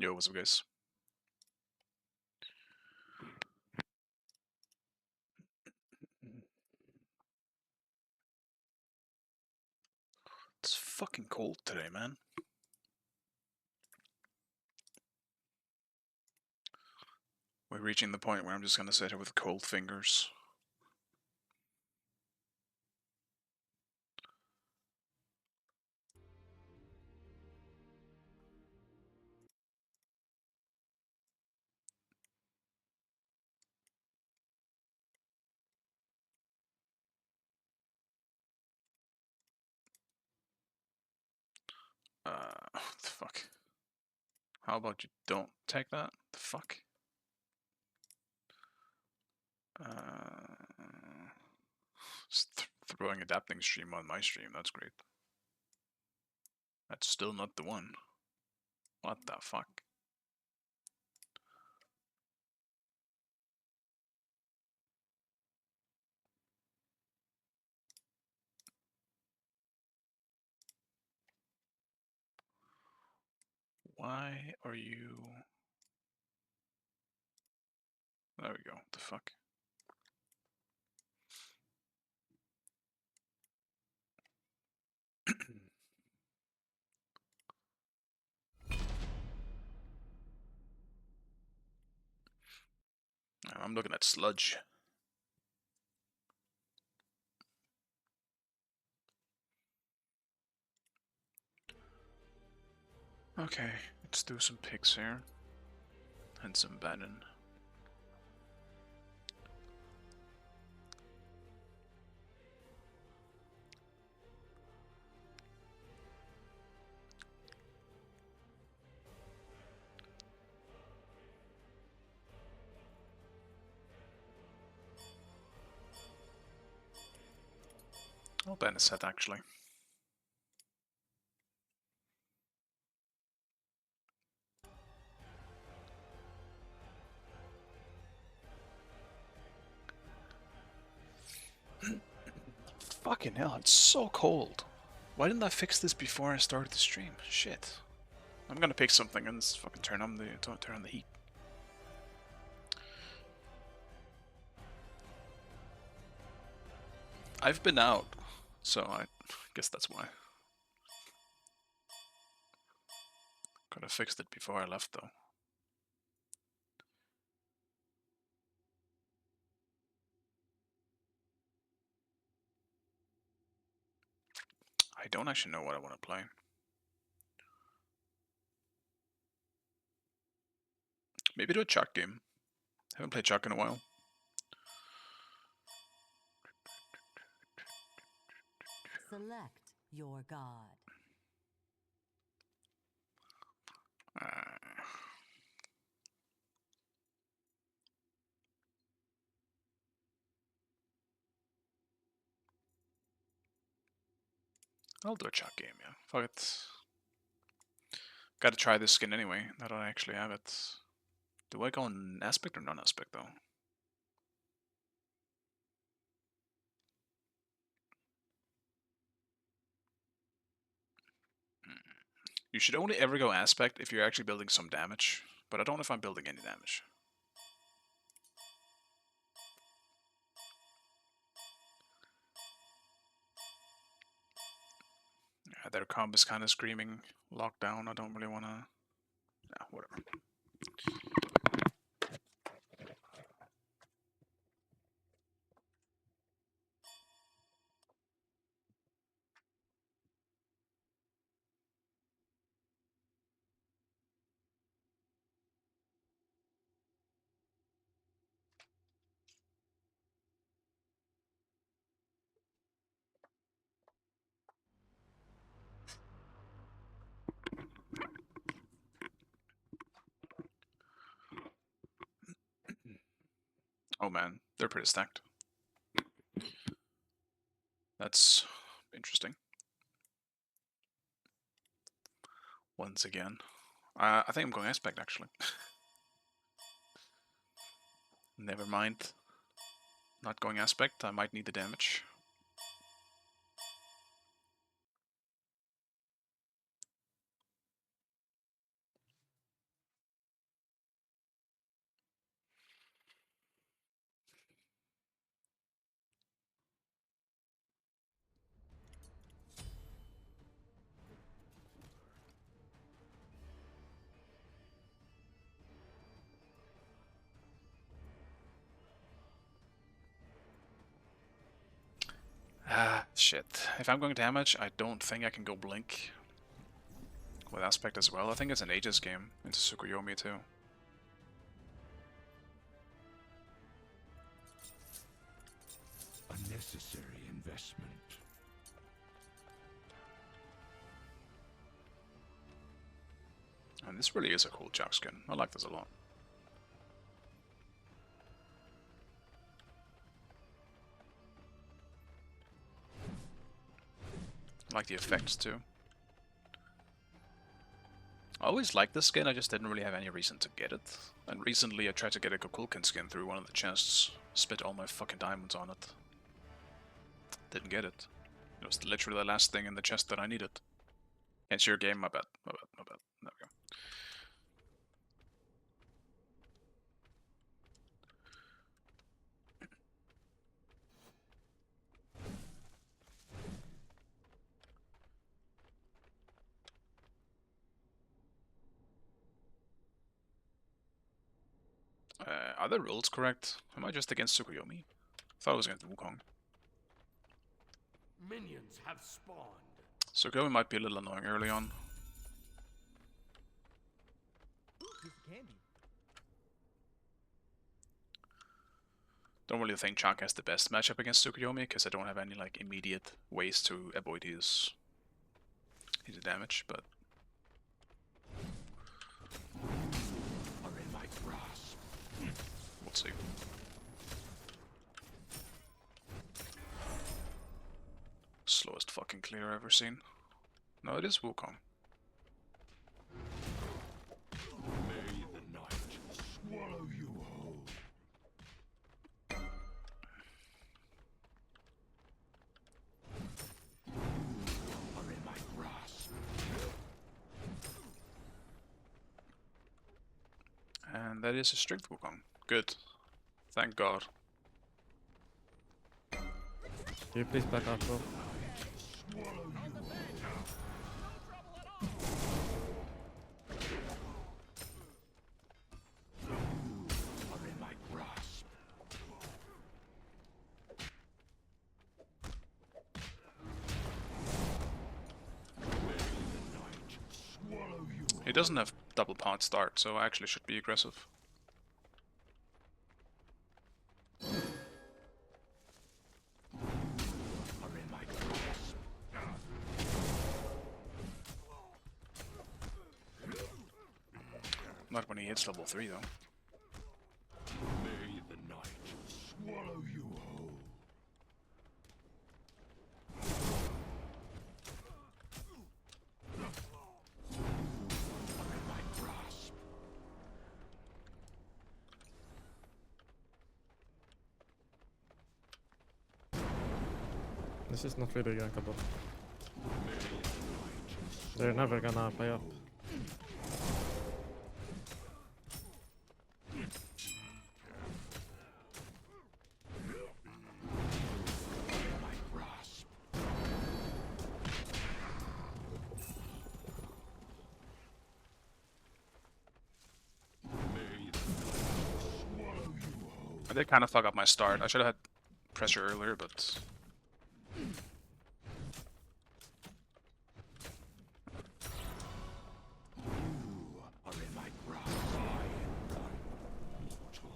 Yo, what's up, guys? It's fucking cold today, man. We're reaching the point where I'm just gonna sit here with cold fingers. What the fuck? How about you don't take that? The fuck? Just throwing adapting stream on my stream, that's great. That's still not the one. What the fuck? Why are you... There we go, the fuck? I'm looking at sludge. Okay, let's do some picks here. And some Bannon. I'll ban a set actually. Fucking hell, it's so cold. Why didn't I fix this before I started the stream? Shit. I'm gonna pick something and just fucking turn on the heat. I've been out, so I guess that's why. Could have fixed it before I left though. I don't actually know what I want to play. Maybe do a Chuck game. Haven't played Chuck in a while. Select your god. I'll do a Chuck game, yeah. Fuck it. Gotta try this skin anyway, now that I actually have it. Do I go on aspect or non-aspect though? You should only ever go aspect if you're actually building some damage, but I don't know if I'm building any damage. Yeah, their comp is kind of screaming lockdown. I don't really want to... Yeah, whatever. Oh man, they're pretty stacked. That's interesting. Once again. I think I'm going aspect actually. Never mind. Not going aspect, I might need the damage. Shit. If I'm going damage, I don't think I can go Blink with Aspect as well. I think it's an Aegis game into Tsukuyomi too. A necessary investment. And this really is a cool Jock skin. I like this a lot. I like the effects too. I always liked this skin, I just didn't really have any reason to get it. And recently I tried to get a Gokulkin skin through one of the chests. Spent all my fucking diamonds on it. Didn't get it. It was literally the last thing in the chest that I needed. It's your game, my bad. My bad, my bad. There we go. Are the rules correct? Am I just against Tsukuyomi? I thought I was against Wukong. Minions have spawned. Tsukuyomi might be a little annoying early on. Piece of candy. Don't really think Chaka has the best matchup against Tsukuyomi because I don't have any like immediate ways to avoid his damage, but Are in my grasp. we'll see. Slowest fucking clear I've ever seen. No, it is Wukong. May the night swallow you whole. Are in my grasp. And that is a strict Wukong. Good. Thank God. Can you please back up, bro? Are in my grasp. May the night swallow you. He doesn't have double part start, so I actually should be aggressive. Are in my grasp. Not when he hits level 3 though. May the night swallow you whole. Are in my grasp. This is not really gankable. May the night They're never gonna play up. in my grasp. May the night swallow you whole. I did kind of fuck up my start. I should have had pressure earlier, but You are in my grasp. I am one mortal.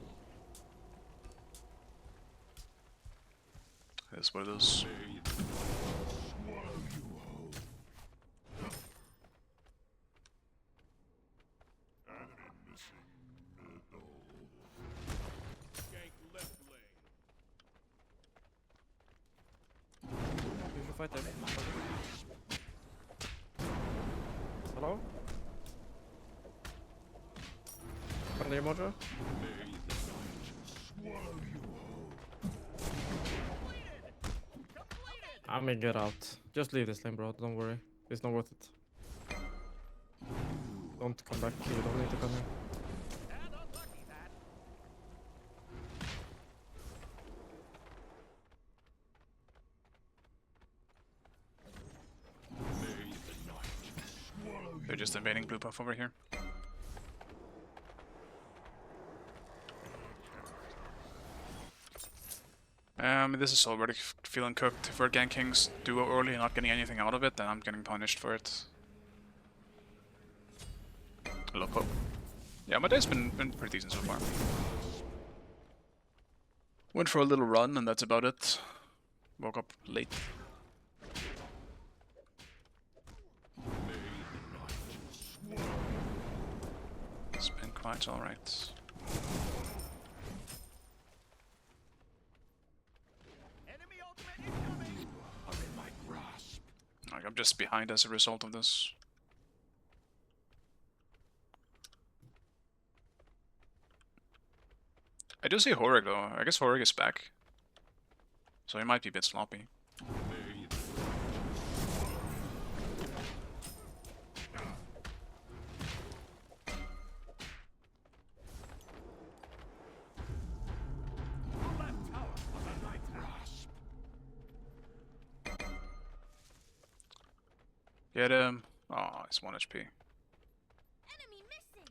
that's what it is. May the night swallow you whole. Enemy missing middle. Gank left lane. You should fight them. Hello? Friendly Mojo? May the night swallow you whole. I may get out. Just leave this lane, bro. Don't worry. It's not worth it. Don't come back. You don't need to come here. May the night swallow you. They're just invading blue buff over here. I mean, this is already feeling cooked. If we're ganking duo early and not getting anything out of it, then I'm getting punished for it. Hello, Pope. Yeah, my day's been pretty decent so far. Went for a little run, and that's about it. Woke up late. It's been quite alright. Like, I'm just behind as a result of this. I do see Horig though. I guess Horig is back. So he might be a bit sloppy. Get him. Oh, it's 1 HP. Enemy missing.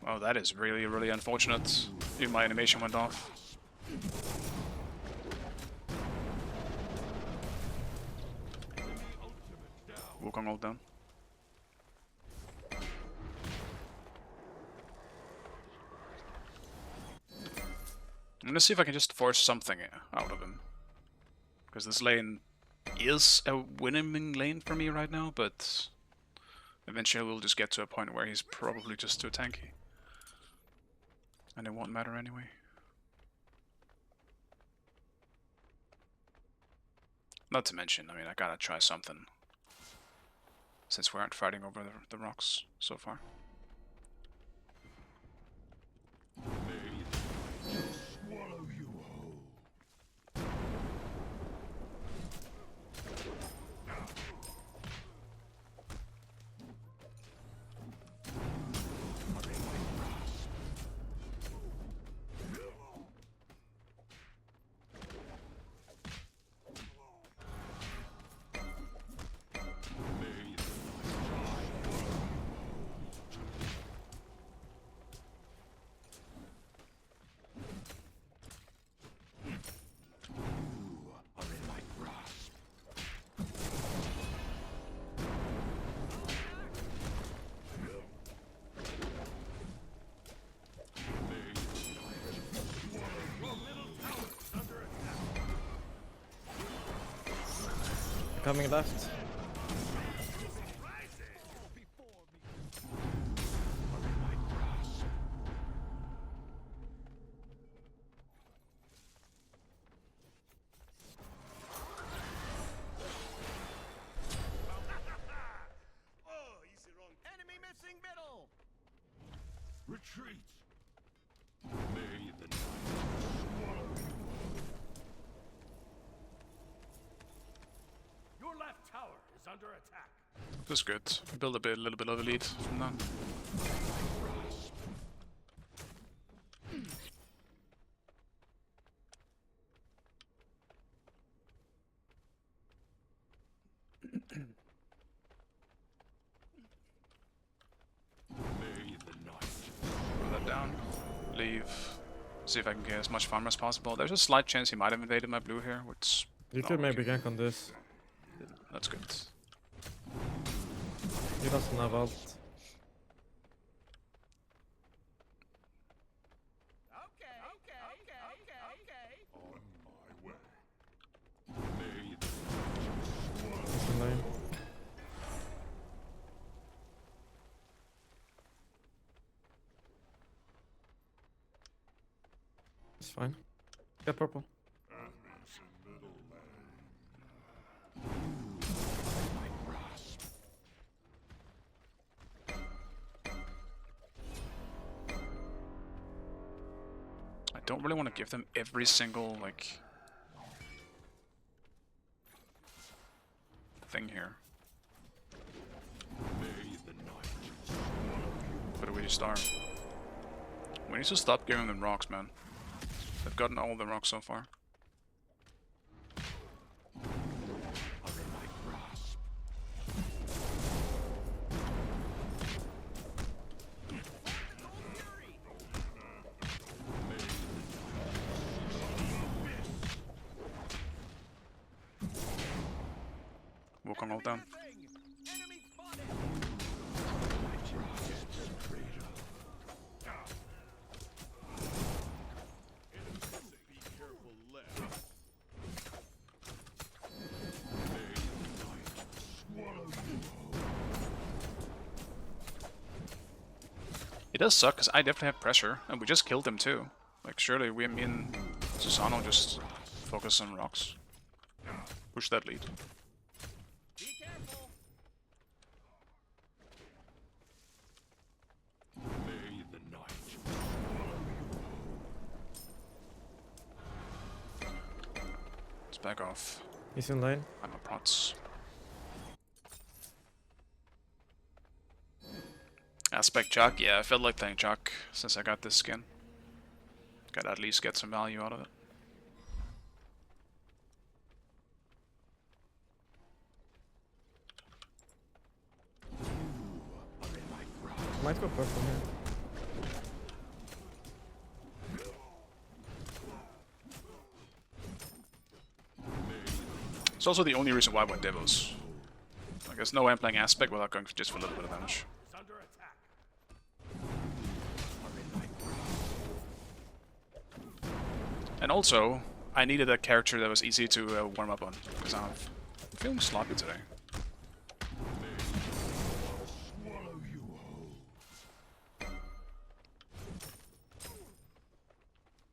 Oh, that is really, really unfortunate. Even my animation went off. Wukong ult down. I'm gonna see if I can just force something out of him. Because this lane is a winning lane for me right now, but eventually we'll just get to a point where he's probably just too tanky. And it won't matter anyway. Not to mention, I mean, I gotta try something. Since we aren't fighting over the rocks so far. Coming left. Enemy missing middle. Retreat. May the night swallow you. Your left tower is under attack. That's good. Build a little bit of a lead from that. Put that down. Leave. See if I can get as much farm as possible. There's a slight chance he might have invaded my blue here, which... You no, could maybe okay. gank on this. That's good. He doesn't have ult. On my way. May the He's in lane. It's fine. Get purple. enemies in middle lane. I don't really want to give them every single, like... thing here. May the night But we starve. We need to stop giving them rocks, man. They've gotten all the rocks so far. are in my grasp. stronghold down. It does suck, because I definitely have pressure, and we just killed him too. Like, surely me and Susano just focus on rocks. Push that lead. May the night Let's back off. He's in lane. I'm a prots. Aspect Chuck, yeah, I felt like playing Chuck since I got this skin. Gotta at least get some value out of it. Might go purple here. It's also the only reason why I went Devos. Like, there's no way I'm playing Aspect without going just for a little bit of damage. And also, I needed a character that was easy to warm up on, because I'm feeling sloppy today.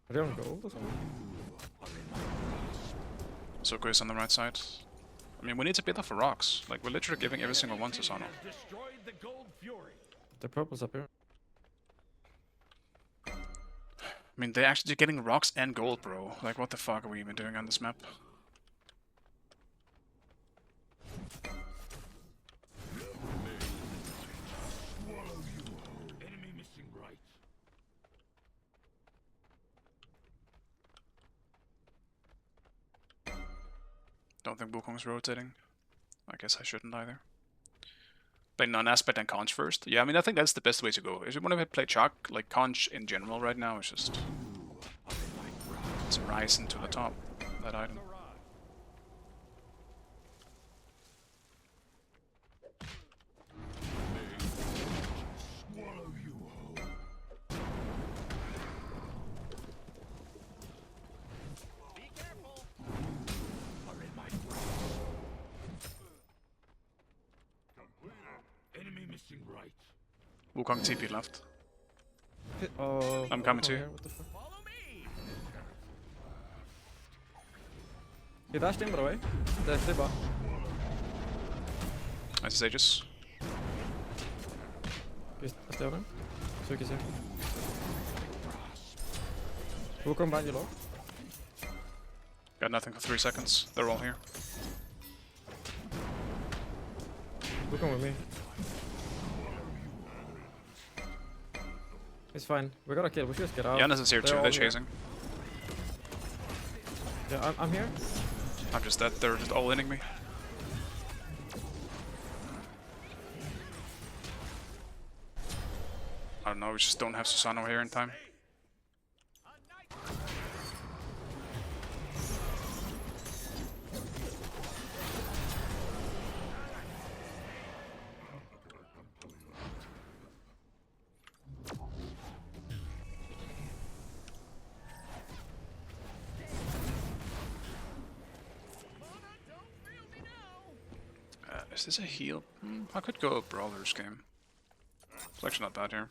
Are they on gold or something? Soko is on the right side. I mean, we need to beat off for rocks. Like, we're literally giving every single one to Sano. The purple's up here. I mean, they're actually getting rocks and gold, bro. Like, what the fuck are we even doing on this map? enemy missing right. Don't think Wukong's rotating. I guess I shouldn't either. Play non-aspect and conch first. Yeah, I mean, I think that's the best way to go. If you want to play Chuck, like conch in general right now is just... It's rising to the top, that item. Enemy missing right. Wukong TP left. Oh, I'm coming to you. here, what the fuck? He dashed in by the way. There's Libba. Nice Sages. He's still on him. Suki's here. Wukong behind you low. Got nothing for 3 seconds. They're all here. Wukong with me. It's fine. We got a kill. We should just get out. Giannis is here too. all They're here. chasing. Yeah, I'm here. I'm just dead. They're just all-inning me. I don't know. We just don't have Susano here in time. Is this a heal? I could go a Brawlers game. It's actually not bad here.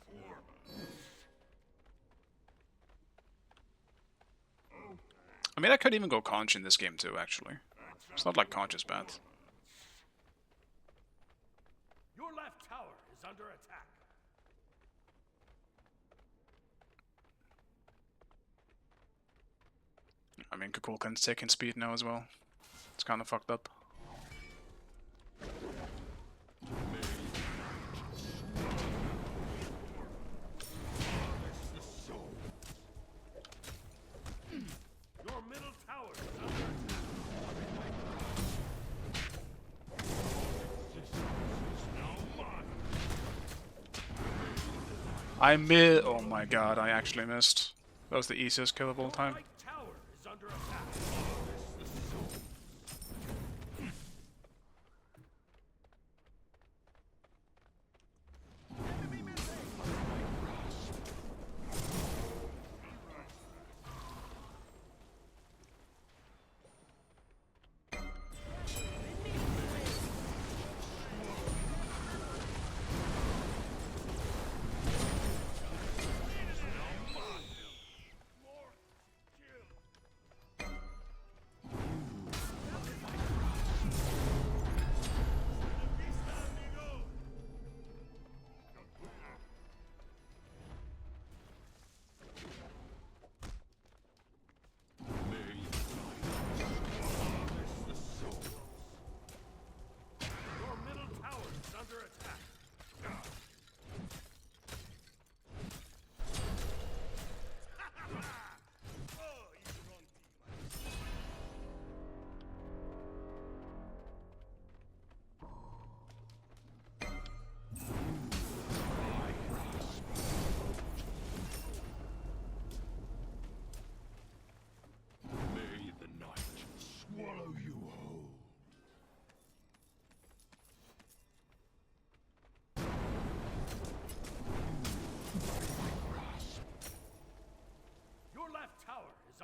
I mean, I could even go Conch in this game too, actually. It's not like Conch is bad. Your left tower is under attack. I mean, Kukulkan's taking speed now as well. It's kind of fucked up. Your middle tower is under attack. I oh my god, I actually missed. That was the easiest kill of all time. Right tower is under attack.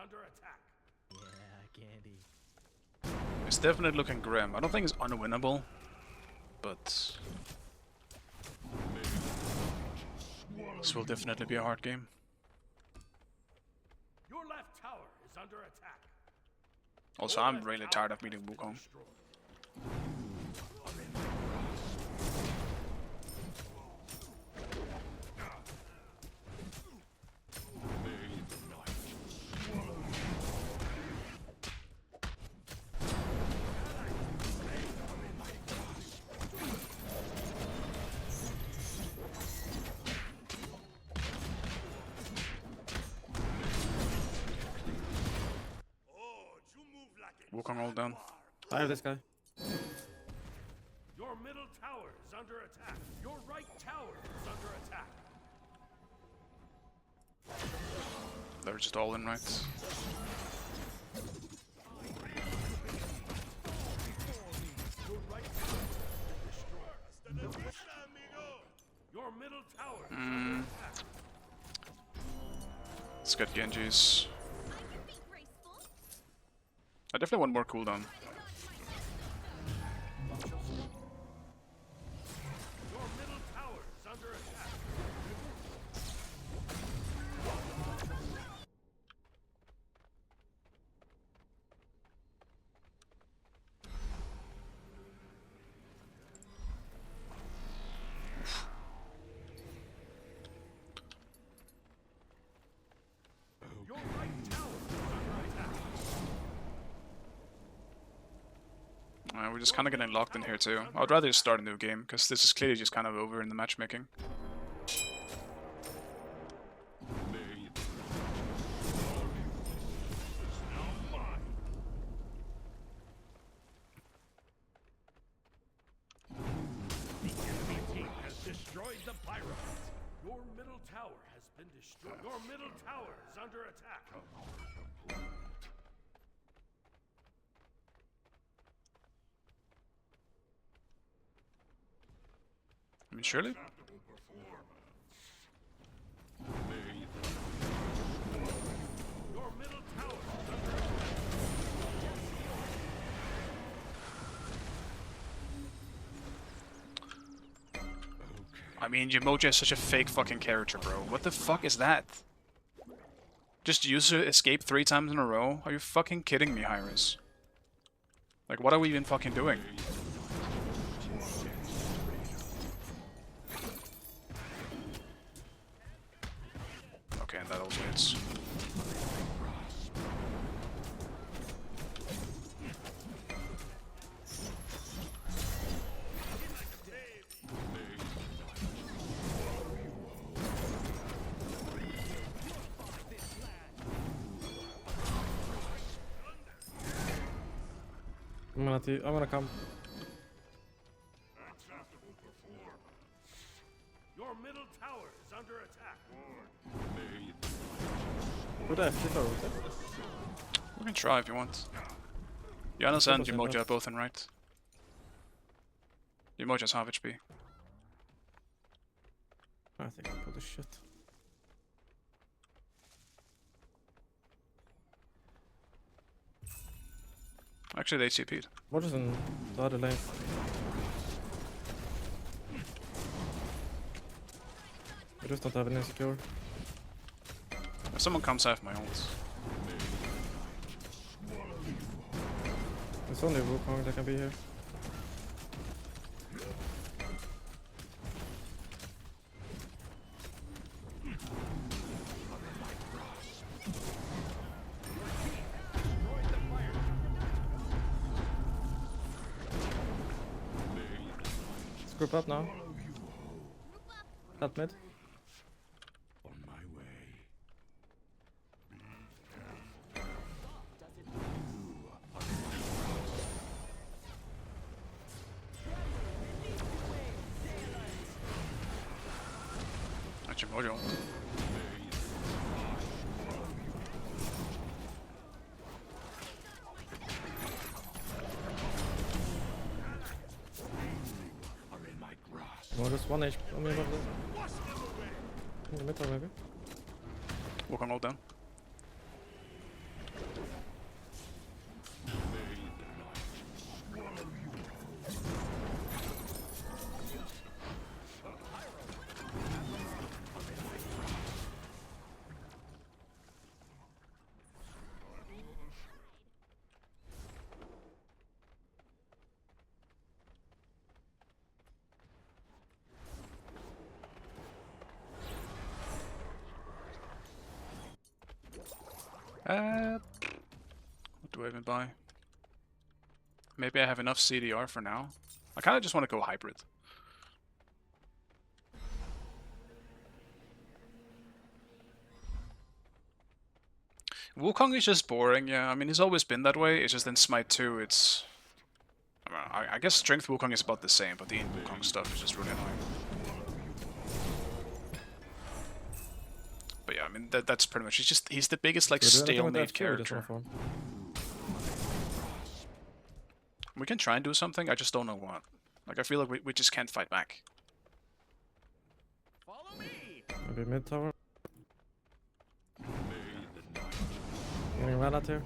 under attack. Yeah, candy. It's definitely looking grim. I don't think it's unwinnable, but this will definitely be a hard game. Your left tower is under attack. Also, I'm really tired of meeting Wukong. Wukong all down. I have this guy. Your middle tower is under attack. Your right tower is under attack. They're just all in, right? Your right tower is destroyed. Your middle tower is under attack. Let's get Genji's. I can be graceful. I definitely want more cooldown. Your middle tower is under attack. Your right tower is under attack. We're just kind of getting locked in here too. I would rather just start a new game, because this is clearly just kind of over in the matchmaking. Has destroyed the pyramids. Your middle tower has been destroyed. Your middle tower is under attack. I mean, surely? Your middle tower is under attack. I mean, Yamoja is such a fake fucking character, bro. What the fuck is that? Just use her escape 3 times in a row? Are you fucking kidding me, Hyris? Like, what are we even fucking doing? Okay, and that also hits. I'm gonna come. Your middle tower is under attack. Would I flip over it? We can try if you want. Giannis and 100% Yamoja are left. both in right. Yamoja's half HP. I think I'll pull this shit. Actually, they CP'd. What is in the other lane? I just don't have an insecure. If someone comes, I have my ult. It's only Wukong that can be here. Let's group up now. Help mid. On my way. That's Yamoja ult. Are in my grasp. Oh, just 1 HP. I mean, what in the middle maybe. Wukong ult down. What do I even buy? Maybe I have enough CDR for now. I kind of just want to go hybrid. Wukong is just boring, yeah. I mean, he's always been that way. It's just in Smite 2, it's... I guess Strength Wukong is about the same, but the in-Wukong stuff is just really annoying. But yeah, I mean, that's pretty much... He's the biggest, like, stalemate character. We can try and do something, I just don't know what. Like, I feel like we just can't fight back. Follow me. Maybe mid tower. Getting ran out here.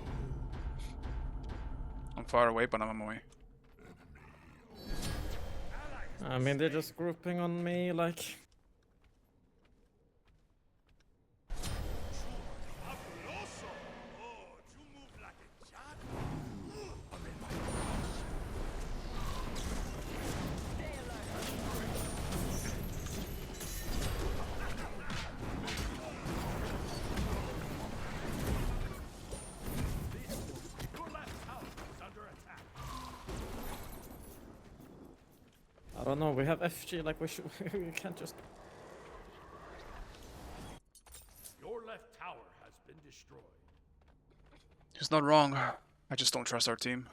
I'm far away, but I'm on my way. I mean, they're just grouping on me, like... I don't know, we have FG, like we should, we can't just... Your left tower has been destroyed. He's not wrong. I just don't trust our team.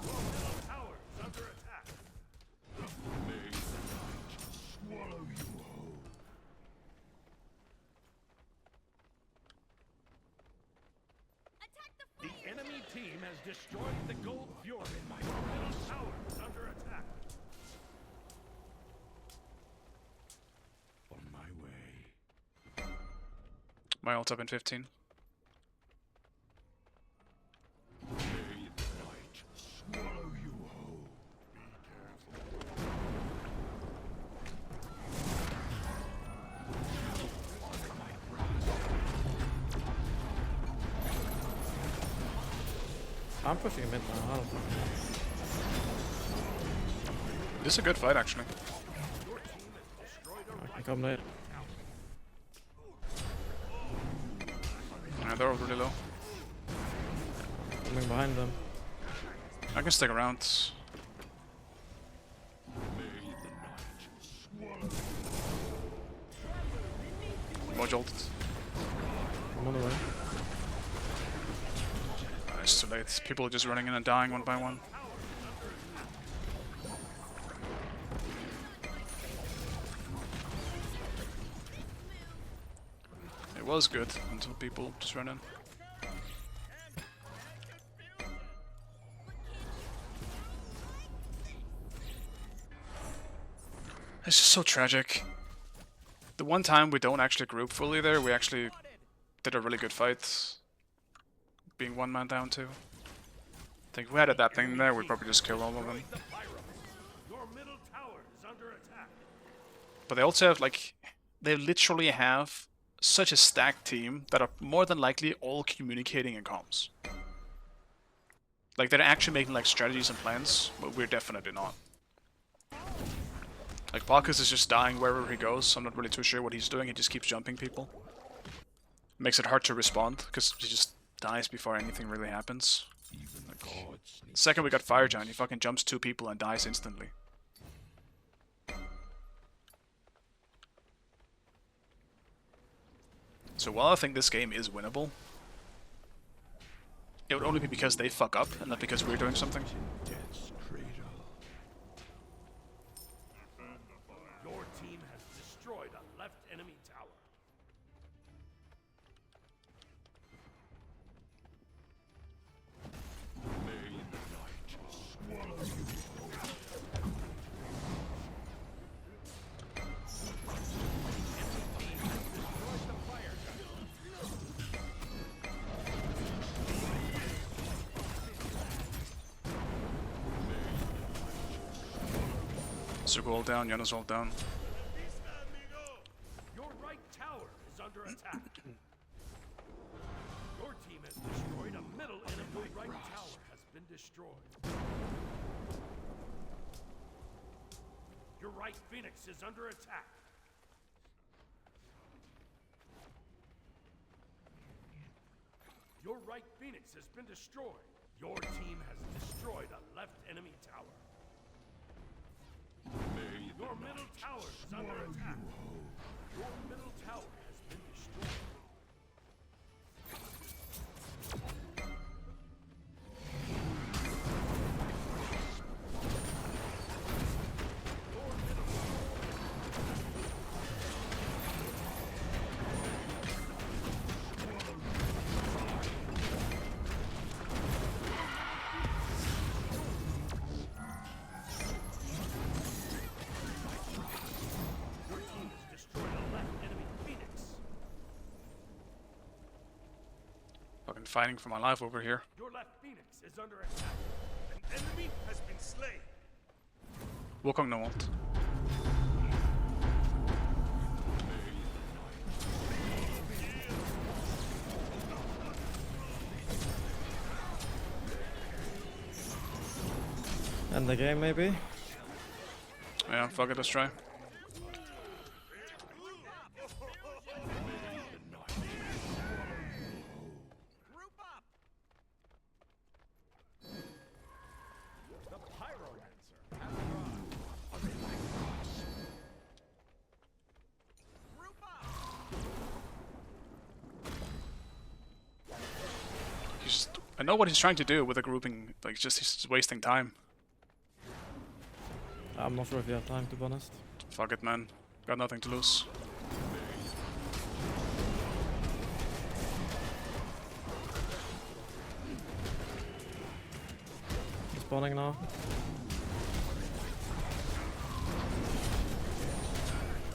Your middle tower is under attack. Attack the The fire! enemy team has destroyed the Gold Fury. Your middle tower is under attack. On my way. My ult up in 15. I'm pushing mid now, I don't think. This is a good fight, actually. I can come late. Yeah, they're really low. Coming behind them. I can stick around. More jolted. I'm on the way. It's too late. People are just running in and dying one by one. It was good until people just ran in. It's just so tragic. The one time we don't actually group fully there, we actually did a really good fight. Being one man down too. I think if we had that thing there, we'd probably just kill all of them. Your middle tower is under attack. But they also have, like, they literally have such a stacked team that are more than likely all communicating in comms. Like, they're actually making, like, strategies and plans, but we're definitely not. Like, Bacchus is just dying wherever he goes. I'm not really too sure what he's doing. He just keeps jumping people. Makes it hard to respond, because he just dies before anything really happens. Like, the second we got Fire Giant, he fucking jumps 2 people and dies instantly. So while I think this game is winnable, it would only be because they fuck up, and not because we're doing something. Your team has destroyed a left enemy tower. Zuko all down, Yana's all down. Your right tower is under attack. Your team has destroyed a middle enemy. Your right tower has been destroyed. right phoenix is under attack. Your right phoenix has been destroyed. Your team has destroyed a left enemy tower. Your middle tower is under attack. Your middle tower has been destroyed. Your team has destroyed a left enemy phoenix. Fucking fighting for my life over here. Your left phoenix is under attack. An enemy has been slain. Wukong no ult. End the game, maybe? Yeah, fuck it, let's try. The Pyromancer has arrived. I know what he's trying to do with the grouping, like just he's wasting time. I'm not sure if you have time, to be honest. Fuck it, man. Got nothing to lose. Spawning now.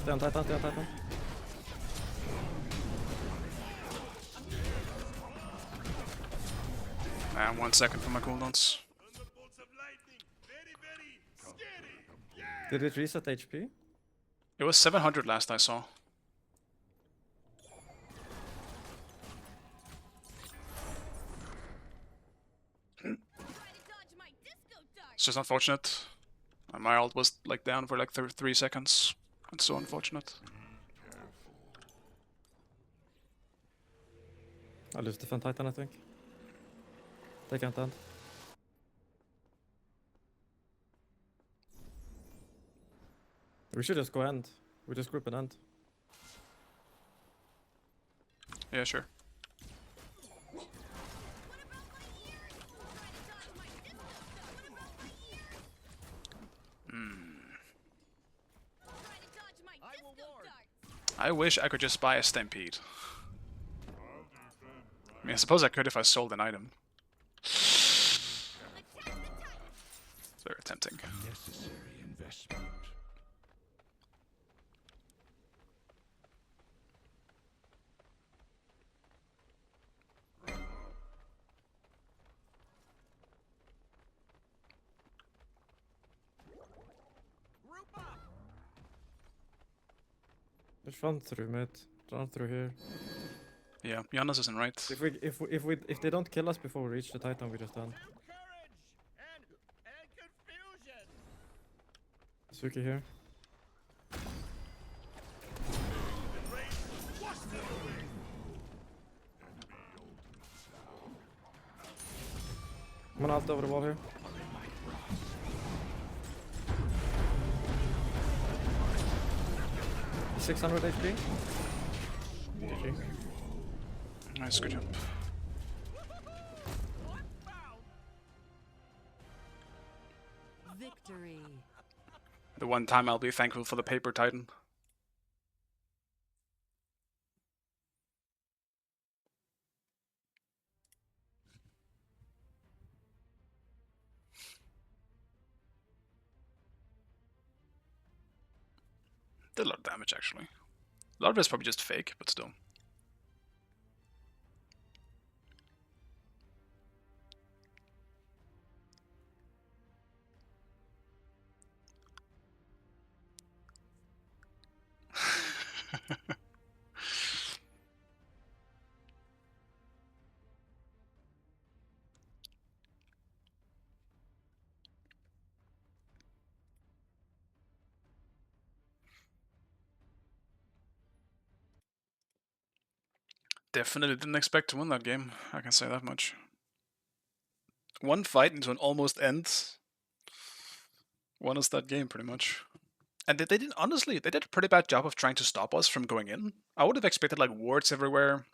Stay on Titan, stay on Titan. Man, 1 second for my cooldowns. Thunderbolts of lightning. Very, very scary. Yeah. Did it reset HP? It was 700 last I saw. Try to dodge my disco dart. It's just unfortunate. My ult was like down for like 3 seconds. It's so unfortunate. I'll lose defend Titan, I think. They can't end. We should just go end. We just group and end. Yeah, sure. What about my ears? Try to dodge my disco dart. What about my ears? Try to dodge my disco dart. I wish I could just buy a Stampede. I mean, I suppose I could if I sold an item. Attack the Titan. It's very tempting. Necessary investment. Just run through mid. Run through here. Yeah, Giannis isn't right. If they don't kill us before we reach the Titan, we just end. Courage and confusion. Suki here. I'm gonna ult over the wall here. He's 600 HP. GG. Nice, good jump. Victory. The one time I'll be thankful for the paper Titan. Did a lot of damage actually. A lot of it's probably just fake, but still. Definitely didn't expect to win that game, I can say that much. One fight into an almost end won us that game, pretty much. And they didn't, honestly, they did a pretty bad job of trying to stop us from going in. I would have expected, like, wards everywhere,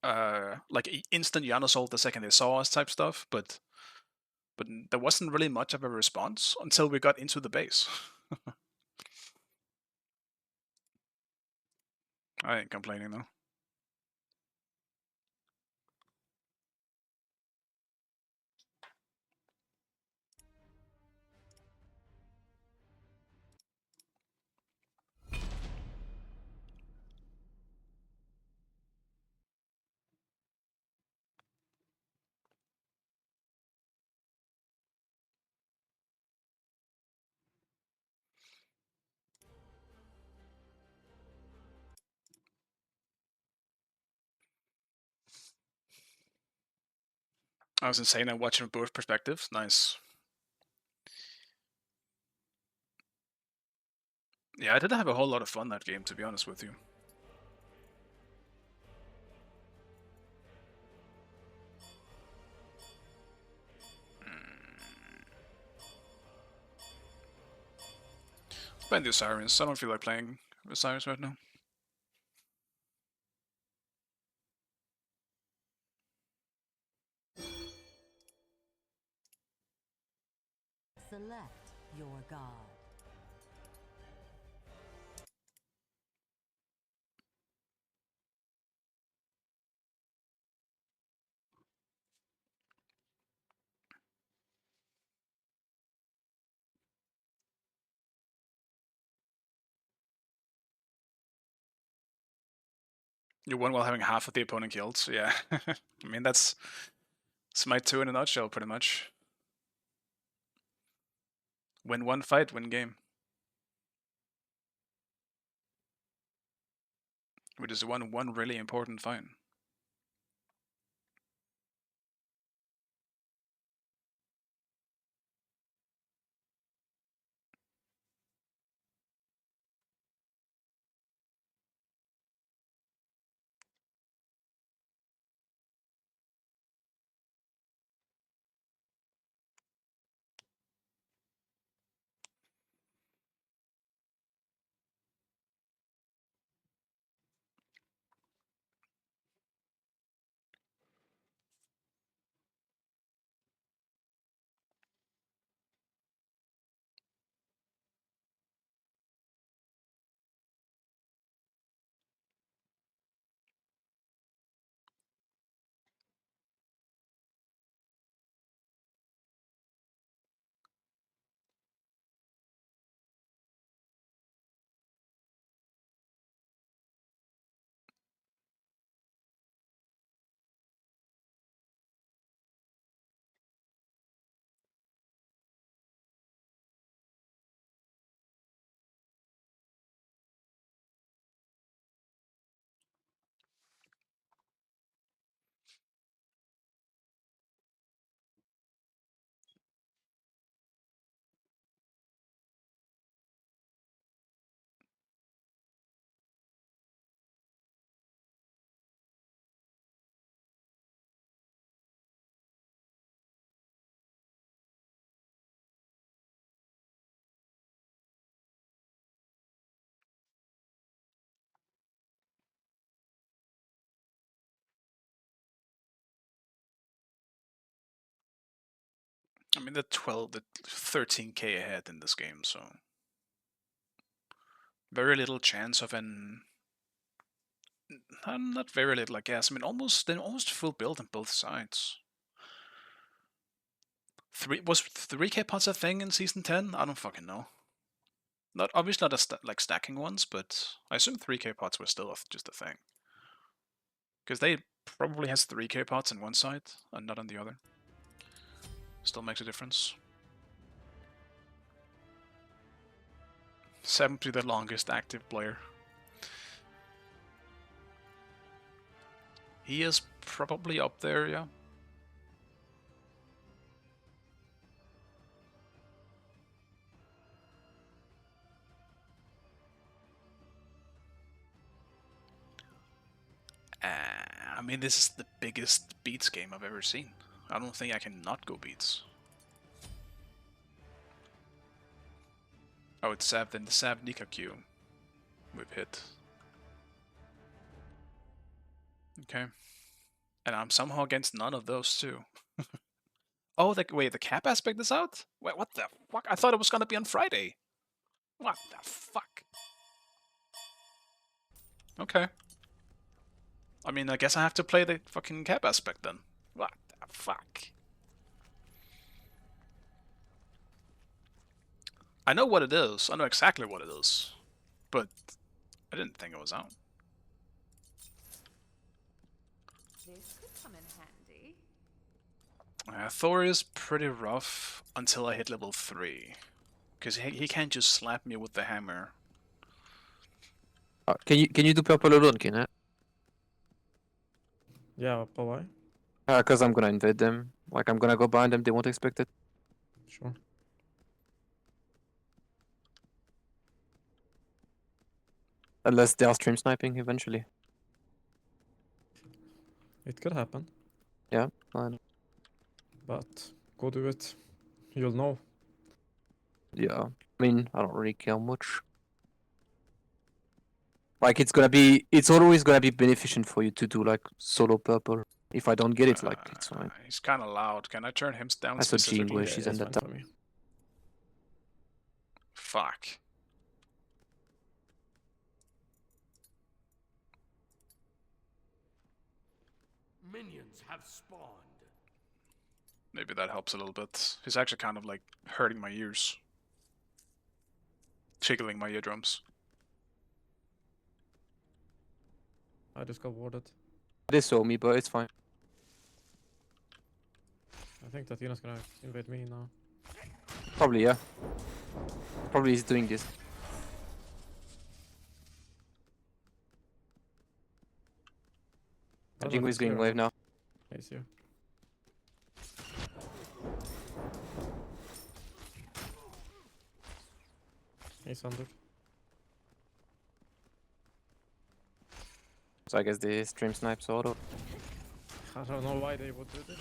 like, instant Yanosold the second they saw us type stuff, but there wasn't really much of a response until we got into the base. I ain't complaining, though. I was insane at watching both perspectives. Nice. Yeah, I didn't have a whole lot of fun that game, to be honest with you. Playing the Sirens. I don't feel like playing the Sirens right now. Select your god. You won while having half of the opponent killed. Yeah. I mean, that's Smite 2 in a nutshell, pretty much. Win one fight, win game. Which is one really important fight. I mean, the 13k ahead in this game, so very little chance of an. Not very little, I guess. I mean, almost full build on both sides. Was 3k pots a thing in season 10? I don't fucking know. Not obviously not like stacking ones, but I assume 3k pots were still just a thing. Because they probably has 3k pots on one side and not on the other. Still makes a difference. Simply the longest active player. He is probably up there, yeah. I mean, this is the biggest beats game I've ever seen. I don't think I can not go beats. Oh, it's Sav, then the Sav Nikakyu we've hit. Okay. And I'm somehow against none of those two. Oh, wait, the cap aspect is out? Wait, what the fuck? I thought it was gonna be on Friday. What the fuck? Okay. I mean, I guess I have to play the fucking cap aspect then. What the fuck? I know what it is. I know exactly what it is. But I didn't think it was out. This could come in handy. Thor is pretty rough until I hit level 3. Because he can't just slap me with the hammer. Can you do purple alone, can I? Yeah, but why? Cause I'm gonna invade them. Like I'm gonna go behind them, they won't expect it. Sure. Unless they are stream sniping eventually. It could happen, Yeah, fine. but go do it. You'll know. Yeah. I mean, I don't really care much. Like it's always gonna be beneficent for you to do like solo purple. If I don't get it, like it's fine. He's kind of loud. Can I turn him down I saw Jean specifically? where she's in it's the fine top. for me. Fuck. Minions have spawned. Maybe that helps a little bit. He's actually kind of like hurting my ears. Tickling my eardrums. I just got warded. They saw me, but it's fine. I think that Tina's gonna invade me now. Probably, yeah. Probably he's doing this. I think he's going wave now. He's here. He's under. So I guess they stream snipes auto. I don't know why they would do this.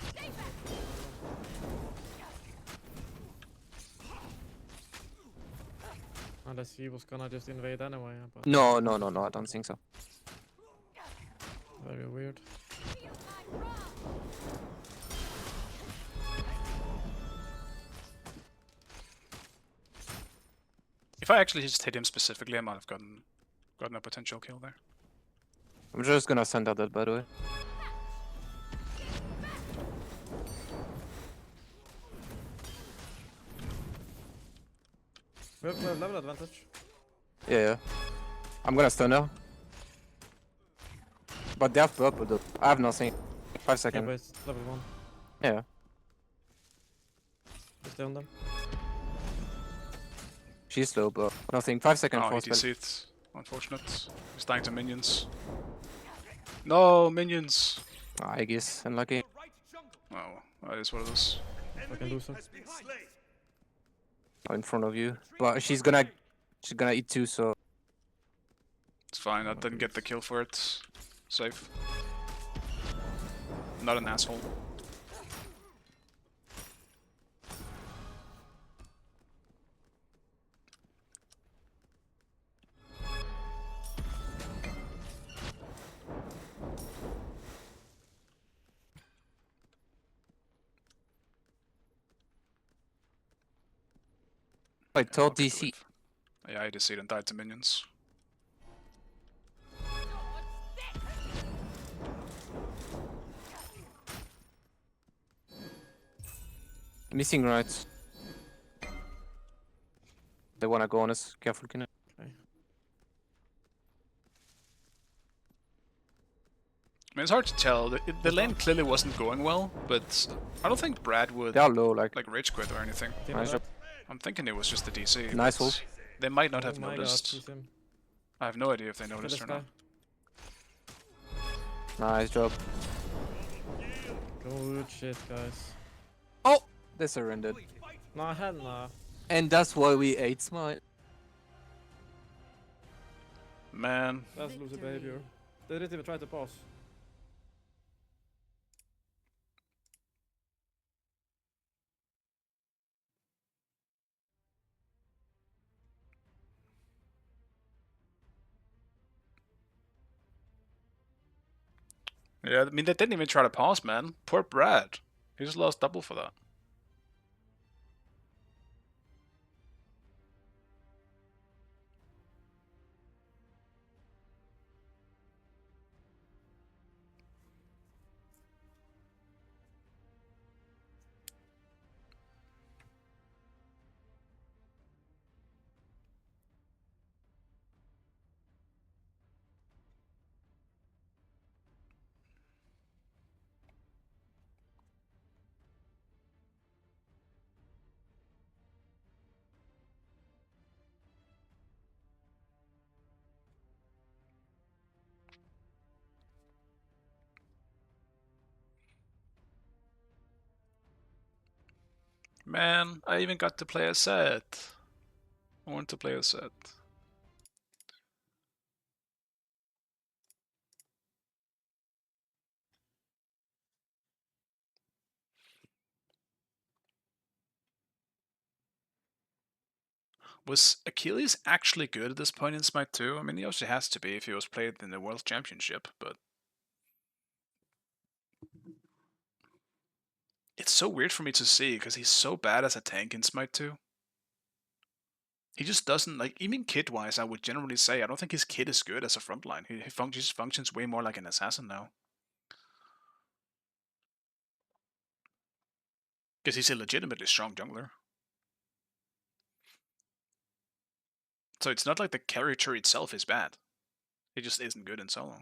Unless he was gonna just invade anyway, but No, I don't think so. very weird. If I actually just hit him specifically, I might have gotten a potential kill there. I'm just gonna send out that, by the way. We have level advantage. Yeah. I'm gonna stun her. But they have purple though. I have nothing. 5 Yeah, seconds. but it's level 1. Yeah. Just stay on them. She's slow, but nothing. 5 seconds Oh, for he spell. DC'd. Unfortunate. He's dying to minions. No, minions! I guess. Unlucky. Right jungle Oh, that is what it is. Fucking loser. has been slain. In front of you. But she's gonna eat too, so It's fine, I didn't get the kill for it. Safe. Not an asshole. I told Okay, DC. Yeah, I DC'd and died to minions. Missing rights. They wanna go on us. Careful, Kina. Okay. I mean, it's hard to tell. The lane clearly wasn't going well, but I don't think Brad would They are low, like. rage quit or anything. Tina Nice dead. job. I'm thinking it was just the DC. Nice but ult. They might not Oh have my God, noticed. he's him. I have no idea if they Kill noticed this or guy. not. Nice job. Good shit, guys. Oh! They surrendered. Nah, hell nah. And that's why we ate smite. Man, That's loser behavior. They didn't even try to pause. Yeah, I mean, they didn't even try to pause, man. Poor Brad. He just lost double for that. Man, I even got to play a set. I want to play a set. Was Achilles actually good at this point in Smite 2? I mean, he also has to be if he was played in the World Championship, but... It's so weird for me to see, because he's so bad as a tank in Smite 2. He just doesn't, like, even kit-wise, I would generally say, I don't think his kit is good as a frontline. He functions way more like an assassin now. Because he's a legitimately strong jungler. So it's not like the character itself is bad. He just isn't good in solo.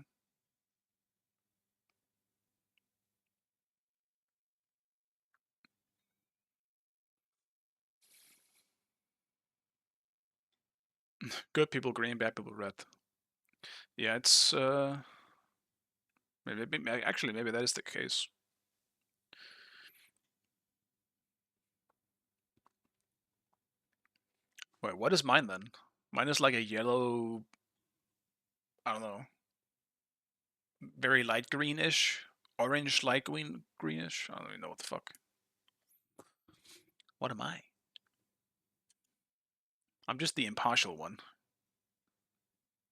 Good people green, bad people red. Yeah, it's actually maybe that is the case. Wait, what is mine then? Mine is like a yellow, I don't know, very light greenish, orange light greenish. I don't even know what the fuck. What am I? I'm just the impartial one.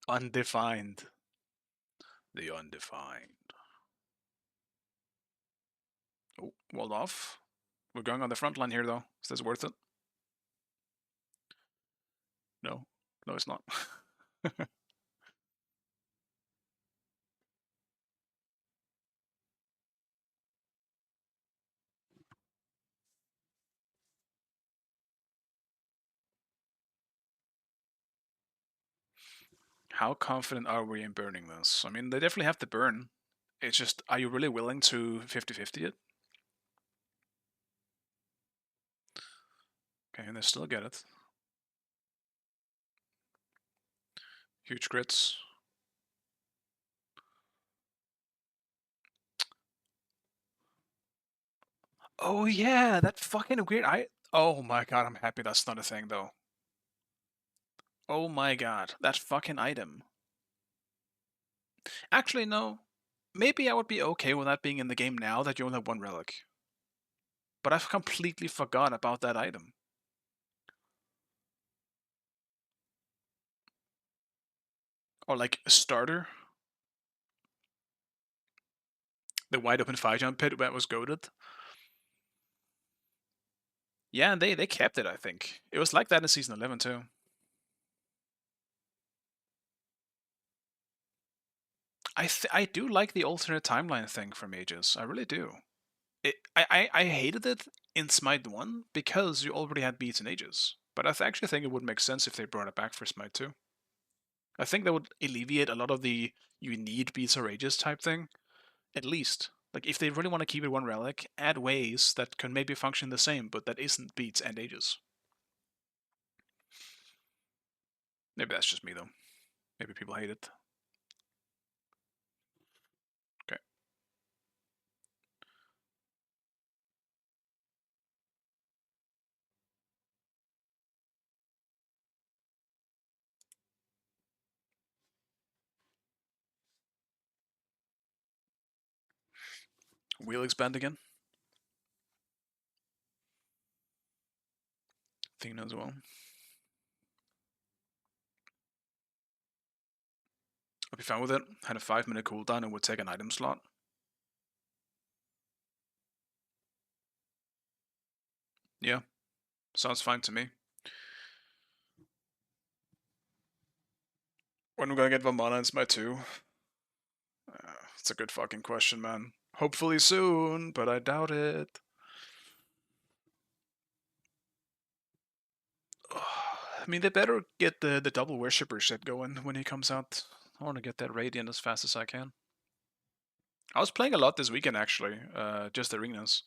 Undefined. The undefined. Oh, walled off. We're going on the front line here though. Is this worth it? No. No, it's not. How confident are we in burning this? I mean, they definitely have to burn. It's just, are you really willing to 50-50 it? Okay, and they still get it. Huge crits. Oh yeah, that fucking weird. Oh my god, I'm happy that's not a thing though. Oh my god, that fucking item. Actually, no. Maybe I would be okay with that being in the game now that you only have one relic. But I've completely forgot about that item. Or like a starter. The wide open 5-jump pit that was goaded. Yeah, and they kept it, I think. It was like that in Season 11 too. I do like the alternate timeline thing from Aegis. I really do. I hated it in Smite 1 because you already had beats in Aegis. But I actually think it would make sense if they brought it back for Smite 2. I think that would alleviate a lot of the you need beats or Aegis type thing. At least. Like, if they really want to keep it one relic, add ways that can maybe function the same, but that isn't beats and Aegis. Maybe that's just me, though. Maybe people hate it. Okay. Wheel expand again. Athena as well. I'll be fine with it. Had a 5-minute cooldown and would take an item slot. Yeah, sounds fine to me. When we gonna get Vamana in Smite 2? It's a good fucking question, man. Hopefully soon, but I doubt it. I mean, they better get the double worshipper shit going when he comes out. I want to get that Radiant as fast as I can. I was playing a lot this weekend actually, just arenas,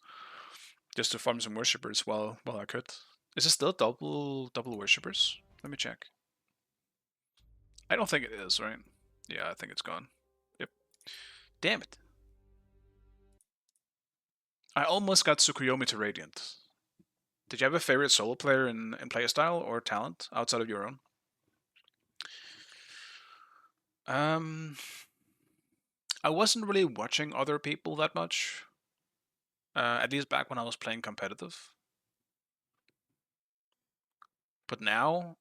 just to farm some worshippers while I could. Is it still double worshippers? Let me check. I don't think it is, right? Yeah, I think it's gone. Yep. Damn it. I almost got Tsukuyomi to Radiant. Did you have a favorite solo player in playstyle or talent outside of your own? I wasn't really watching other people that much. At least back when I was playing competitive. But now,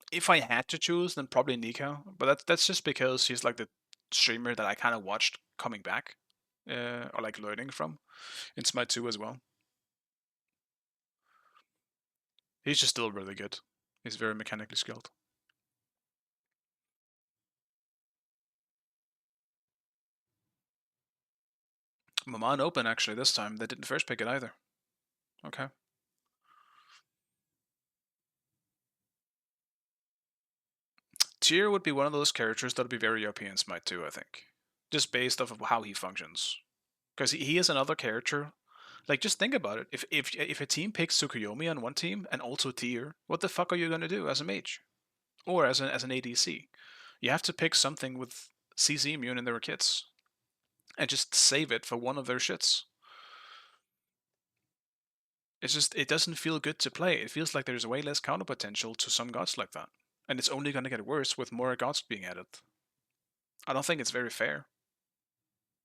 if I had to choose, then probably Nika. But that's just because he's like the streamer that I kind of watched coming back, or like learning from in Smite 2 as well. He's just still really good. He's very mechanically skilled. Maman open actually this time. They didn't first pick it either. Okay. Tyr would be one of those characters that would be very OP in Smite 2, I think. Just based off of how he functions. Because he is another character. Like, just think about it. If a team picks Tsukuyomi on one team and also Tyr, what the fuck are you gonna do as a mage? Or as an ADC? You have to pick something with CC immune in their kits. And just save it for one of their shits. It's just, it doesn't feel good to play. It feels like there's way less counter potential to some gods like that. And it's only gonna get worse with more gods being added. I don't think it's very fair.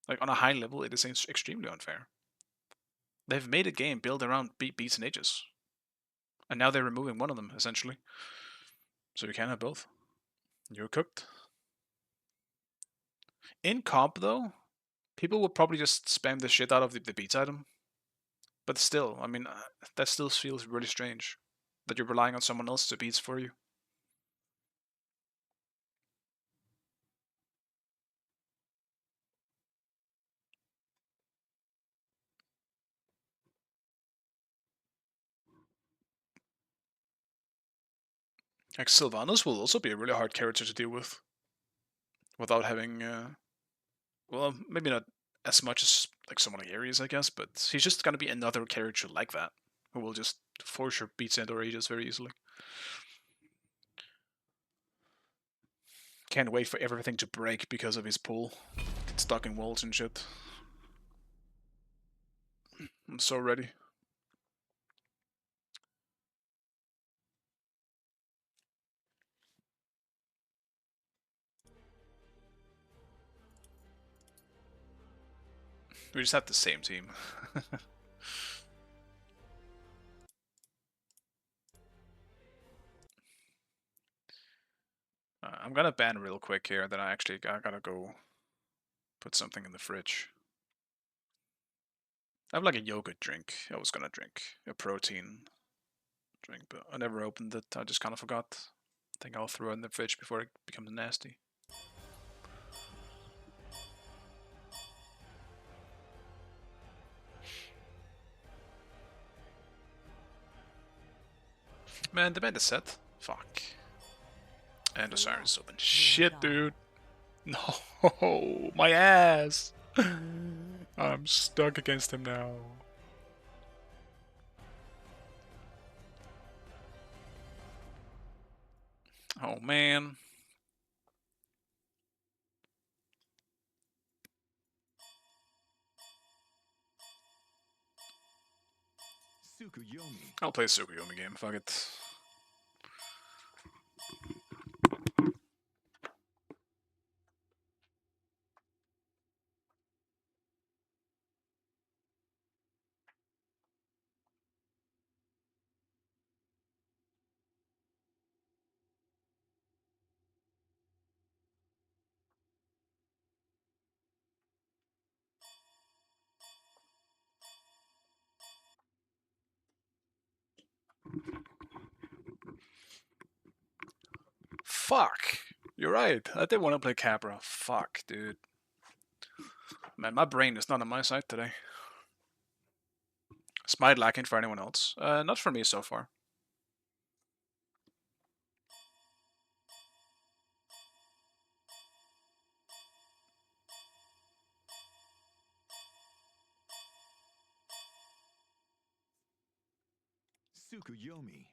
Like, on a high level, it is extremely unfair. They've made a game built around beats and ages. And now they're removing one of them, essentially. So you can't have both. You're cooked. In comp, though, people will probably just spam the shit out of the beats item. But still, I mean, that still feels really strange. That you're relying on someone else to beats for you. Like, Sylvanas will also be a really hard character to deal with. Without having, well, maybe not as much as like someone like Ares, I guess, but he's just gonna be another character like that, who will just force your beats and or ages very easily. Can't wait for everything to break because of his pull. Get stuck in walls and shit. I'm so ready. We just have the same team. I'm gonna ban real quick here, then I gotta go put something in the fridge. I have like a yogurt drink I was gonna drink. A protein drink, but I never opened it. I just kind of forgot. I think I'll throw it in the fridge before it becomes nasty. Man, the bed is set. Fuck. And the siren's open. Shit, dude. No, my ass. I'm stuck against him now. Oh, man. Tsukuyomi. I'll play a Tsukuyomi game. Fuck it. fuck. You're right. I did want to play Cabra. Fuck, dude. Man, my brain is not on my side today. Is Might lacking for anyone else? Not for me so far. Tsukuyomi.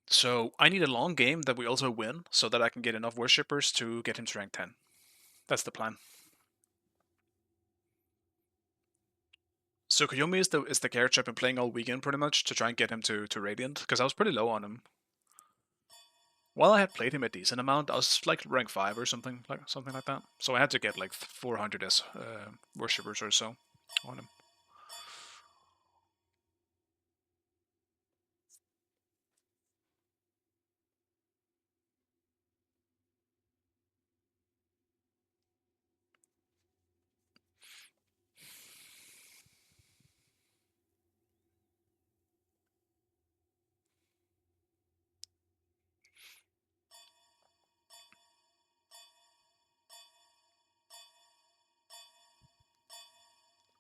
So I need a long game that we also win, so that I can get enough worshippers to get him to rank 10. That's the plan. So Koyomi is the character I've been playing all weekend pretty much to try and get him to Radiant, because I was pretty low on him. While I had played him a decent amount, I was like rank 5 or something like that. So I had to get like 400 as worshippers or so on him.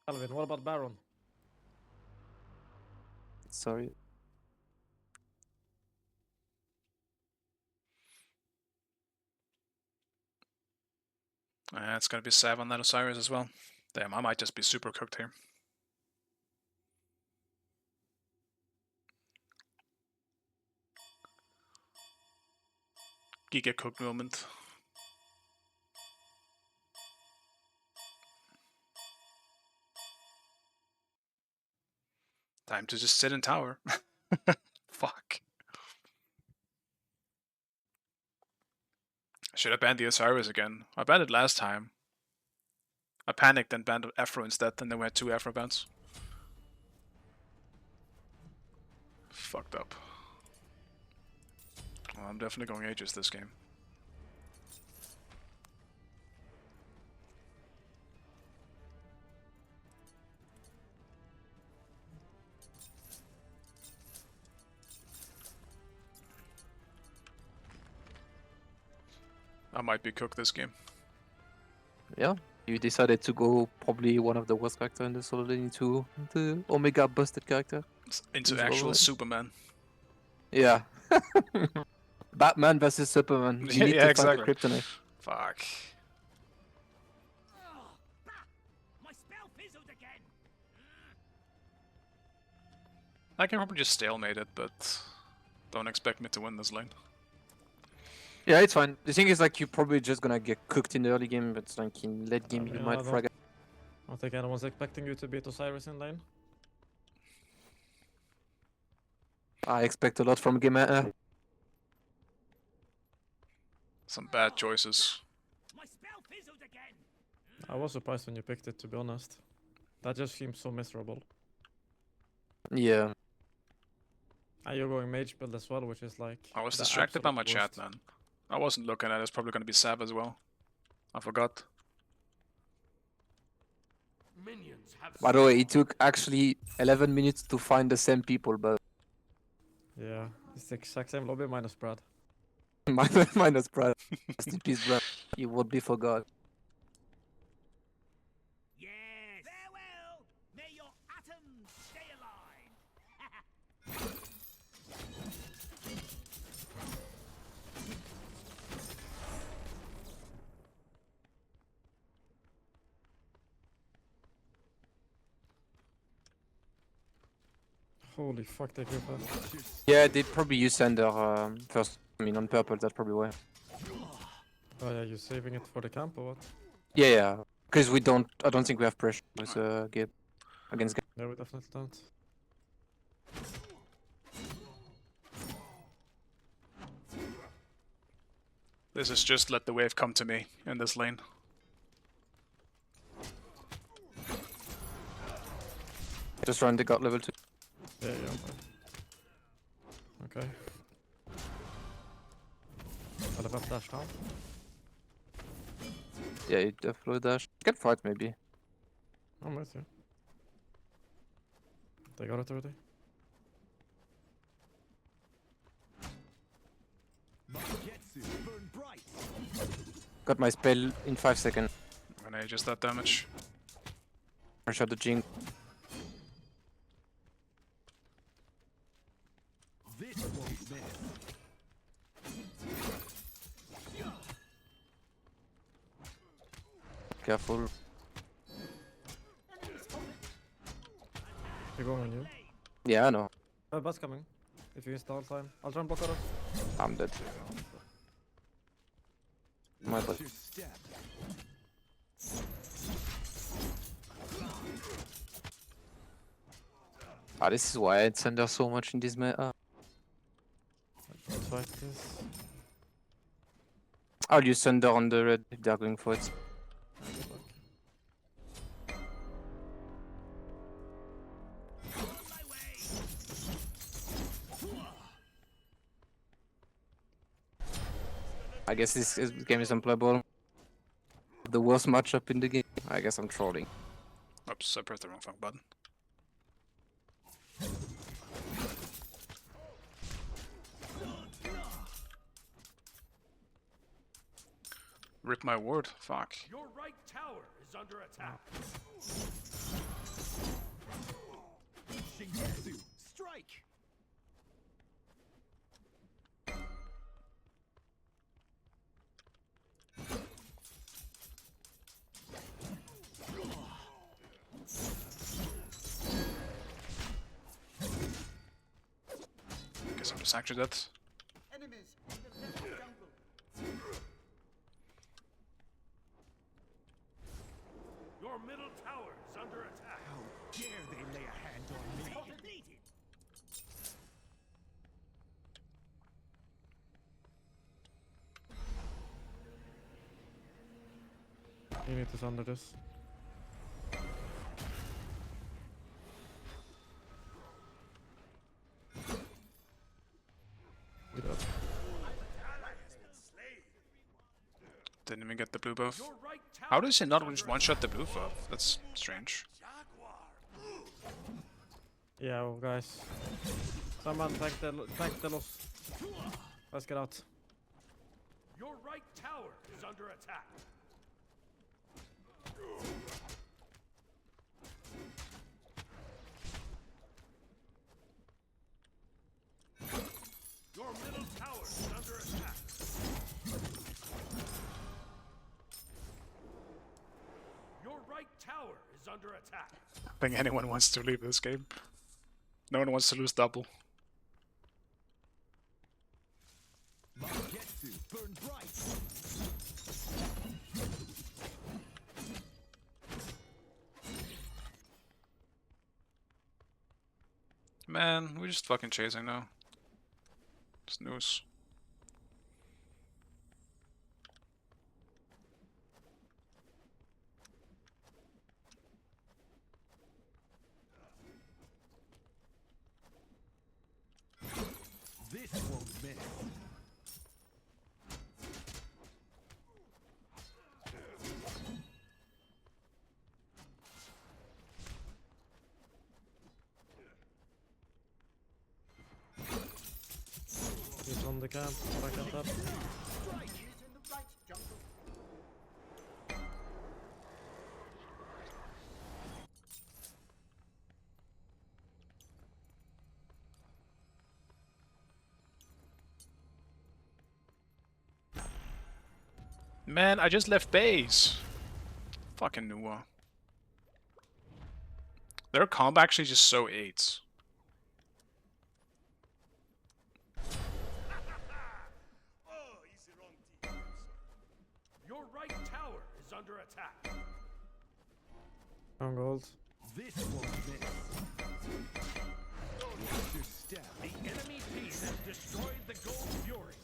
Alvin, what about Baron? Sorry. It's gonna be 7 on that Osiris as well. Damn, I might just be super cooked here. Giga cooked moment. Time to just sit in tower. Fuck. Should have banned the Osiris again. I banned it last time. I panicked and banned Afro instead, and then we had 2 Afro bans. Fucked up. Well, I'm definitely going Aegis this game. I might be cooked this game. Yeah. You decided to go probably one of the worst character in the solo lane into the Omega busted character. Into He's actual rolling. Superman. Yeah. Batman versus Superman. You need Yeah, to find the exactly. kryptonite. Fuck. My spell fizzled again. I can probably just stalemate it, but don't expect me to win this lane. Yeah, it's fine. The thing is, like, you're probably just gonna get cooked in the early game, but like in late game, you mean, might I frag. I don't think anyone's expecting you to beat Osiris in lane. I expect a lot from Gamehunter. Some bad choices. My spell fizzled again. I was surprised when you picked it, to be honest. That just seems so miserable. Yeah. And you're going mage build as well, which is like... I was the distracted by my absolute chat, worst. man. I wasn't looking at it. It's probably gonna be Sav as well. I forgot. Minions have. By the way, it took actually 11 minutes to find the same people, but Yeah, it's the exact same lobby minus Brad. minus Brad. Rest in peace, Brad. You would be forgot. Yes. Farewell. May your atoms stay alive. Holy fuck, they grew fast. Yeah, they probably use Sander first. I mean, on purple, that's probably why. Oh yeah, you saving it for the camp or what? Yeah, yeah. Because we don't. I don't think we have pressure with Gabe against Gabe. No, we definitely don't. This is just let the wave come to me in this lane. Just run the god level 2. Yeah, yeah. Okay. I'll have dash down. Yeah, you definitely dash. You can fight maybe. I'm with you. They got it already. Got my spell in 5 seconds. I'm gonna adjust that damage. I shot the Jing. This won't miss. Careful. They're going on you. Yeah, I know. Bus coming. If you install time. I'll try and block out of. I'm dead. My bad. Your step. Ah, this is why I Thunder so much in this meta. Let's fight this. I'll use Thunder on the red if they're going for it. I guess this game is unplayable. The worst matchup in the game. I guess I'm trolling. Oops, I pressed the wrong fucking button. Rip my ward. Fuck. Your right tower is under attack. Shingetsu, strike. Guess I'm just actually dead. Enemies in the left jungle. Your middle tower is under attack. How dare they lay a hand on me? You need to sunder this. Get up. Didn't even get the blue buff. Your right tower How does he not is just under one-shot the blue buff? That's strange. Yeah, well, guys. Someone tank the loss. Let's get out. Your right tower is under attack. Your middle tower is under attack. Your right tower is under attack. I think anyone wants to leave this game. No one wants to lose double. Magetsu, burn bright. Man, we're just fucking chasing now. Snooze. This won't miss. He's on the camp. Back at that. Strike is in the right jungle. Man, I just left base. Fucking Nua. Their combo actually just so 8. Your right tower is under attack. On gold. This won't miss. Watch your step. The enemy team has destroyed the Gold Fury.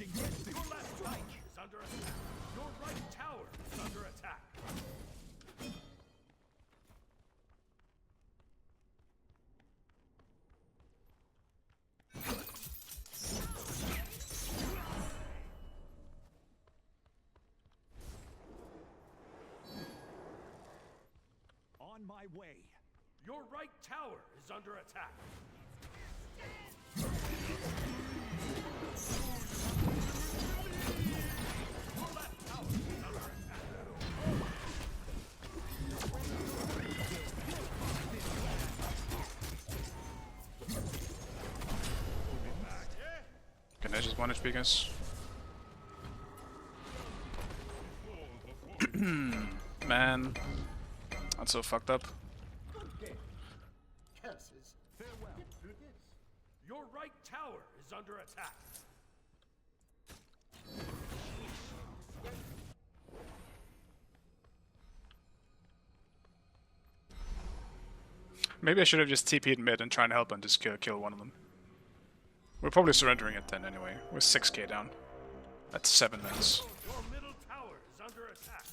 Shingetsu, your left strike is under attack. Your right tower is under attack. my way. Your right tower is under attack. Your left tower is under attack. Can I just 1 HP, guys? Man. That's so fucked up. Your right tower is under attack. Maybe I should have just TP'd mid and tried to help and just kill one of them. We're probably surrendering at 10 anyway. We're 6k down. That's 7 minutes. Your middle tower is under attack.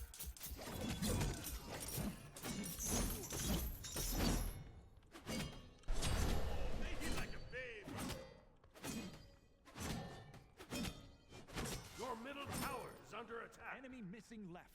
Your middle tower is under attack. Enemy missing left.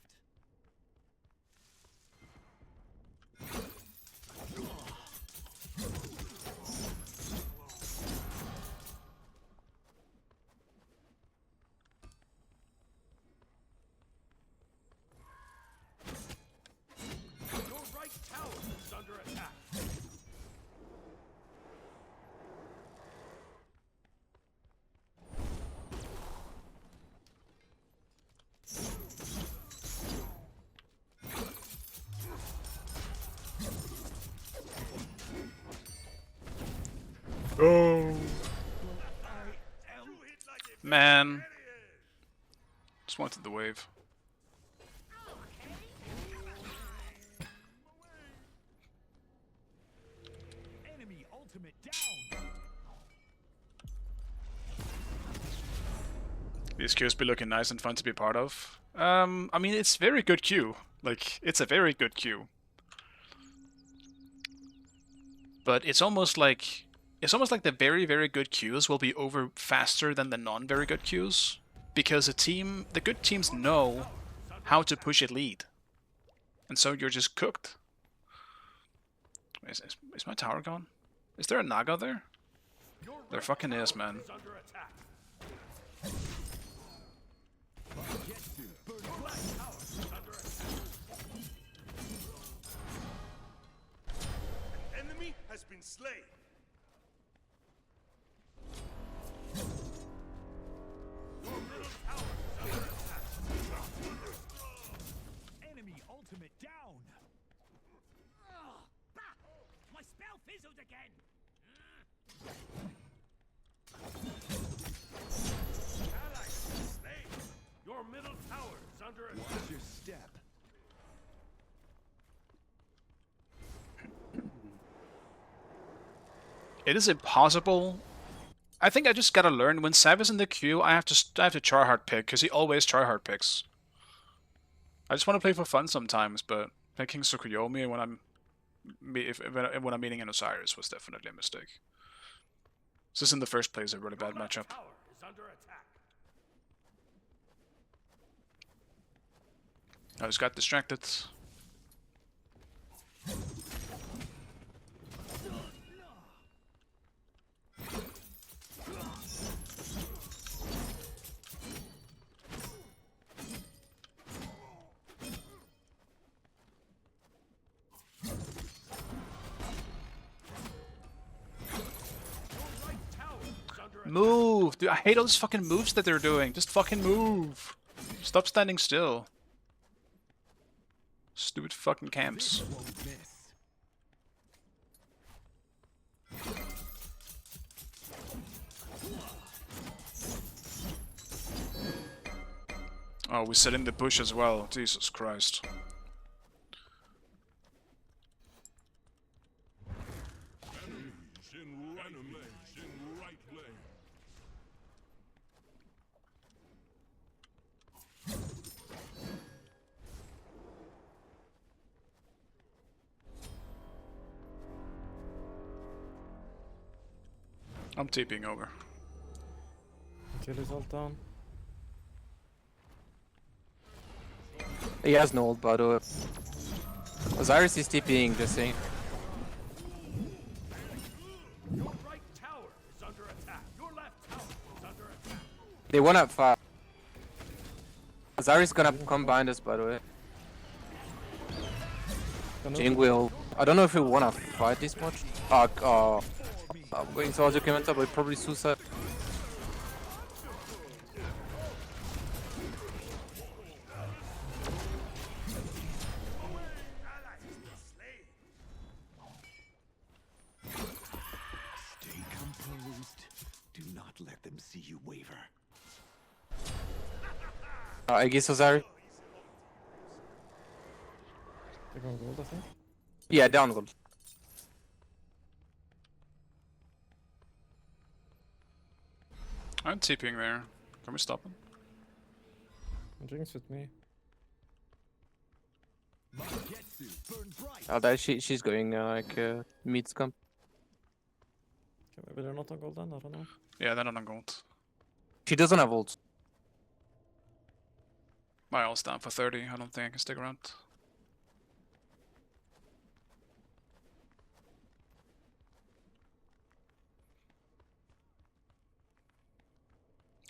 Your right tower is under attack. Oh man. Just wanted the wave. Enemy ultimate down. These queues be looking nice and fun to be part of. I mean, it's very good queue. Like, it's a very good queue. But it's almost like the very, very good queues will be over faster than the non-very good queues, because the good teams know how to push a lead, and so you're just cooked. Is my tower gone? Is there a Naga there? There fucking is, man. Under attack. Enemy has been slain. Your middle tower is under attack. Enemy ultimate down. My spell fizzled again. Ally slain. Your middle tower is under attack. Watch your step. It is impossible. I think I just gotta learn when Sav is in the queue. I have to try hard pick because he always try hard picks. I just want to play for fun sometimes, but picking Tsukuyomi when I'm meeting an Osiris was definitely a mistake. This is in the first place a really bad matchup. Tower is under attack. I just got distracted. Move! Dude, I hate all these fucking moves that they're doing. Just fucking move. Stop standing still. Stupid fucking camps. Oh, we sit in the bush as well. Jesus Christ. I'm TPing over. Kill his ult down. He has no ult, by the way. Osiris is TPing, just saying. Your right tower is under attack. Your left tower is under attack. They won at 5. Osiris gonna come behind us, by the way. Jing will. I don't know if he wanna fight this much. I'm going towards the Gamehunter, but probably suicide. Stay composed. Do not let them see you waver. I guess Osiris. They're going gold, I think. Yeah, down gold. I'm TPing there. Can we stop him? Jinx with me. Magetsu burn bright. Oh, that she's going like mid scump. Okay, maybe they're not on gold then, I don't know. Yeah, they're not on gold. She doesn't have ult. My ult's down for 30. I don't think I can stick around.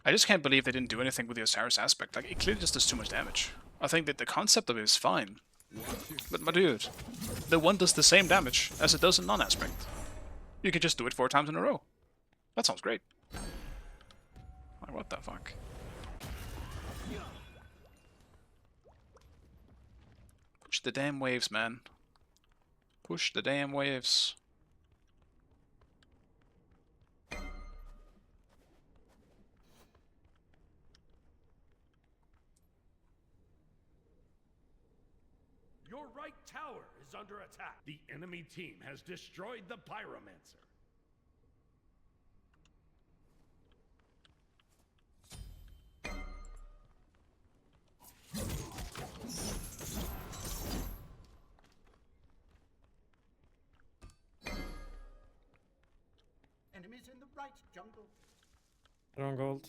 I just can't believe they didn't do anything with the Osiris aspect. Like, it clearly just does too much damage. I think that the concept of it is fine. But my dude, the one does the same damage as it does in non-aspect. You can just do it 4 times in a row. That sounds great. Like, what the fuck? Push the damn waves, man. Push the damn waves. Your right tower is under attack. The enemy team has destroyed the Pyromancer. Enemies in the right jungle. They're on gold.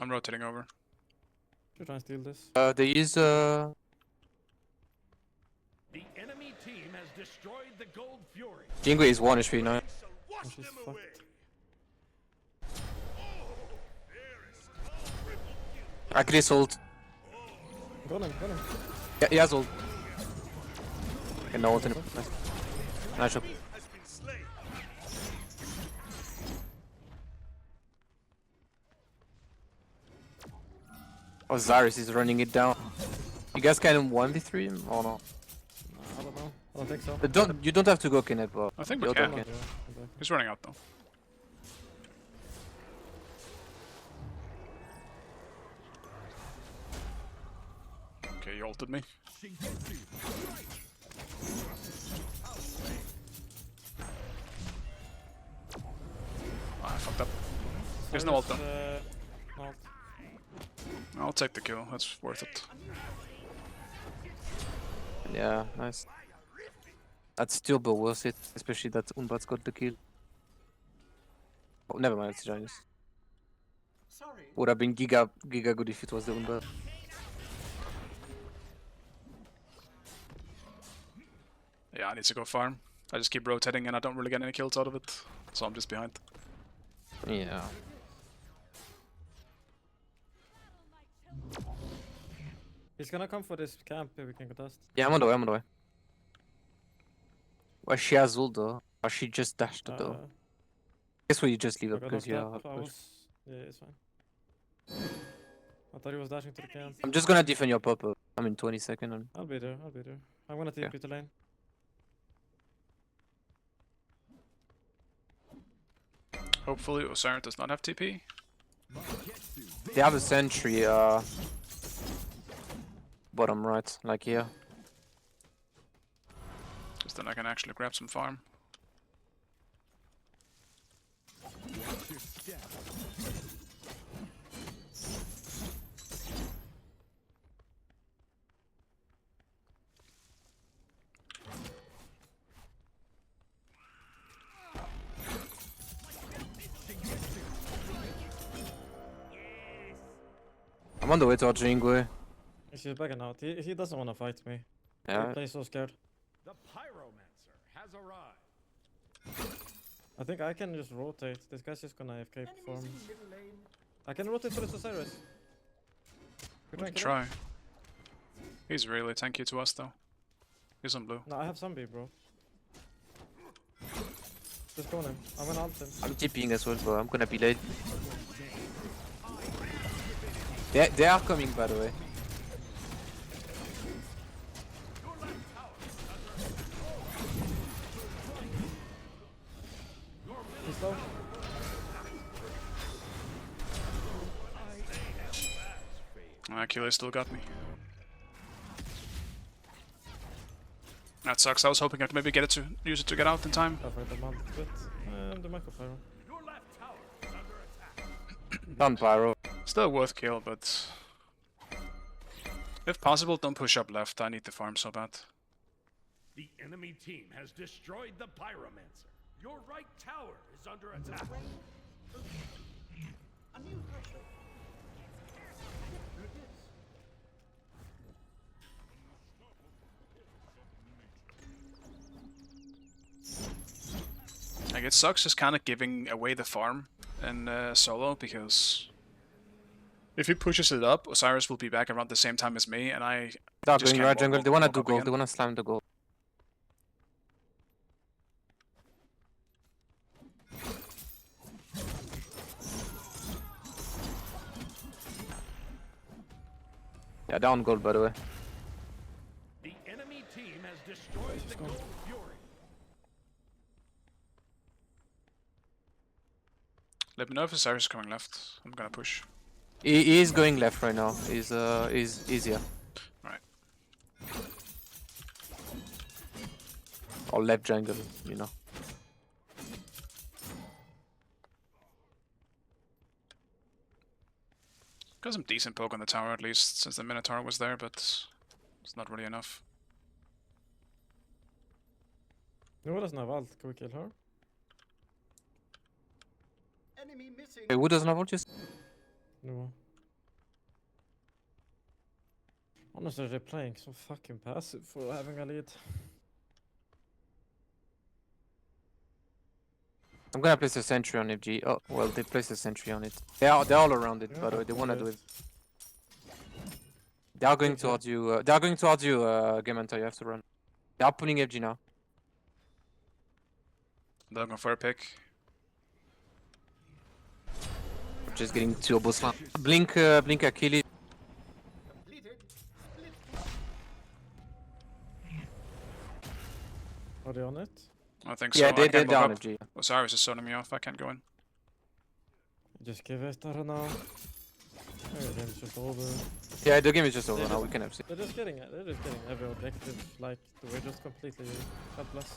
I'm rotating over. Should try and steal this. They use The enemy team has destroyed the Gold Fury. Jingo is 1 HP now. Oh, she's fucked. I could ult. Got him, got him. Yeah, he has ult. Okay, no ult in it. Nice job. Osiris is running it down. You guys can 1v3 him or no? Nah, I don't know. I don't think so. You don't have to go Kinect, but I think the we other can. can. Yeah, He's running out though. Okay, you ulted me. Ah, I fucked up. There's no ult though. No ult. I'll take the kill, that's worth it. Yeah, nice. That's still but worth it, especially that Unbat's got the kill. Oh, never mind, it's Giants. Sorry. Would have been giga good if it was the Unbat. Yeah, I need to go farm. I just keep rotating and I don't really get any kills out of it, so I'm just behind. Yeah. He's gonna come for this camp if we can contest. Yeah, I'm on the way, I'm on the way. Well, she has ult though. Or she just dashed it though. Guess we just leave I it got because knocked yeah. up, Yeah, it's fine. I thought he was dashing to the camp. I'm just gonna defend your pop-up. I'm in 20 seconds. And... I'll be there, I'll be there. I'm gonna TP to lane. Hopefully Osiris does not have TP. They have a sentry, bottom right, like here. Because then I can actually grab some farm. I'm on the way to Jingo. She's backing out. He doesn't wanna fight me. They Yeah. play so scared. The Pyromancer has arrived. I think I can just rotate. This guy's just gonna AFK perform. I can rotate for this Osiris. We can try. He's really tanky to us though. He's on blue. No, I have zombie, bro. Just go on him. I'm gonna ult him. I'm TPing as well, but I'm gonna be late. They are coming, by the way. He's low. Achilles still got me. That sucks. I was hoping I'd maybe get it to use it to get out in time. I'll fight the month bit. The micropyro. Your left tower is under attack. Done, Pyro. Still worth kill, but if possible, don't push up left. I need the farm so bad. The enemy team has destroyed the Pyromancer. Your right tower is under attack. Like it sucks just kind of giving away the farm in solo because if he pushes it up, Osiris will be back around the same time as me, and I They're just going can't right jungle. walk They wanna up do gold. again. They wanna slam the gold. Yeah, down gold, by the way. The enemy team has destroyed the Gold Fury. Let me know if Osiris is coming left. I'm gonna push. He is going left right now. He's easier. Right. Or left jungle, you know. Got some decent poke on the tower at least, since the Minotaur was there, but it's not really enough. No, doesn't have ult. Can we kill her? Hey, who doesn't have ult? Just No. Honestly, they're playing so fucking passive for having a lead. I'm gonna place a sentry on FG. Oh, well, they placed a sentry on it. They're all around it, by the way. They wanna do it. They are going towards you. They are going towards you, Gamehunter. You have to run. They are pulling FG now. They're going for a pick. Just getting turbo slam. Blink Achilles. Are they on it? I think so. Yeah, I they're can't down move up. FG. Osiris is zoning me off. I can't go in. Just give it, I don't know. Maybe the game's just over. Yeah, the game is just over now. We can have seen. They're just getting every objective, like, we're just completely helpless.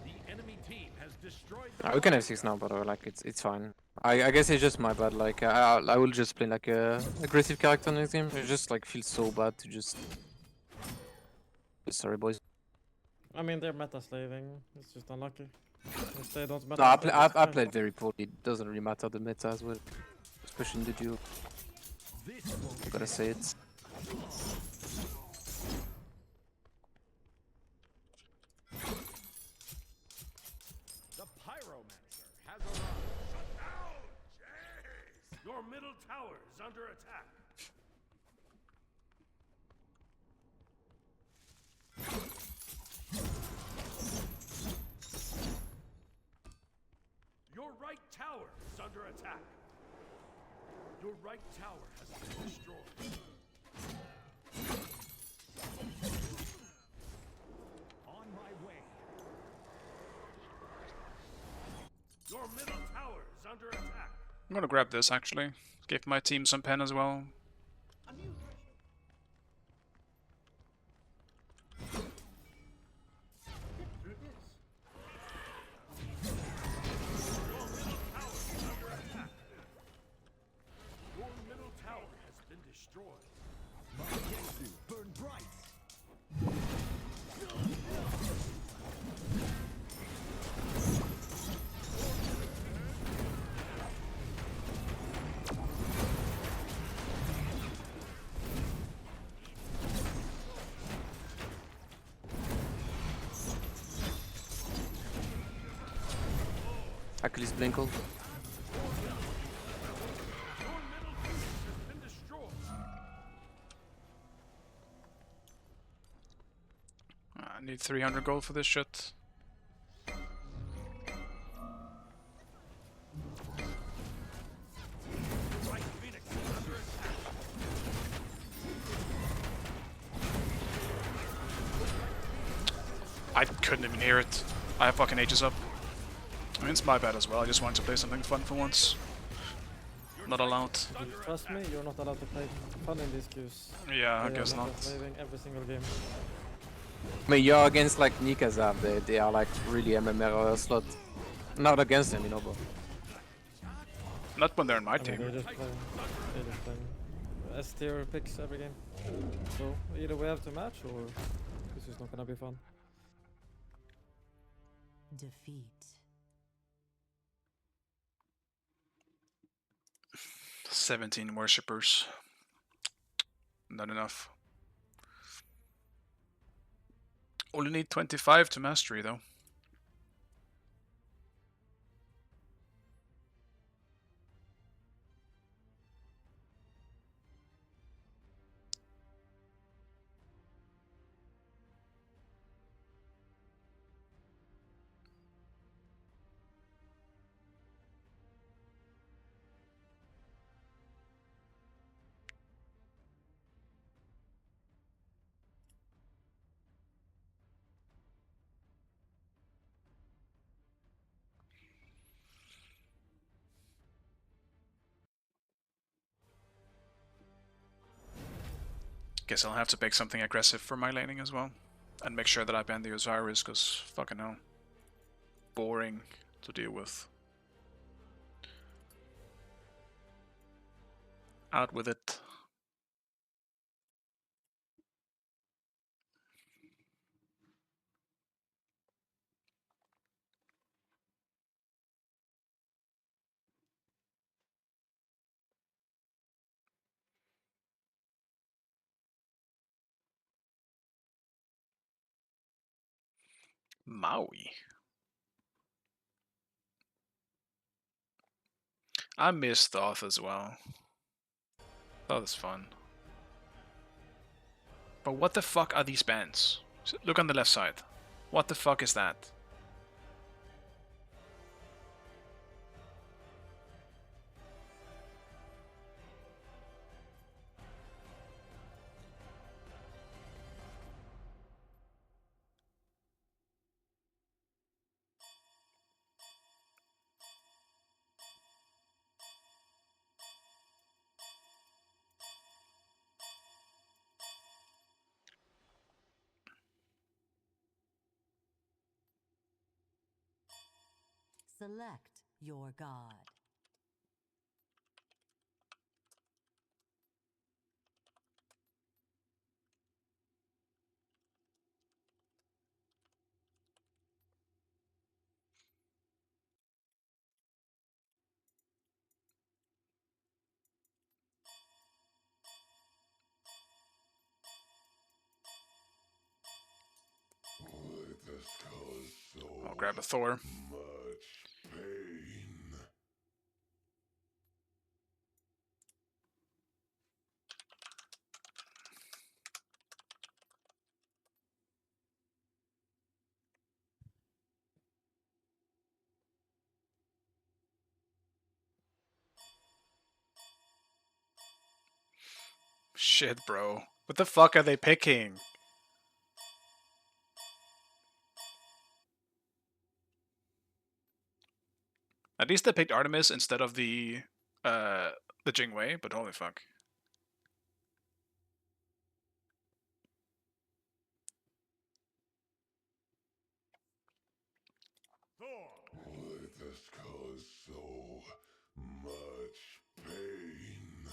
The enemy team has destroyed the We can have 6 now, but like it's fine. I guess it's just my bad. Like I will just play like a aggressive character next game. It just like feels so bad to just. Sorry, boys. I mean, they're meta slaving. It's just unlucky. If they don't meta No, slave, I it's fine. played very poorly. It doesn't really matter the meta as well, especially in the duo. I gotta say it. The Pyromancer has arrived. Shut down! Jeez! Your middle tower is under attack. Your right tower is under attack. Your right tower has been destroyed. On my way. Your middle tower is under attack. I'm gonna grab this actually. Give my team some pen as well. Your middle tower has been destroyed. Burn bright. Achilles Blinkle. Been destroyed. I need 300 gold for this shit. Right Phoenix is under attack. I couldn't even hear it. I have fucking ages up. I mean, it's my bad as well. I just wanted to play something fun for once. Not allowed. Trust me, you're not allowed to play fun in these queues. Yeah, I They are guess not. Playing every single game. I mean, you're against like Nikazav. They are like really MMR slot. Not against them, you know, but Not when they're in my I mean, team. they're just playing S tier picks every game. So either we have to match or this is not gonna be fun. Defeat. 17 worshippers. Not enough. Only need 25 to mastery though. Guess I'll have to pick something aggressive for my laning as well. And make sure that I ban the Osiris, cause fucking hell. Boring to deal with. Out with it. Maui. I miss Thoth as well. Thoth is fun. But what the fuck are these bands? Look on the left side. What the fuck is that? Select your god. I'll grab a Thor. Shit, bro. What the fuck are they picking? At least they picked Artemis instead of the Jingwei, but holy fuck. Thor. Why this cause so much pain?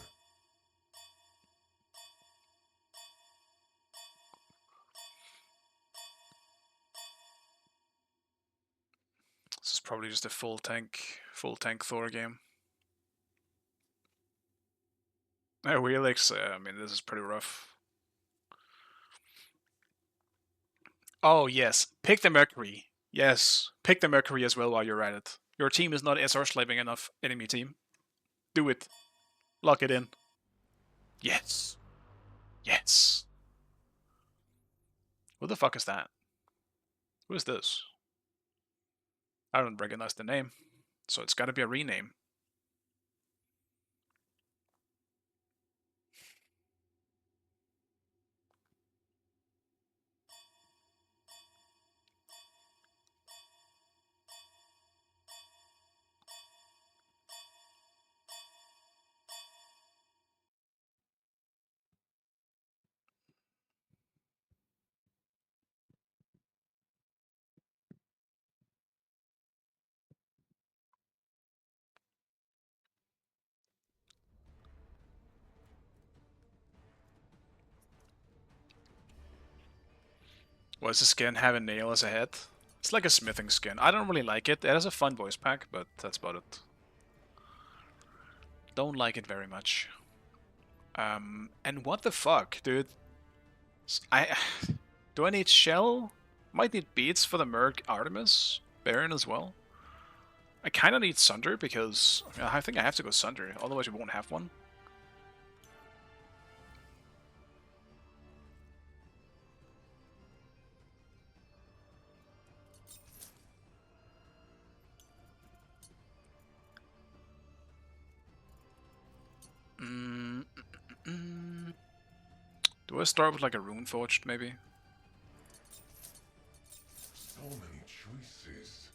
This is probably just a full tank Thor game. Wheelix, I mean, this is pretty rough. Oh, yes. Pick the Mercury. Yes. Pick the Mercury as well while you're at it. Your team is not SR slaving enough, enemy team. Do it. Lock it in. Yes. Yes. Who the fuck is that? Who is this? I don't recognize the name, so it's gotta be a rename. Why does the skin have a nail as a head? It's like a smithing skin. I don't really like it. It has a fun voice pack, but that's about it. Don't like it very much. And what the fuck, dude? Do I need Shell? Might need beats for the Merc Artemis Baron as well. I kind of need Sunder because I think I have to go Sunder, otherwise we won't have one. Do I start with like a Rune Forged maybe? So many choices,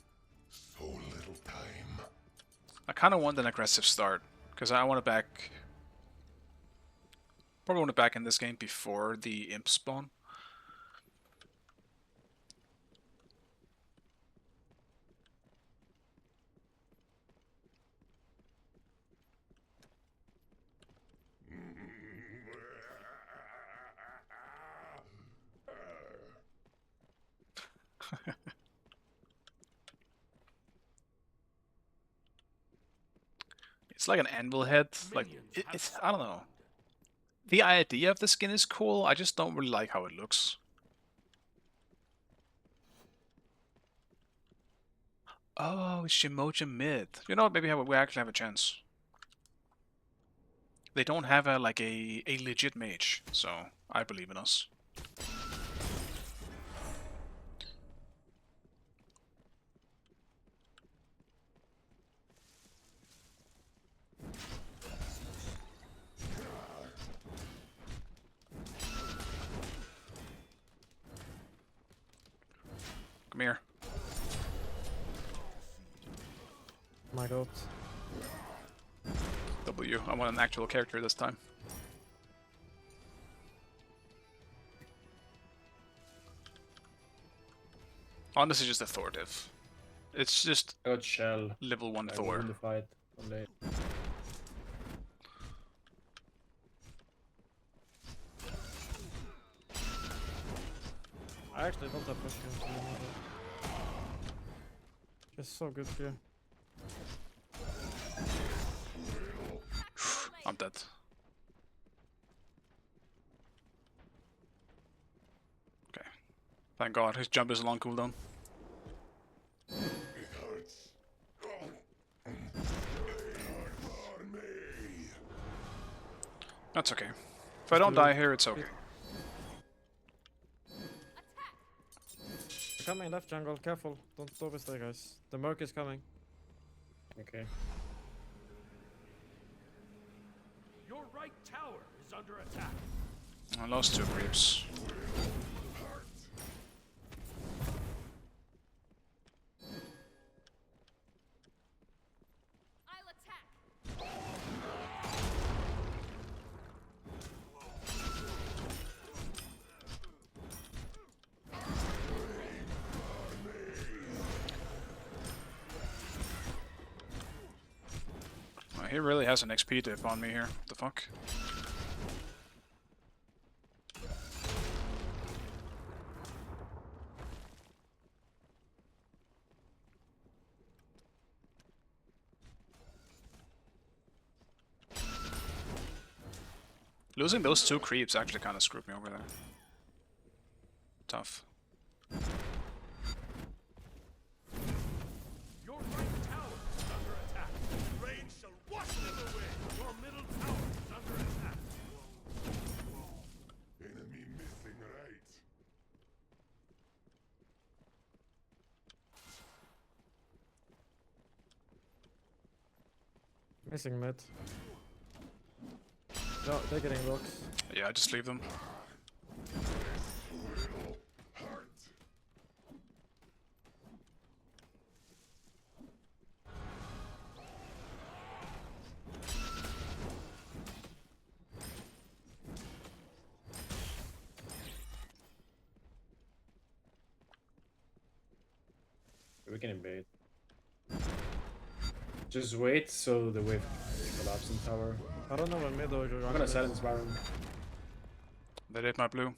so little time. I kind of want an aggressive start because I want to back. Probably want to back in this game before the imp spawn. It's like an anvil head. Like it's I don't know. The idea of the skin is cool. I just don't really like how it looks. Oh, it's Shimoja mid. You know what? Maybe we actually have a chance. They don't have a like a legit mage, so I believe in us. Come here. My god. W. I want an actual character this time. Oh, this is just a Thor div. It's just I got Shell. level 1 I Thor. won the fight from late. I actually don't have push game. Just so good here. I'm dead. Okay. Thank God, his jump is a long cooldown. It hurts. It hurts on me. That's okay. If I don't die here, it's okay. They're coming left jungle, careful. Don't overstay, guys. The Merc is coming. Okay. Your right tower is under attack. I lost 2 creeps. I'll attack. He really has an XP dip on me here. What the fuck? Losing those 2 creeps actually kind of screwed me over there. Tough. Your right tower Missing mid. No, they're getting rocks. Yeah, just leave them. We can invade. Just wait so the wave collapses in tower. I don't know when mid or I'm jungle gonna is. silence Baron. They did my blue.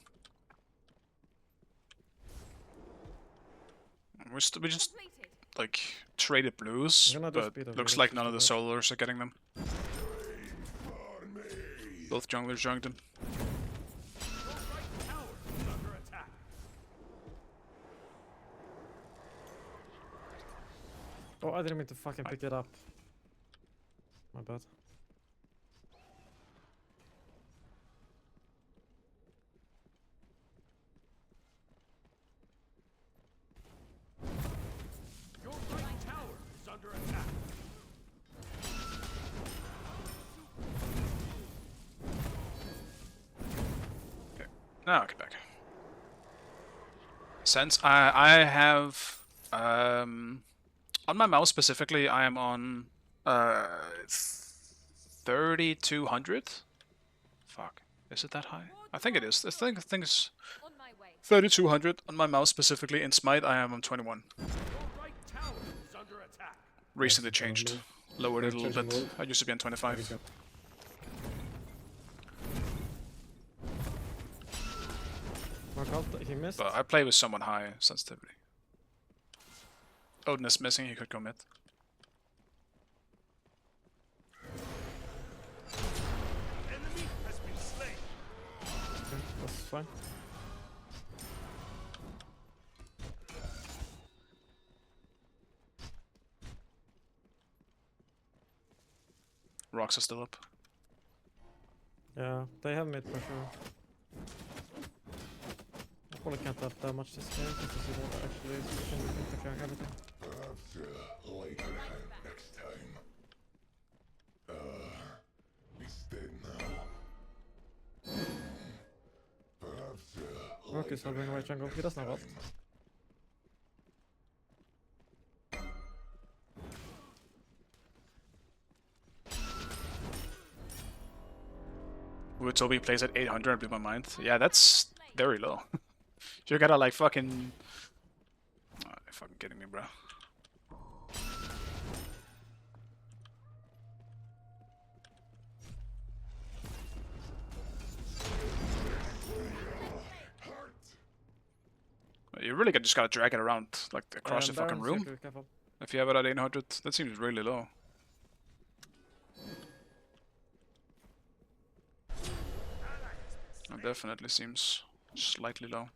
We just Completed. like traded blues, I'm gonna just but beat over looks this like just none of to the wait. solars are getting them. Both junglers joined them. Your right tower is under attack. Oh, I didn't mean to fucking pick it up. My bad. Your right tower is under attack. Now I'll get back. Since I have on my mouse specifically, I am on 3200. Fuck, is it that high? I think it is. I think it's On my way. 3200 on my mouse specifically. In Smite, I am on 21. Your right tower is under attack. Recently changed, lowered it a little Charging bit. wood. I used to be on 25. Mark out, he missed. But I play with someone high sensitivity. Odin is missing, he could go mid. Enemy has been slain. Okay, that's fine. Rocks are still up. Yeah, they have mid for sure. I probably can't have that much this game because you won't actually interfering everything. Perhaps later next time. He's dead now. Perhaps Rook is hovering right jungle. He doesn't have ult. Toby plays at 800 and blew my mind. Yeah, that's very low. You gotta like fucking... Oh, you're fucking kidding me, bro. You really just gotta drag it around like across the fucking Baron's room. here, careful. If you have it at 800, that seems really low. That definitely seems slightly low.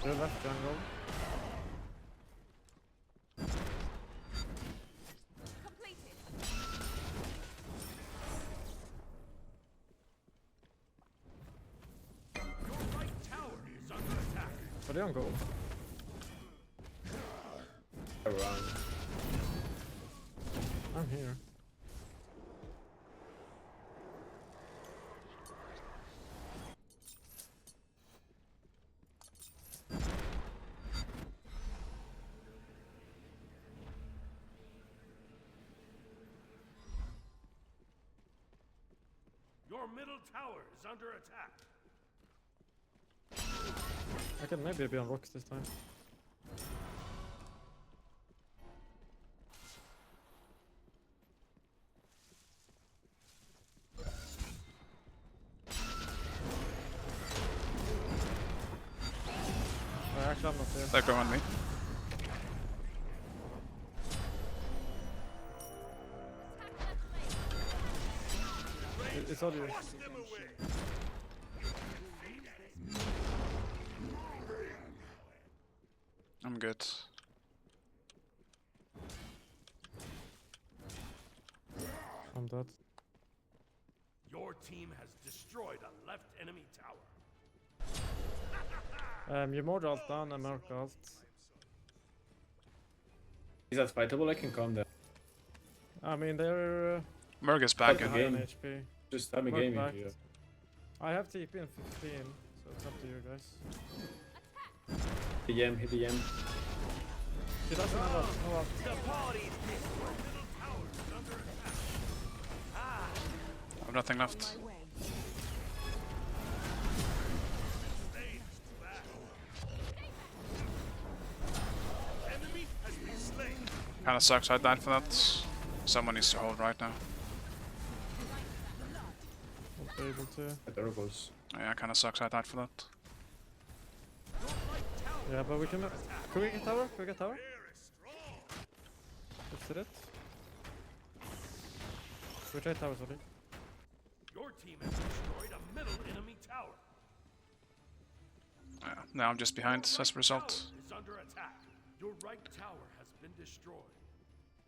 You're left jungle. Completed. Your right tower is under attack. Are they on gold? Around. I'm here. Your middle tower is under attack. I can maybe be on rocks this time. Actually, I'm not there. They're going on me. It's all you. Push them away. I'm good. I'm dead. Your team has destroyed a left enemy tower. You more ult down and Mark ult. Is that fightable? I can come there. I mean, they're Murg is back Okay. in. high on game. HP. Just start me Mark game back. if you. I have TP in 15, so it's up to you guys. Hit the hit the He doesn't have ult. No ult. I have nothing left. Kinda sucks I died for that. Someone needs to hold right now. Won't be able to. At the oracles. Yeah, kinda sucks I died for that. Yeah, but we can. Can we get tower? Can we get tower? Is it? We try tower, sorry. Your team has destroyed a middle enemy tower. Yeah, now I'm just behind as a result. Tower is under attack. Your right tower has been destroyed.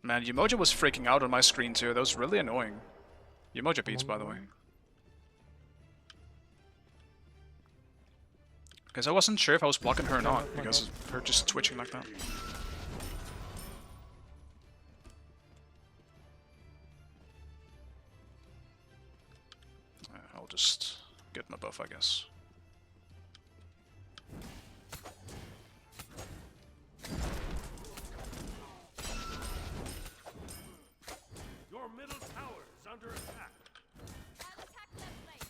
Man, Umoja was freaking out on my screen too. That was really annoying. Umoja beats, by the way. Because I wasn't sure if I was blocking her or not, because of her just twitching like that. I'll just get my buff, I guess. Your middle tower is under attack. I'll attack left lane.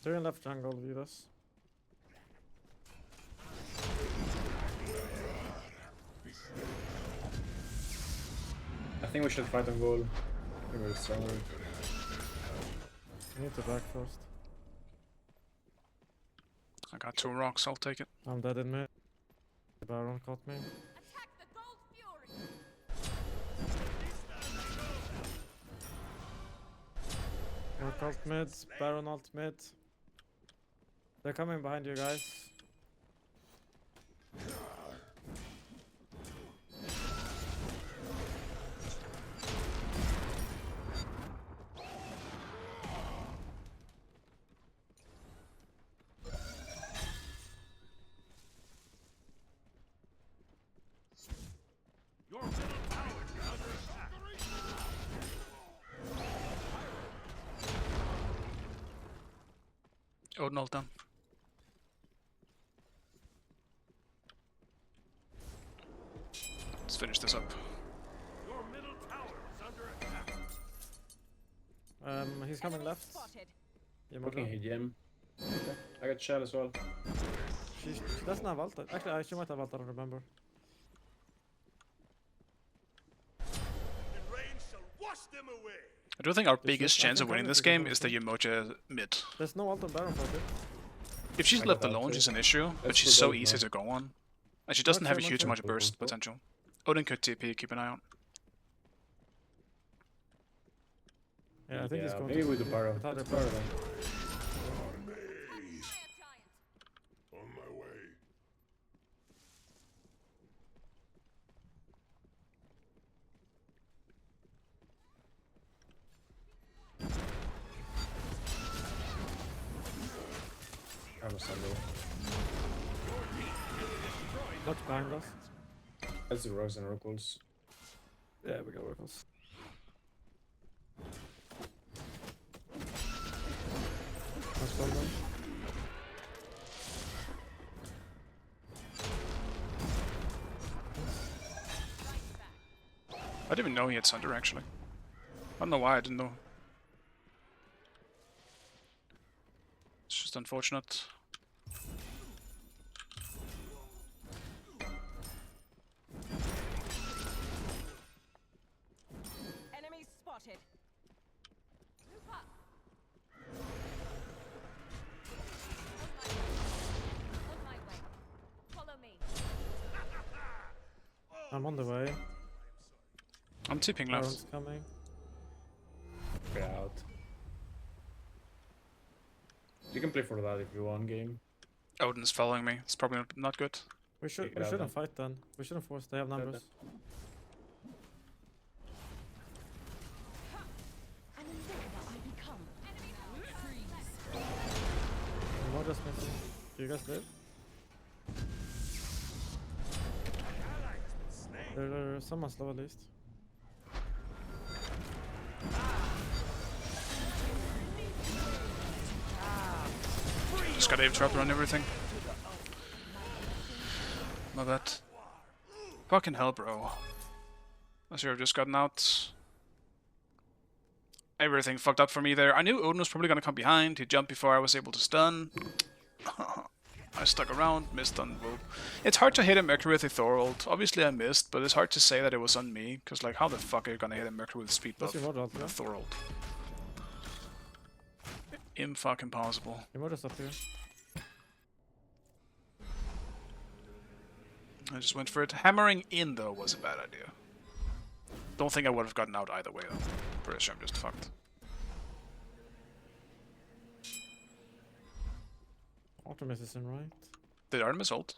They're in left jungle, view us. I think we should fight on goal. I think we're stronger. I need to back first. I got 2 rocks, I'll take it. I'm dead in mid. The Baron caught me. Attack the Gold Fury. Mark ult mid, Baron ult mid. They're coming behind you guys. Your middle tower is under attack. Odin ult down. Let's finish this up. Your middle tower is under attack. He's coming left. Spotted. Fucking Yamato. hit gem. I got shell as well. She doesn't have ult. Actually, she might have ult, I don't remember. The rain shall wash them away. I do think our This biggest is- I chance of think winning Kenneth this is game gonna is the win. Umoja mid. There's no ult on Baron for a bit. If she's I left got that alone, too. she's an issue, but Let's she's put so Odin easy on. to go on. And she doesn't have a Much huge fair, amount of much fair. burst potential. Odin could TP, keep an eye out. Yeah, I think he's Yeah, going maybe to with the Barrow. without Let's their Barrow Baron. then. Fire giant. On my way. I'm a Sunday. Much behind us. That's the Rocks and Oracles. Yeah, we got Oracles. Much done them. I didn't even know he had Sunder actually. I don't know why I didn't know. It's just unfortunate. Enemy spotted. Move up. On my way. Follow me. I'm on the way. I'm tipping left. Baron's coming. We're out. You can play for that if you want game. Odin's following me. It's probably not good. We Take it we out shouldn't then. fight then. We shouldn't force. They have numbers. An endeavor I just missing. Do you guys live? There's someone slow at least. Just got interrupter on everything. My bad. Fucking hell, bro. I should have just gotten out. Everything fucked up for me there. I knew Odin was probably gonna come behind. He jumped before I was able to stun. I stuck around, missed on Wolf. It's hard to hit a Mercury with a Thorold. Obviously I missed, but it's hard to say that it was on me. Because like, how the fuck are you gonna hit a Mercury with speed buff What's your mod with a out Thorold? Fucking possible. Your mod is up here. I just went for it. Hammering in though was a bad idea. Don't think I would have gotten out either way though. Pretty sure I'm just fucked. Artemis is in right. Did Artemis ult?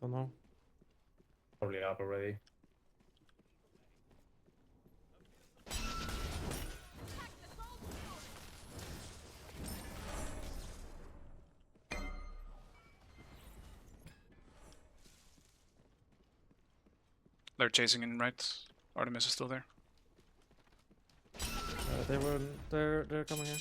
Don't know. Probably up already. They're chasing in right. Artemis is still there. They're coming here.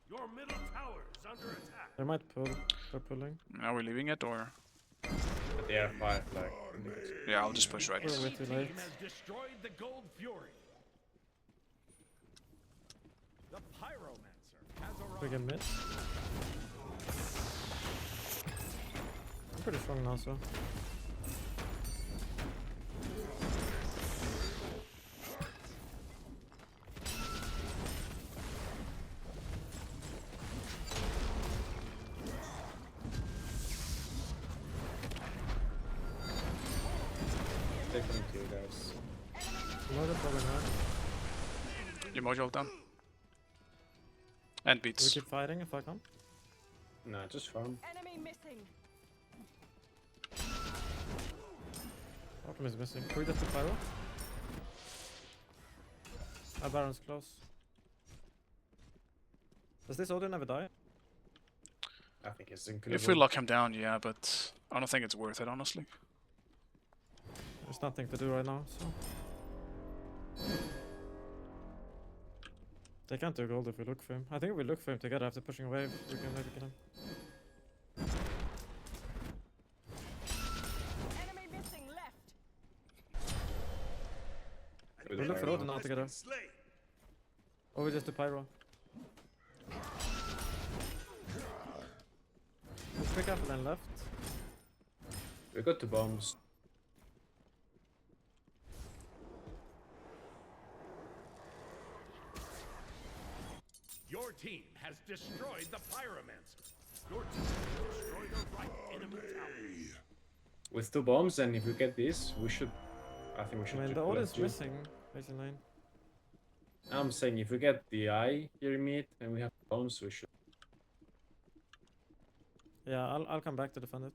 Your middle tower is under attack. They might pull. They're pulling. Are we leaving it or? But they are 5, like. Yeah, I'll just push right. We're way too late. Team has destroyed the Gold Fury. The Pyromancer has We arrived. can mid. I'm pretty strong now, so. They're coming to you guys. Load up over now. Your mojo down. And Do we beats. keep fighting if I come? Nah, just farm. Enemy missing. Artemis is missing. Can we just do pyro? Our Baron's close. Does this Odin ever die? I think it's incredible. If we lock him down, yeah, but I don't think it's worth it, honestly. There's nothing to do right now, so. They can't do gold if we look for him. I think if we look for him together after pushing a wave, we can maybe get him. Enemy missing left. With We the look for pyro. Odin now together. Or we just do pyro. Let's pick up and then left. We got 2 bombs. Your team has destroyed the Pyromancer. Your team has destroyed the right enemy tower. With 2 bombs, and if we get this, we should. I think we I should. mean, just the pull Odin's FG. missing, base lane. I'm saying if we get the eye here in mid and we have bombs, we should. Yeah, I'll come back to defend it.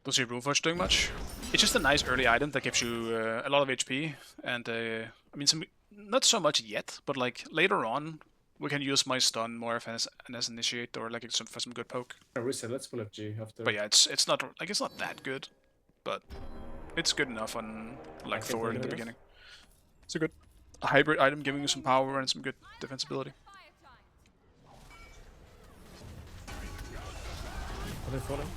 Don't see Runeforge doing much. It's just a nice early item that gives you a lot of HP, and I mean, not so much yet, but like later on, we can use my stun more as an initiate or like for some good poke. Reset. Let's pull FG after. But yeah, it's not like it's not that good, but it's good enough on like Okay, Thor in the yes. beginning. It's a good hybrid item giving you some power and some good defensibility. Fire time. Are they falling?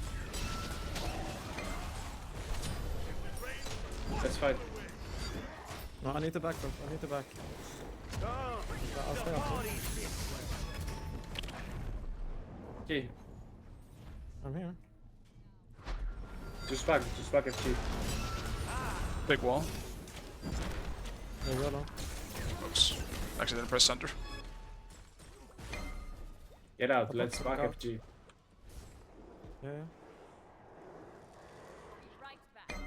Let's fight. No, I need to back, bro. I need to back. I'll stay up. Okay, I'm here. just back FG. Big wall. They're yellow. Oops. Actually didn't press center. Get out. I'll Let's put back out. FG. Yeah, yeah. Right back.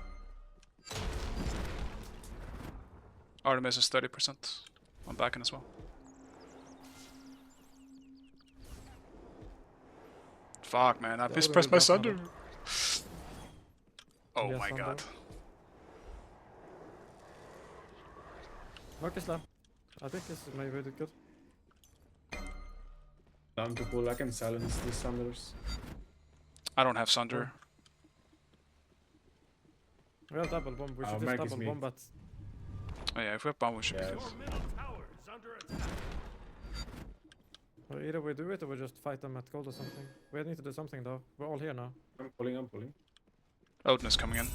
Artemis is 30%. I'm backing as well. Fuck, man, I The just Odin pressed will my drop center. now. Oh Yes, my Thunder. god. Marcus Slam. I think this is maybe good. Time to pull. I can silence these Thunders. I don't have Sunder. We have double bomb. We should just Marcus double me. bomb, but Oh yeah, if we have bomb, we should Yes. be good. Your middle tower is under attack. either we do it or we just fight them at gold or something. We need to do something though. We're all here now. I'm pulling, I'm pulling. Odin is coming in.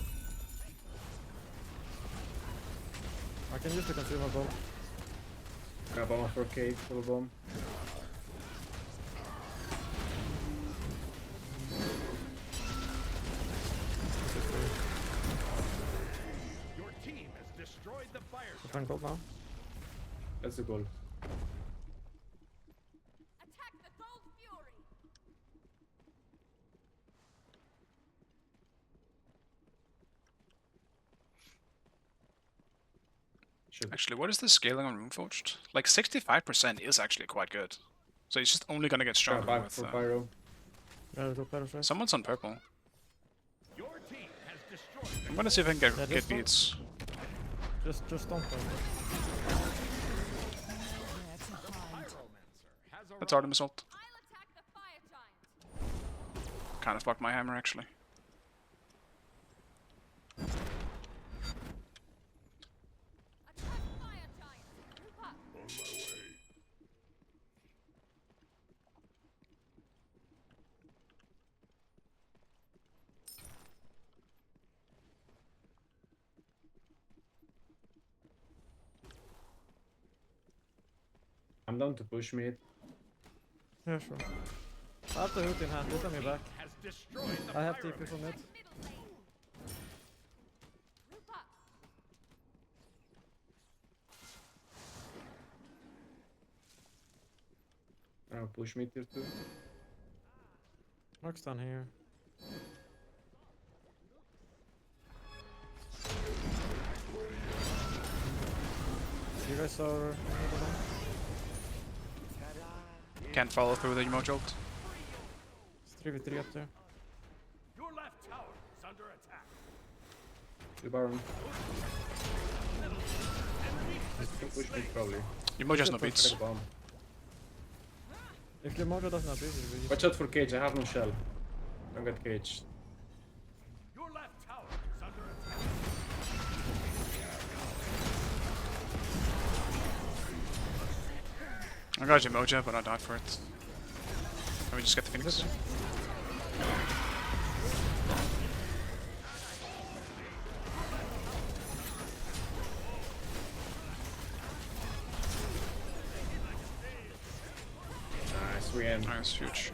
I can use the consumable. Got bomb for cave, full bomb. Your team has destroyed the fire So 10 gold now. That's the goal. Attack the Gold Fury! Should Actually, what is the scaling on Runeforged? Like 65% is actually quite good. So it's just only gonna get stronger back with. for Pyro. Yeah, go Pyro strike. Someone's on purple. Your team has destroyed I'm gonna see if I can get, Yeah, get just don't- beats. Just stomp them. That's Artemis ult. I'll attack the Fire Giant! Kind of fucked my hammer actually. Attack Fire Giant! Group up! I'm down to push mid. Yeah, sure. I have the hoot in hand. Look at me back. has destroyed the I have pyro. TP from it. Middle lane! Group up! I'll push mid here too. Mark's down here. You guys are. Can't follow through the emote ult. It's 3v3 up there. Your left tower is under attack. The Baron. You can push mid probably. Emote has no I beats. got a bomb. If your mojo doesn't have beats, we just Watch out for cage, I have no shell. I got caged. Your left tower is under attack. I got Emoja, but I died for it. Let me just get the Phoenix. Nice, we end. Nice, huge.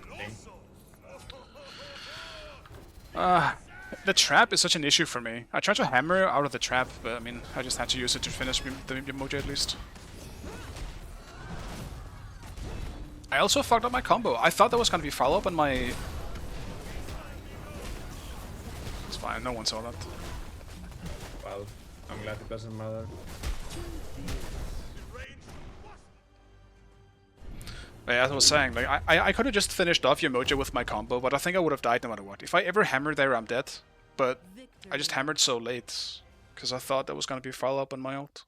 The trap is such an issue for me. I tried to hammer out of the trap, but I mean, I just had to use it to finish the emoji at least. I also fucked up my combo. I thought there was gonna be follow-up on my... It's fine, no one saw that. Well, I'm glad it doesn't matter. But yeah, as I was saying, like I could have just finished off Yamoja with my combo, but I think I would have died no matter what. If I ever hammer there, I'm dead. But I just hammered so late, because I thought there was gonna be follow-up on my ult.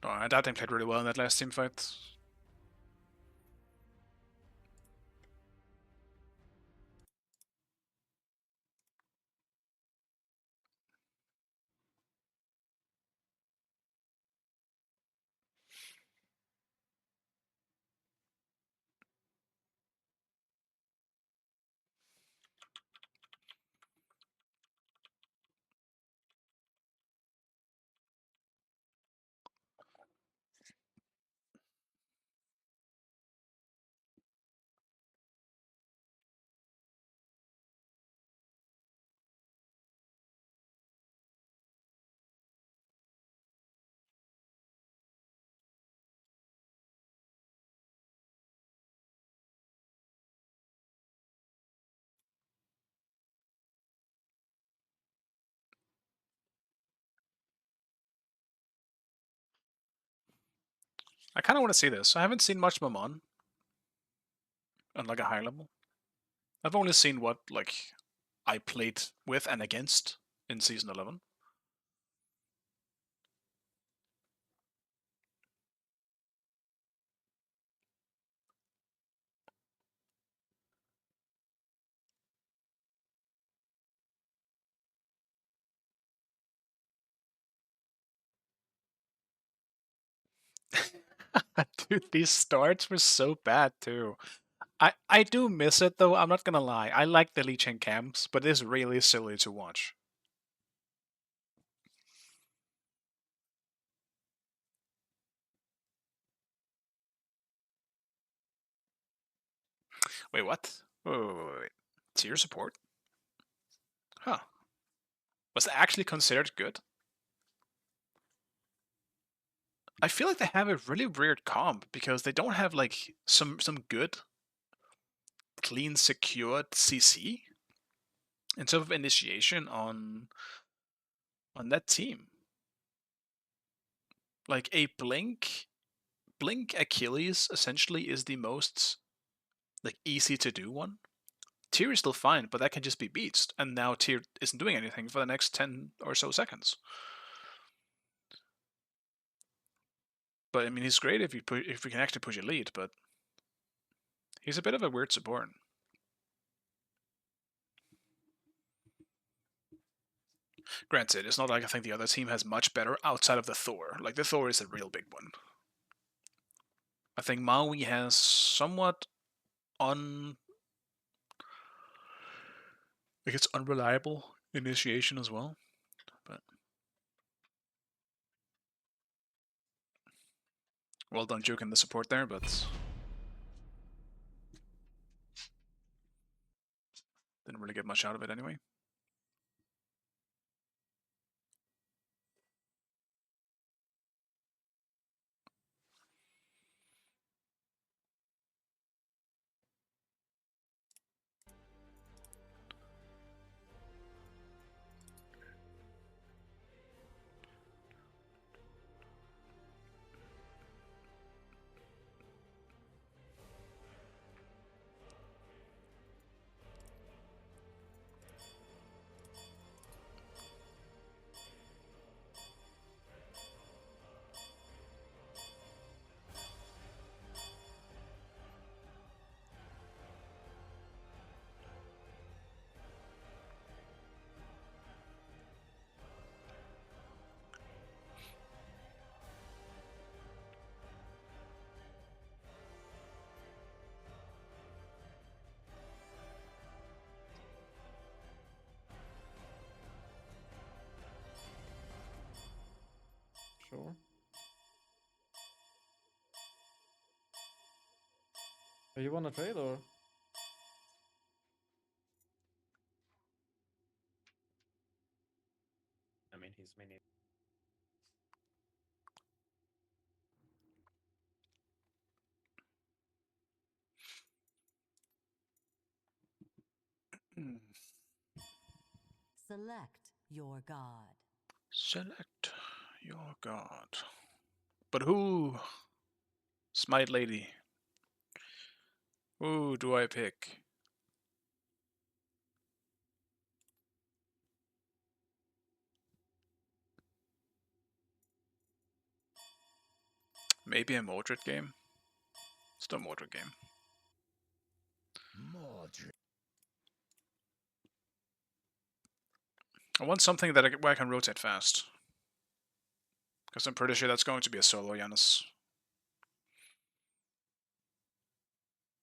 Oh, that thing played really well in that last team fight. I kind of want to see this. I haven't seen much Mammon on like a high level. I've only seen what like I played with and against in season 11. Dude, these starts were so bad too. I do miss it though, I'm not gonna lie. I like the Lee Chen camps, but it's really silly to watch. Wait, what? Wait. Tier support? Huh. Was it actually considered good? I feel like they have a really weird comp because they don't have like some good, clean, secured CC in terms of initiation on that team. Like a Blink Achilles essentially is the most like easy to do one. Tyr is still fine, but that can just be beached, and now Tyr isn't doing anything for the next 10 or so seconds. But I mean, he's great if we can actually push a lead, but he's a bit of a weird support. Granted, it's not like I think the other team has much better outside of the Thor. Like the Thor is a real big one. I think Maui has somewhat like it's unreliable initiation as well, but well done joking the support there, but didn't really get much out of it anyway. Sure. Oh, you wanna trade or? I mean, he's mini. Select your god. Select your god. But who? Smite Lady. Who do I pick? Maybe a Mordred game? Still a Mordred game. Mordred. I want something that where I can rotate fast. Because I'm pretty sure that's going to be a solo Janus.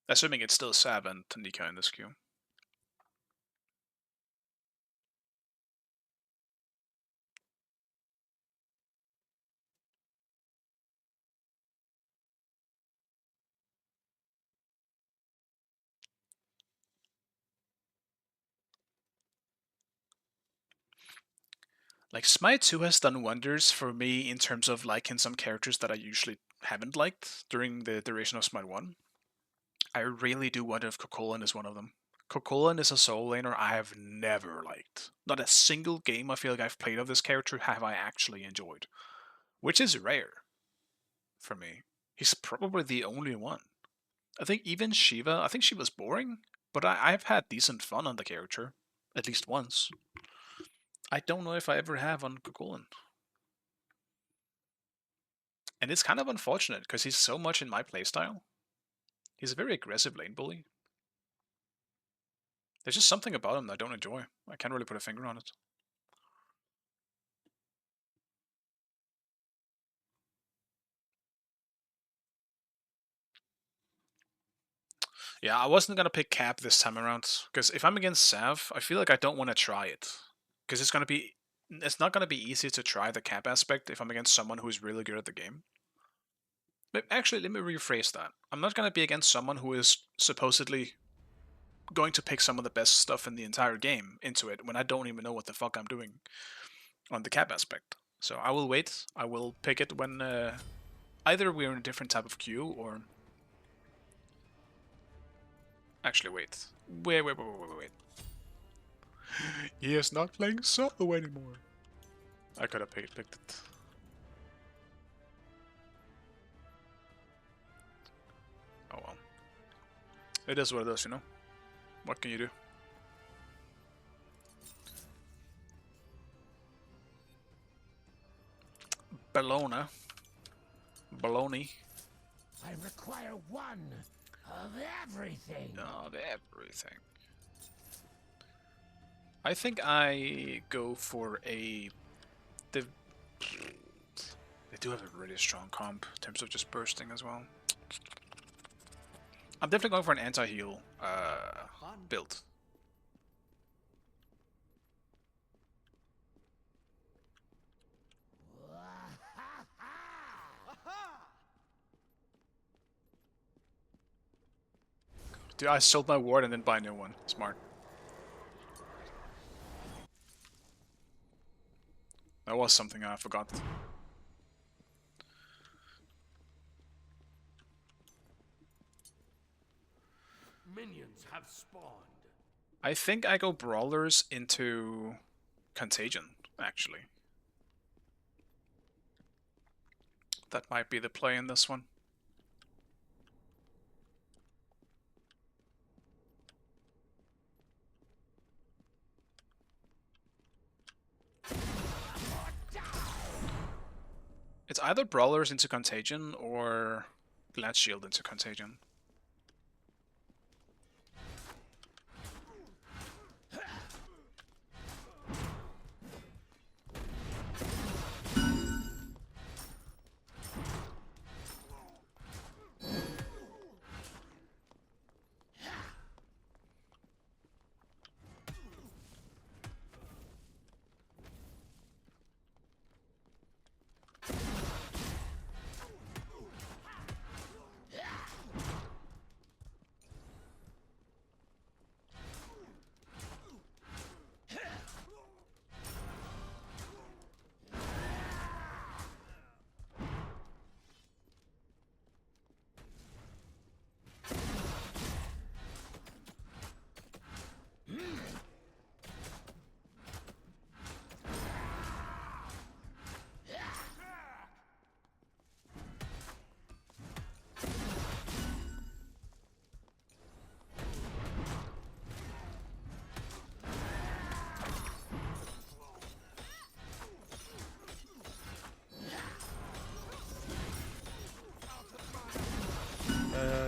Assuming it's still Sav and Nika in this queue. Like, Smite 2 has done wonders for me in terms of liking some characters that I usually haven't liked during the duration of Smite 1. I really do wonder if Kokolin is one of them. Kokolin is a soul laner I have never liked. Not a single game I feel like I've played of this character have I actually enjoyed. Which is rare for me. He's probably the only one. I think even Shiva, I think she was boring, but I've had decent fun on the character. At least once. I don't know if I ever have on Kukulin. And it's kind of unfortunate, because he's so much in my playstyle. He's a very aggressive lane bully. There's just something about him that I don't enjoy. I can't really put a finger on it. Yeah, I wasn't gonna pick Cap this time around, because if I'm against Sav, I feel like I don't want to try it. Because it's not gonna be easy to try the Cap aspect if I'm against someone who's really good at the game. Actually, let me rephrase that. I'm not gonna be against someone who is supposedly going to pick some of the best stuff in the entire game into it when I don't even know what the fuck I'm doing on the Cap aspect. So I will wait. I will pick it when either we're in a different type of queue or... Actually, wait. Wait. He is not playing solo anymore. I could have picked it. Oh well. It is what it is, you know? What can you do? Bologna. I require one of everything. Of everything. I think I go for a... They do have a really strong comp in terms of just bursting as well. I'm definitely going for an anti-heal build. Dude, I sold my ward and then buy a new one. Smart. That was something I forgot. Minions have spawned. I think I go brawlers into Contagion, actually. That might be the play in this one. It's either brawlers into Contagion or Glad Shield into Contagion.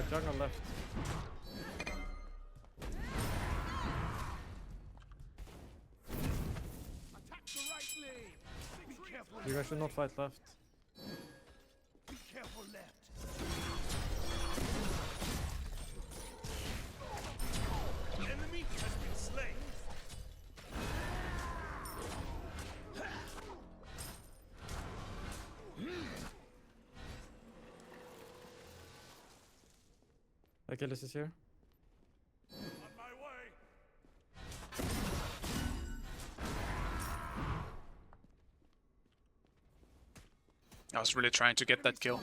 Jungle left. Attack the right lane. Be careful. You guys should not fight left. Be careful left. Enemy has been slain. Achilles is here. On my way. I was really trying to get that kill.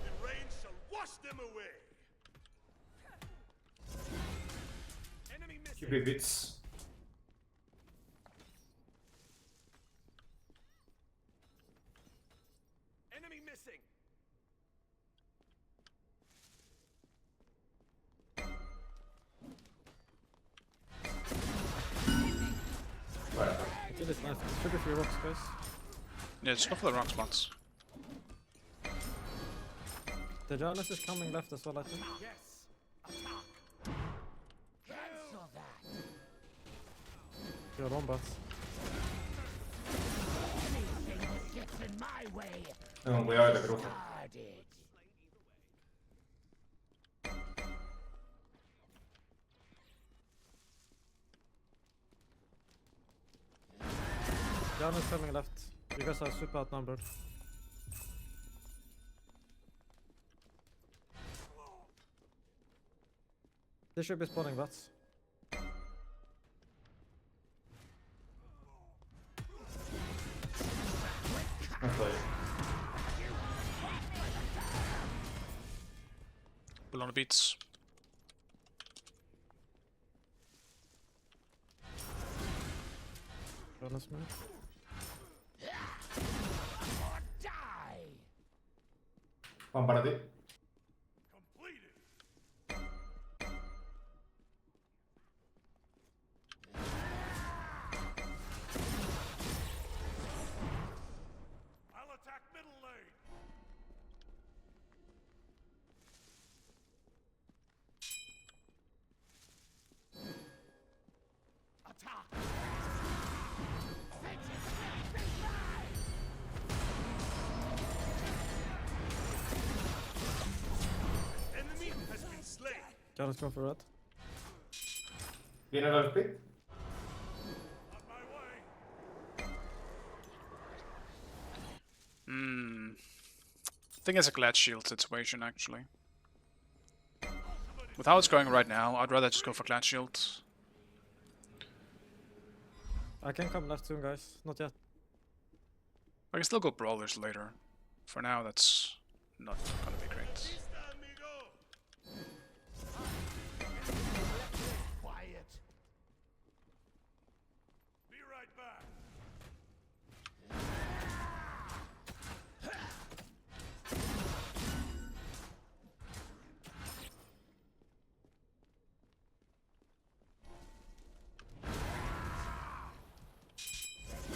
The rain shall wash them away. blir vits. Enemy missing. I kill is nice. Should be 3 rocks, guys. Yeah, just go for the rock spots. The Janus is coming left as well, I think. Yes. Attack. Cancel that. You're on bats. Anything that gets in my way. No, voy a ver de cruce. Started. Janus coming left. You guys are super outnumbered. They should be spawning bats. No estoy. Pull on the beats. Janus mid. Die. Van para ti. Completed. I'll attack middle lane. Attack. Enemy has been slain. Janus going for red. ¿Viene el speed? On my way. I think it's a glad shield situation actually. With how it's going right now, I'd rather just go for glad shield. I can come left soon, guys. Not yet. I can still go brawlers later. For now, that's not gonna be great. Vista, amigo. Quiet. Be right back.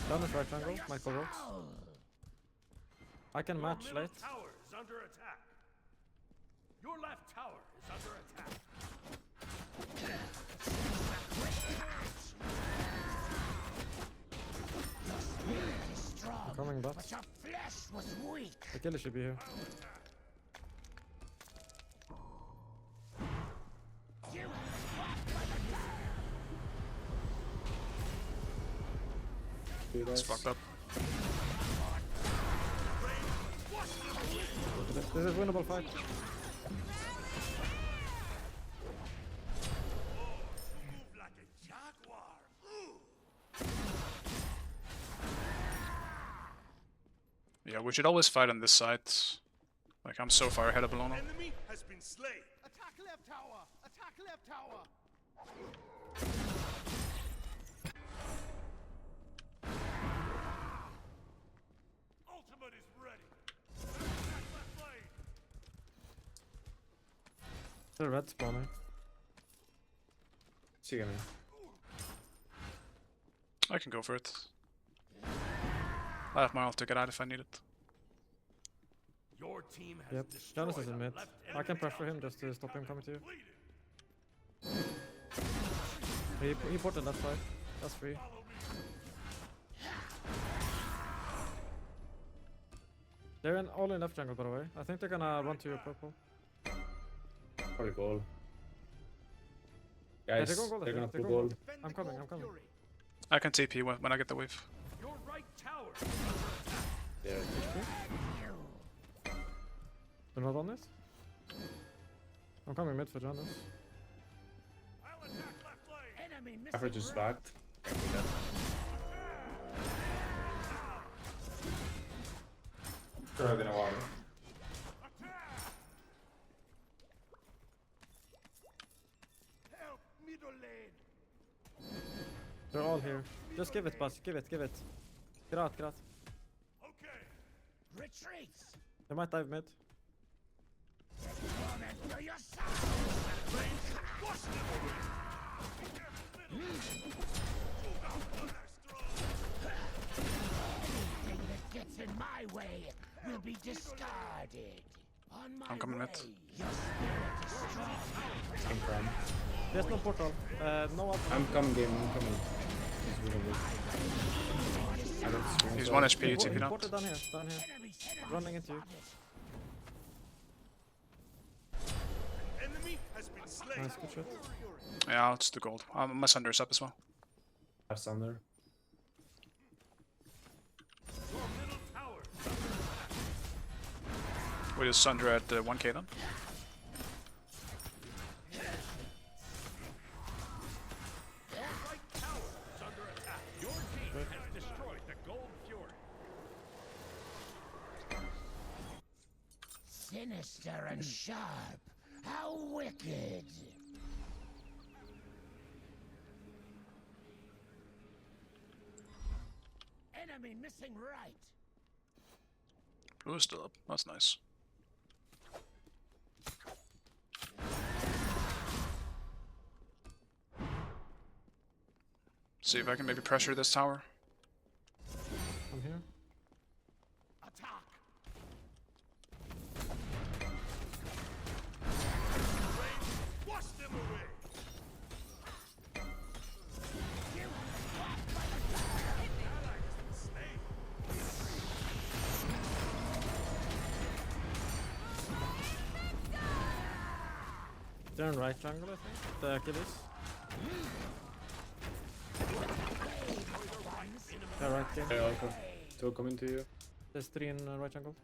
Janus right triangle. Michael rocks. I can Your match middle late. tower is under attack. Your left tower is under attack. I'm coming back. The killer should be here. It's fucked up. This is winnable fight. Move like a jaguar. Yeah, we should always fight on this side. Like, I'm so far ahead of Bologna. Enemy has been slain. Attack left tower. Attack left tower. Ultimate is ready. Attack left lane. The red spawning. Sígueme. I can go for it. I have my ult to get out if I need it. Your team has Yep. destroyed Janus is in a mid. left I can enemy pressure him tower. just to stop him coming to you. Completed. He ported that side. That's free. Follow me. They're in, all in left jungle, by the way. I think they're gonna run to your purple. Probably gold. Yeah, Guys, they're going gold, I they're gonna think. They're pull going gold. Defend I'm the coming, gold I'm coming. fury. I can TP when I get the wave. Your right tower is under attack. Yeah. They're not on it? I'm coming mid for Janus. I'll attack left lane. Enemy Average is backed. Creo que tiene guardia. Attack. Help middle lane. Just give it, boss. Give it. Get out. Okay. Retreat. They might dive mid. Gets in my way will be discarded. On my I'm coming mid. I'm from. There's no portal. No up. I'm coming, game. I'm coming. He's really good. I got strong He's sword. 1 HP, TP out. Portal down here. Running into you. Enemy has been slain. Nice, good shot. Yeah, it's the gold. My Sunder is up as well. Have Thunder. Your middle tower. We just Sunder at 1k then. Your right tower is under attack. Your team has destroyed the gold fury. Sinister and sharp. How wicked. Enemy missing right. Blue is still up. That's nice. See if I can maybe pressure this tower. I'm here. Attack. Wash them away. They're in right triangle, I think. The Achilles. They're right game. Hey, Alpha. Two coming to you. There's 3 in right triangle.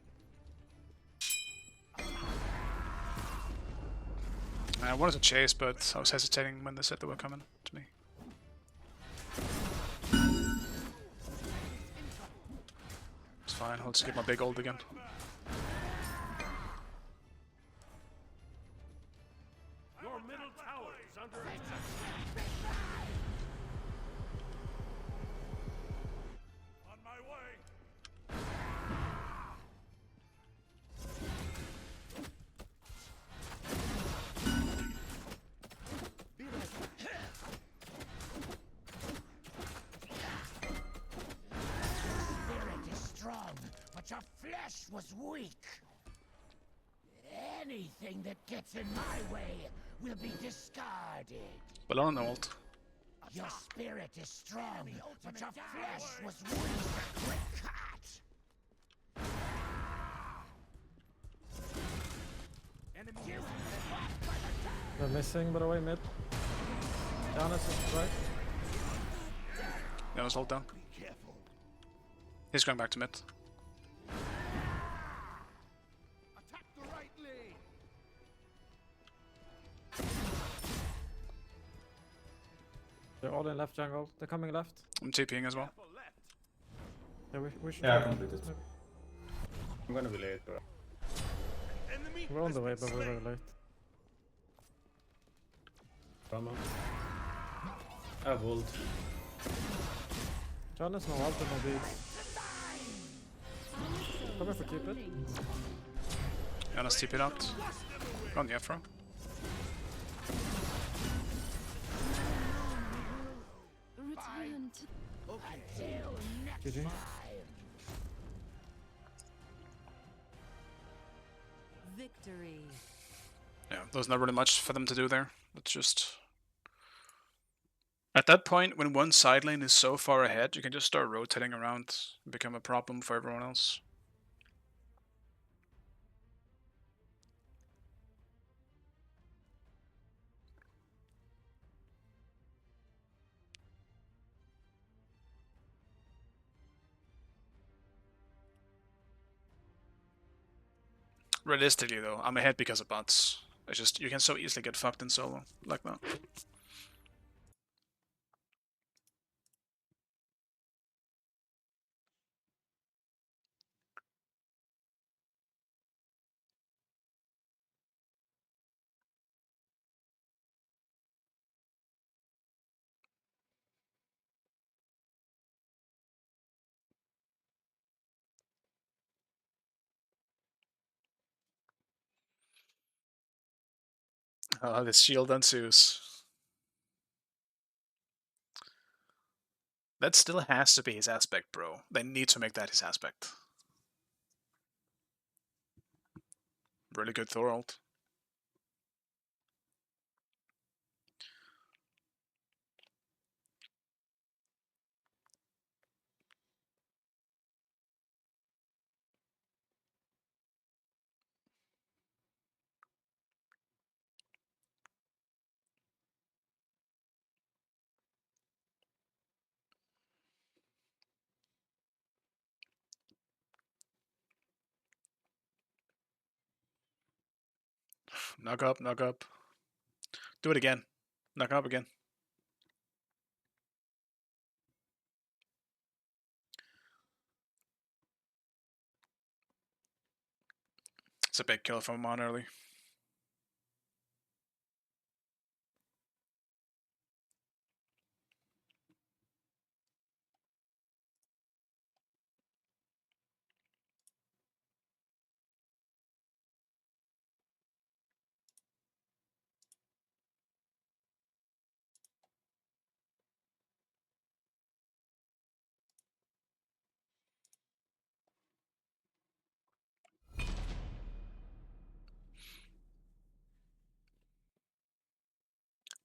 I wanted to chase, but I was hesitating when they said they were coming to me. It's fine, I'll just get my big ult again. Your middle tower is under attack. On my way. Spirit is strong, but your flesh was weak. Anything that gets in my way will be discarded. But on the ult. Your spirit is strong, but your flesh was weak. Quick cut. Enemy They're missing, by the way, mid. Giannis is right. Yeah, let's hold down. He's going back to mid. attack the right lane. They're all in left jungle. They're coming left. I'm TPing as well. Yeah, we should. Yeah, I completed. I'm gonna be late, bro. Enemy We're on the way, has but been we're slain. very late. Drama. I have ult. Giannis no ult and no beats. Come here for Cupid. Yeah, let's TP it out. Go on the Afro. Return to GG. Victory. Yeah, there's not really much for them to do there. It's just... At that point, when one side lane is so far ahead, you can just start rotating around and become a problem for everyone else. Realistically though, I'm ahead because of bots. It's just, you can so easily get fucked in solo like that. Oh, this shield on Zeus. That still has to be his aspect, bro. They need to make that his aspect. Really good Thorald. Knock up, knock up. Do it again. Knock up again. It's a big kill from him on early.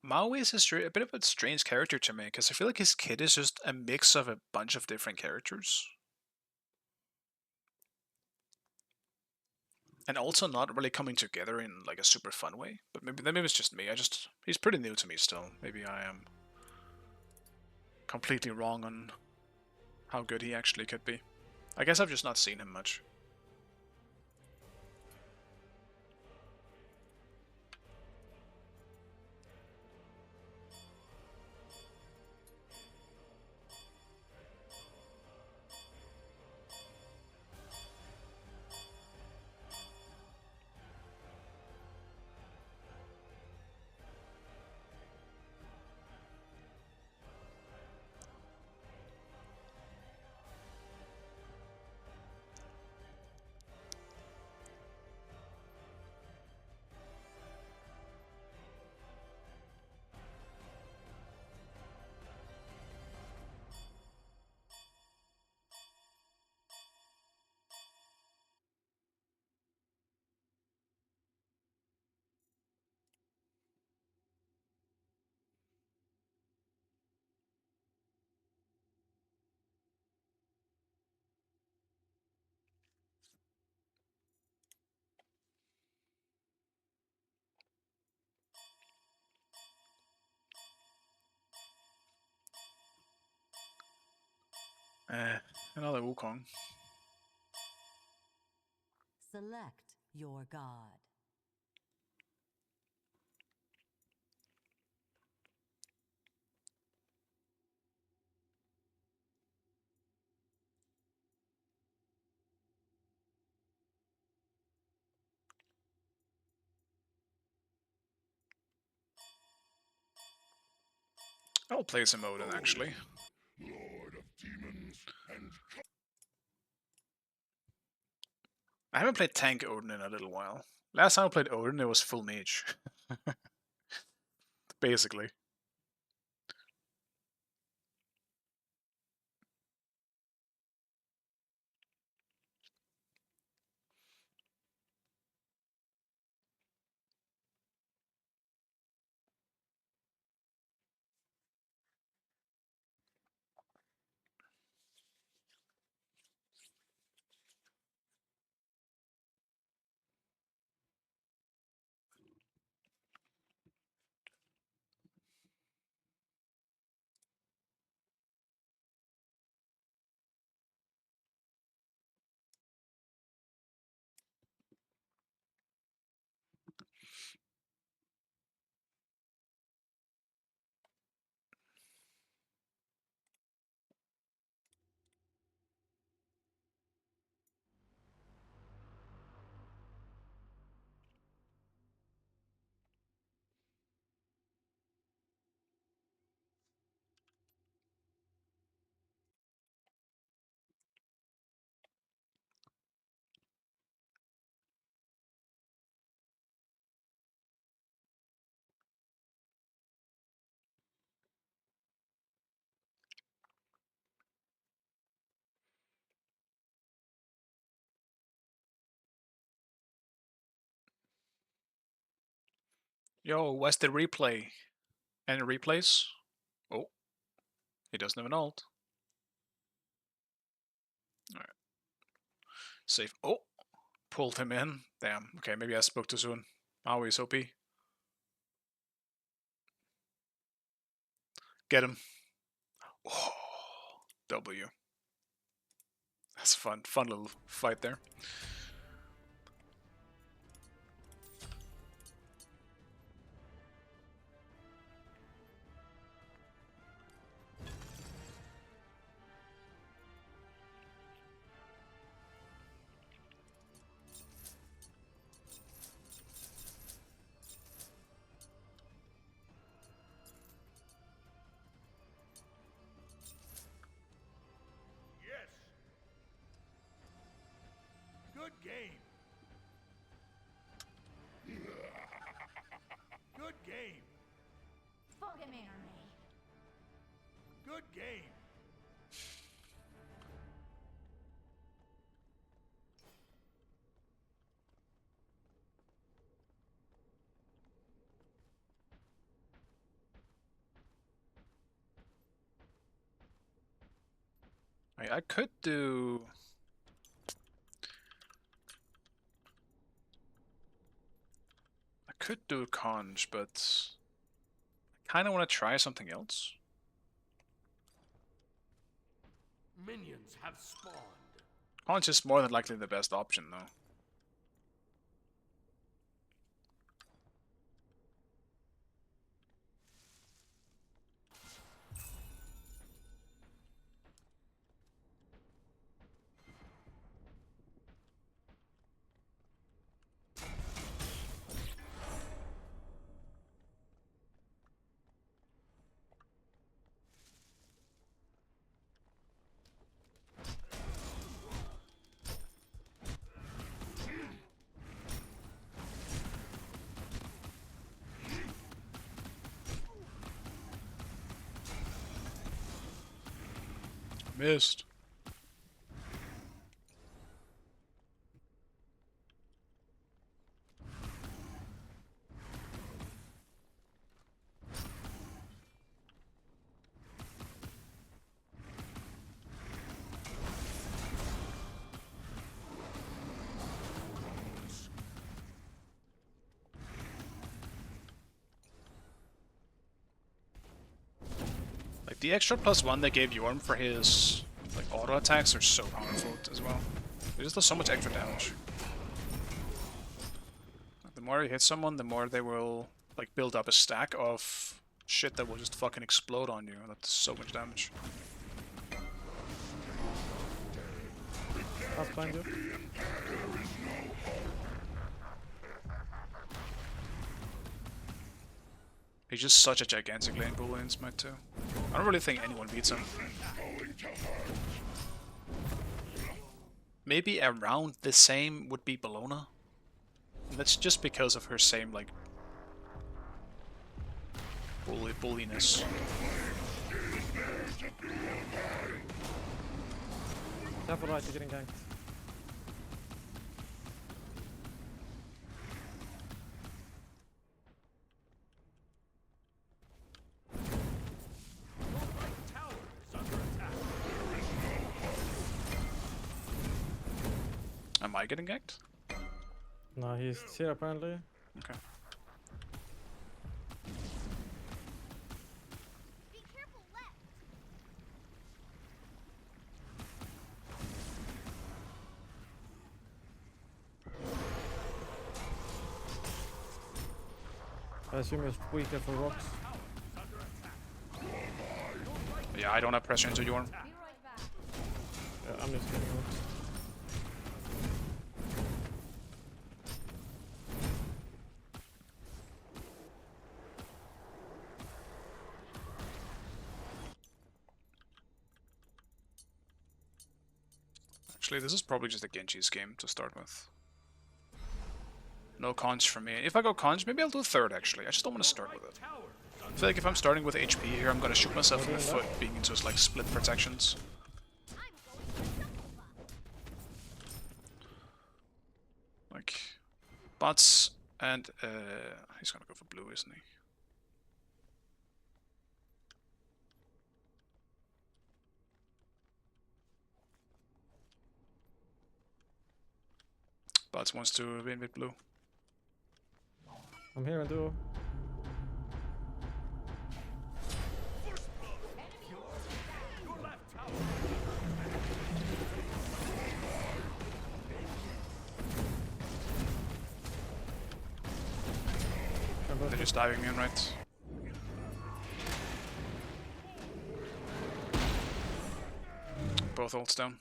Maui is a bit of a strange character to me, because I feel like his kit is just a mix of a bunch of different characters. And also not really coming together in like a super fun way. But maybe it's just me. He's pretty new to me still. Maybe I am completely wrong on how good he actually could be. I guess I've just not seen him much. Another Wukong. Select your god. I'll play some Odin actually. Lord of demons and I haven't played tank Odin in a little while. Last time I played Odin, it was full mage. Basically. Yo, where's the replay? Any replays? Oh, he doesn't have an ult. Alright. Safe. Oh, pulled him in. Damn. Okay, maybe I spoke too soon. Oh, he's OP. Get him. Oh, W. That's fun. Fun little fight there. Yes. Good game. Good game. Good game. I could do... I could do conj, but I kind of want to try something else. Minions have spawned. Conj is more than likely the best option, though. Missed. Like, the extra +1 they gave Yorm for his like auto attacks are so powerful as well. It just does so much extra damage. The more you hit someone, the more they will like build up a stack of shit that will just fucking explode on you. That's so much damage. Pass behind you. He's just such a gigantic lane pool in Smite too. I don't really think anyone beats him. Maybe around the same would be Bellona. And that's just because of her same like bulliness. Careful right, you're getting ganked. Tower is under attack. Am I getting ganked? No, he's here apparently. Okay. Be careful left. I assume it's weaker for rocks. Yeah, I don't have pressure into Yorm. Be right back. Yeah, I'm just getting rocks. Actually, this is probably just a Genji's game to start with. No conch for me. If I go conch, maybe I'll do third actually. I just don't want to start with it. I feel like if I'm starting with HP here, I'm gonna shoot myself in the foot being into like split protections. I'm going to Jehovah. Like, bots And he's gonna go for blue, isn't he? But wants to win with blue. I'm here in duo. Your left tower. They're just diving me in, right? Both ults down.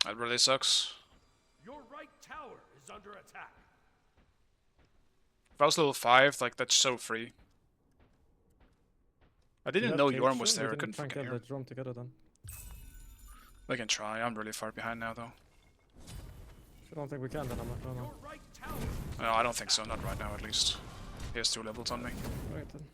That really sucks. Your right tower is under attack. If I was level 5, like, that's so free. I Do you didn't have know cage Yorm was shield? there, I We can couldn't try and fucking get hear. that drum together then. We can try, I'm really far behind now though. If you don't think we can, then I'm not gonna. Your right tower. No, I don't think so, not right now at least. He has 2 levels on me. Right then.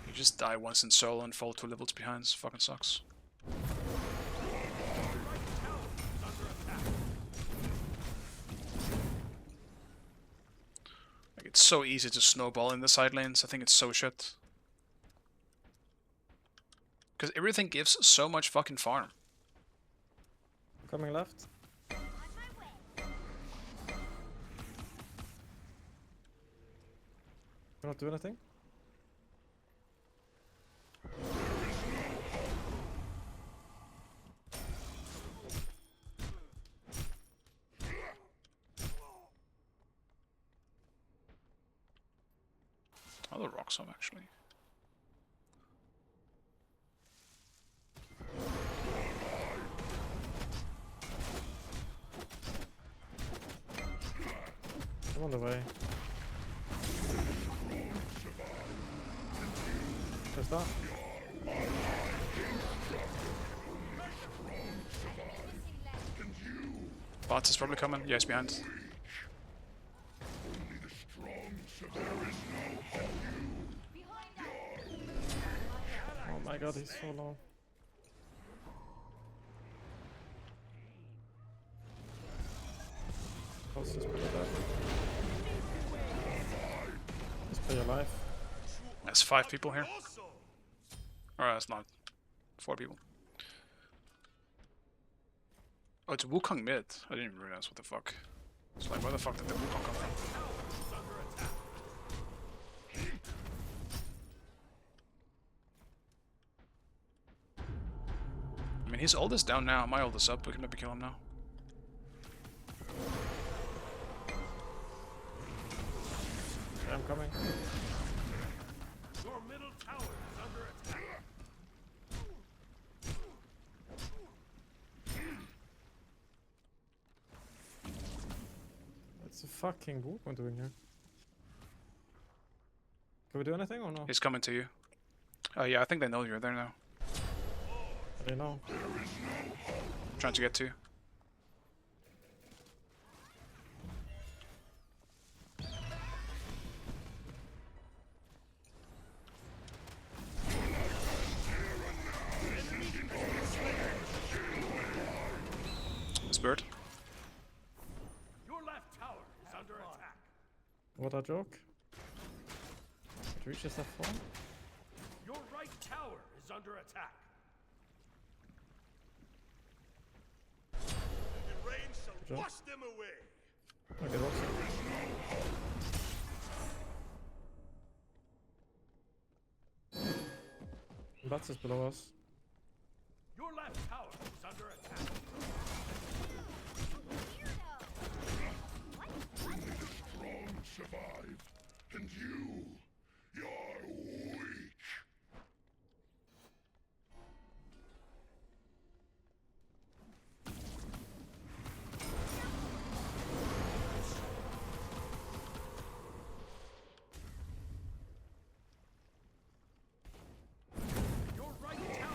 You just die once in solo and fall 2 levels behind, it fucking sucks. Like, it's so easy to snowball in the side lanes, I think it's so shit. Because everything gives so much fucking farm. Coming left. Cannot do anything. Oh, the rocks up actually. I'm on the way. There's that. Bots is probably coming. Yeah, he's behind. Oh my god, he's so low. Close this pretty dead. Let's play your life. There's 5 people here. Or that's not. 4 people. Oh, it's Wukong mid. I didn't even realize what the fuck. It's like, where the fuck did the Wukong come from? I mean, his ult is down now. My ult is up. We can maybe kill him now. I'm coming. Your middle tower is under attack. What's the fucking Wukong doing here? Can we do anything or no? He's coming to you. Yeah, I think they know you're there now. I don't know. Trying to get to you. Spirit. Your left tower is under attack. What a joke. It reaches that far? Your right tower is under attack. The rain shall Good job. wash them away. Okay, that's it. Bats is below us. Your left tower is under attack. Survive, and you're weak. Your right tower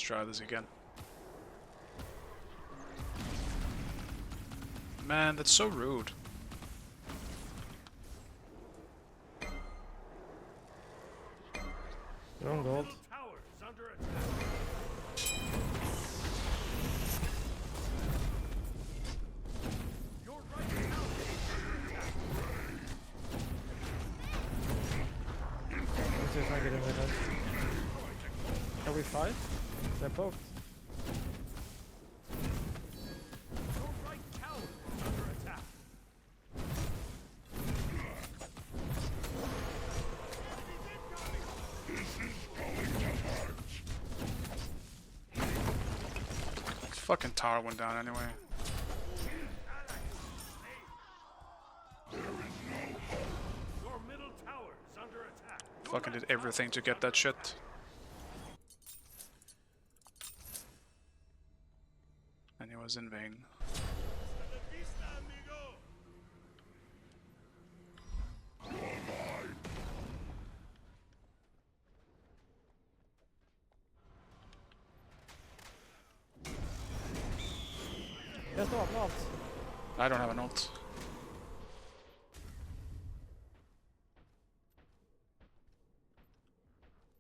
try this again. Man, that's so rude. You're on gold. Tower is under attack. Your right tower Let's see if I get in with that. Can we fight? They're both. Your right tower is under attack. Fucking tower went down anyway. Your middle tower is under attack. Fucking did everything to get that shit. And it was in vain. Yes, no, not. I don't have an ult.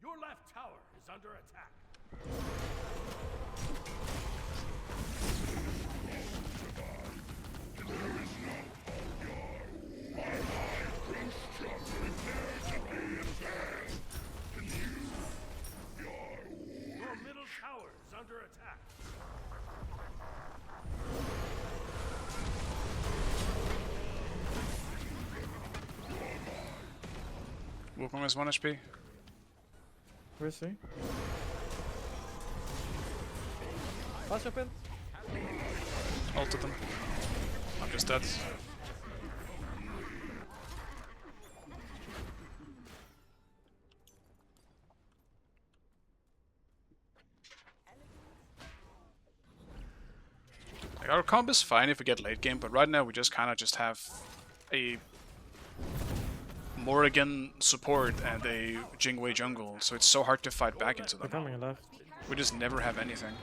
Your left tower is under attack. Your middle tower is under attack. Wukong is 1 HP. Where is he? Flash up in. Ulted them. I'm just dead. Like, our comp is fine if we get late game, but right now we just kind of just have a Morrigan support and a Jingwei jungle, so it's so hard to fight back into They're them. coming left. We just never have anything.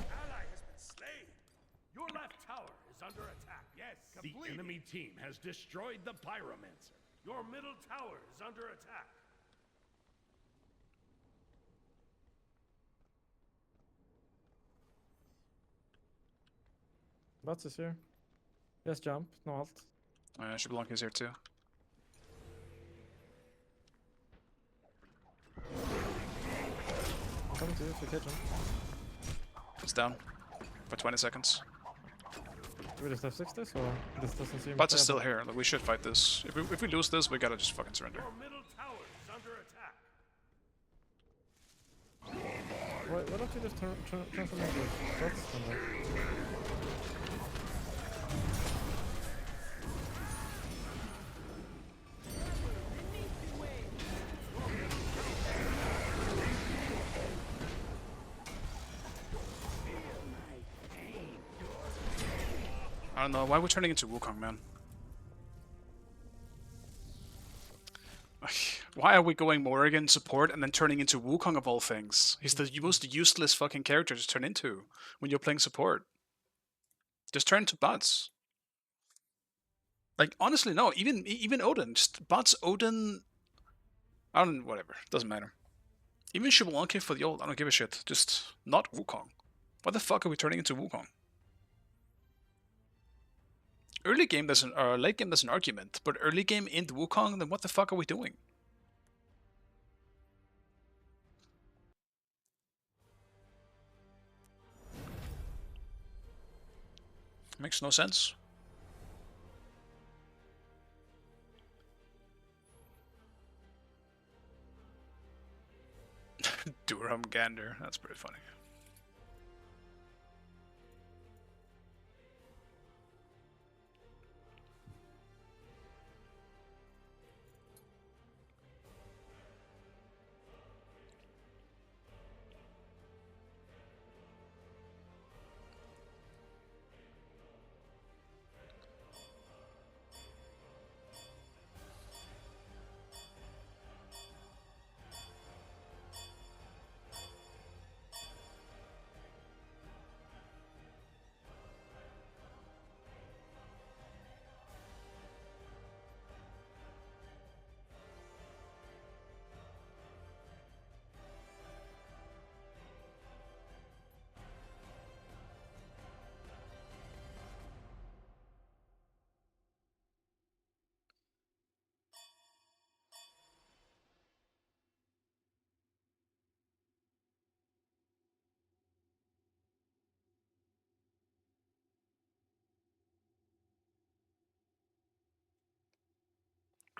Ally has been slain. Your left tower is under attack. Yes, the enemy team has destroyed the Pyromancer. Your middle tower is under attack. Bats is here. Yes, jump. No alt. Shiblank is here too. I'm coming to you if you catch him. It's down for 20 seconds. Do we just have 6 this or this doesn't seem Bats is still playable? here. Like, we should fight this. If we lose this, we gotta just fucking surrender. Your middle tower is under attack. Why don't you just transform into shots from there? I don't know, why are we turning into Wukong, man? Why are we going Morrigan support and then turning into Wukong of all things? He's the most useless fucking character to turn into when you're playing support. Just turn to bots. Like, honestly, no, even Odin. Just bots, Odin... I don't... whatever. Doesn't matter. Even Shibboleth for the ult, I don't give a shit. Just not Wukong. Why the fuck are we turning into Wukong? Early game there's an late game there's an argument, but early game in the Wukong, then what the fuck are we doing? Makes no sense. Durham Gander, that's pretty funny.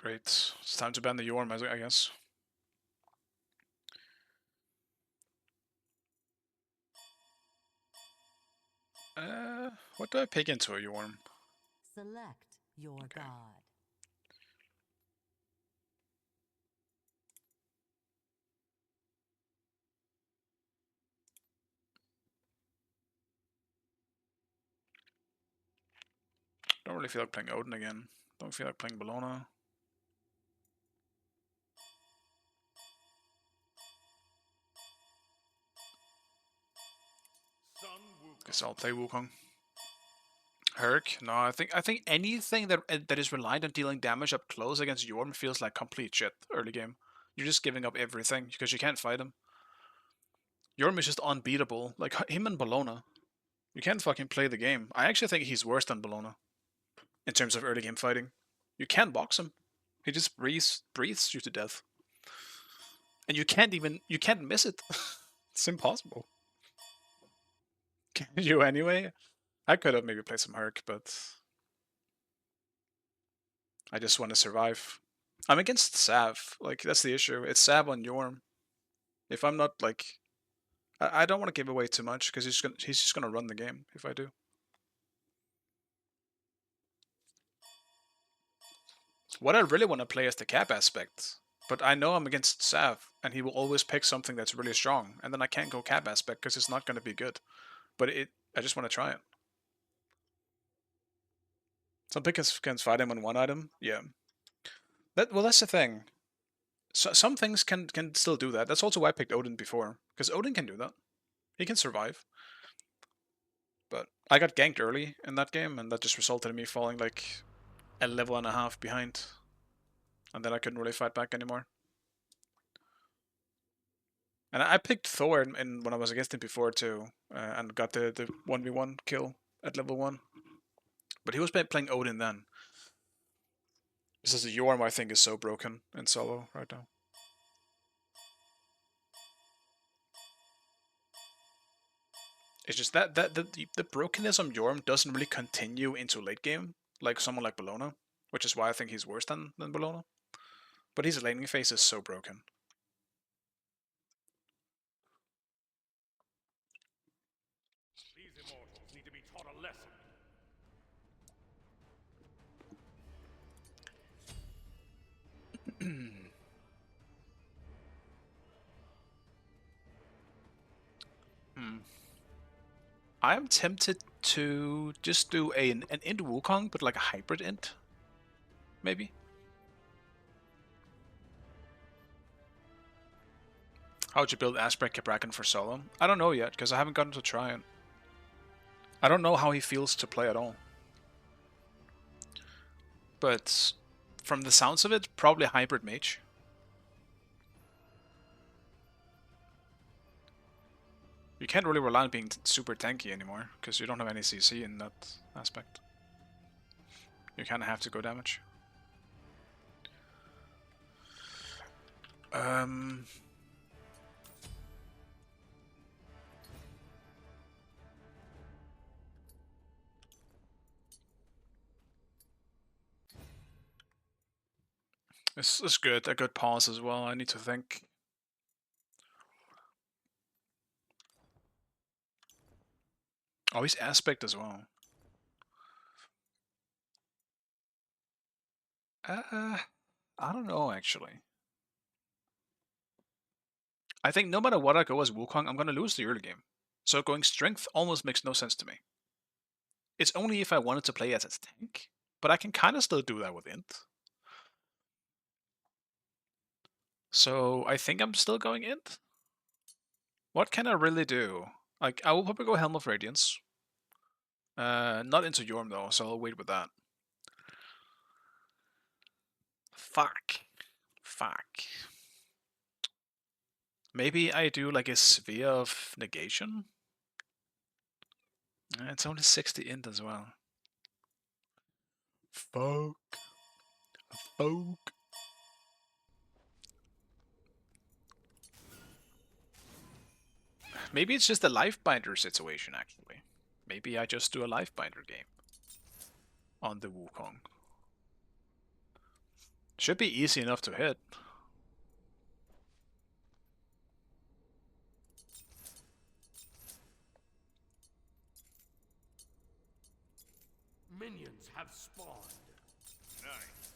Great. It's time to ban the Yorm, I guess. What do I pick into a Yorm? Select your god. Don't really feel like playing Odin again. Don't feel like playing Bologna. Guess I'll play Wukong. Herc? No, I think anything that is reliant on dealing damage up close against Yorm feels like complete shit early game. You're just giving up everything because you can't fight him. Yorm is just unbeatable. Like him and Bologna. You can't fucking play the game. I actually think he's worse than Bologna in terms of early game fighting. You can't box him. He just breathes you to death. And you can't miss it. It's impossible. Can you anyway? I could have maybe played some Herc, but I just want to survive. I'm against Sav. Like, that's the issue. It's Sav on Yorm. If I'm not, like... I don't want to give away too much, because he's just gonna run the game if I do. What I really want to play is the cap aspect. But I know I'm against Sav, and he will always pick something that's really strong, and then I can't go cap aspect, because it's not going to be good. But I just want to try it. Some pickers can fight him on one item, yeah. Well, that's the thing. So, some things can still do that. That's also why I picked Odin before, because Odin can do that. He can survive. But I got ganked early in that game, and that just resulted in me falling like a level and a half behind. And then I couldn't really fight back anymore. And I picked Thor in when I was against him before too, and got the 1v1 kill at level 1. But he was playing Odin then. This is a Yorm I think is so broken in solo right now. It's just that the brokenness on Yorm doesn't really continue into late game, like someone like Bologna, which is why I think he's worse than Bologna. But his laning phase is so broken. These immortals need to be taught a lesson. I am tempted to just do an int Wukong, but like a hybrid int, maybe. How would you build Aspect Cabrakan for solo? I don't know yet, because I haven't gotten to try it. I don't know how he feels to play at all. But from the sounds of it, probably hybrid mage. You can't really rely on being super tanky anymore, because you don't have any CC in that aspect. You kind of have to go damage. This is good. A good pause as well. I need to think. Oh, he's aspect as well. I don't know actually. I think no matter what I go as Wukong, I'm gonna lose the early game. So going strength almost makes no sense to me. It's only if I wanted to play as a tank, but I can kind of still do that with int. So I think I'm still going int. What can I really do? Like, I will probably go Helm of Radiance. Not into Yorm though, so I'll wait with that. Fuck. Maybe I do like a Sphere of Negation? It's only 60 int as well. Fuck. Maybe it's just a Lifebinder situation, actually. Maybe I just do a Lifebinder game on the Wukong. Should be easy enough to hit. Minions have spawned. Nice.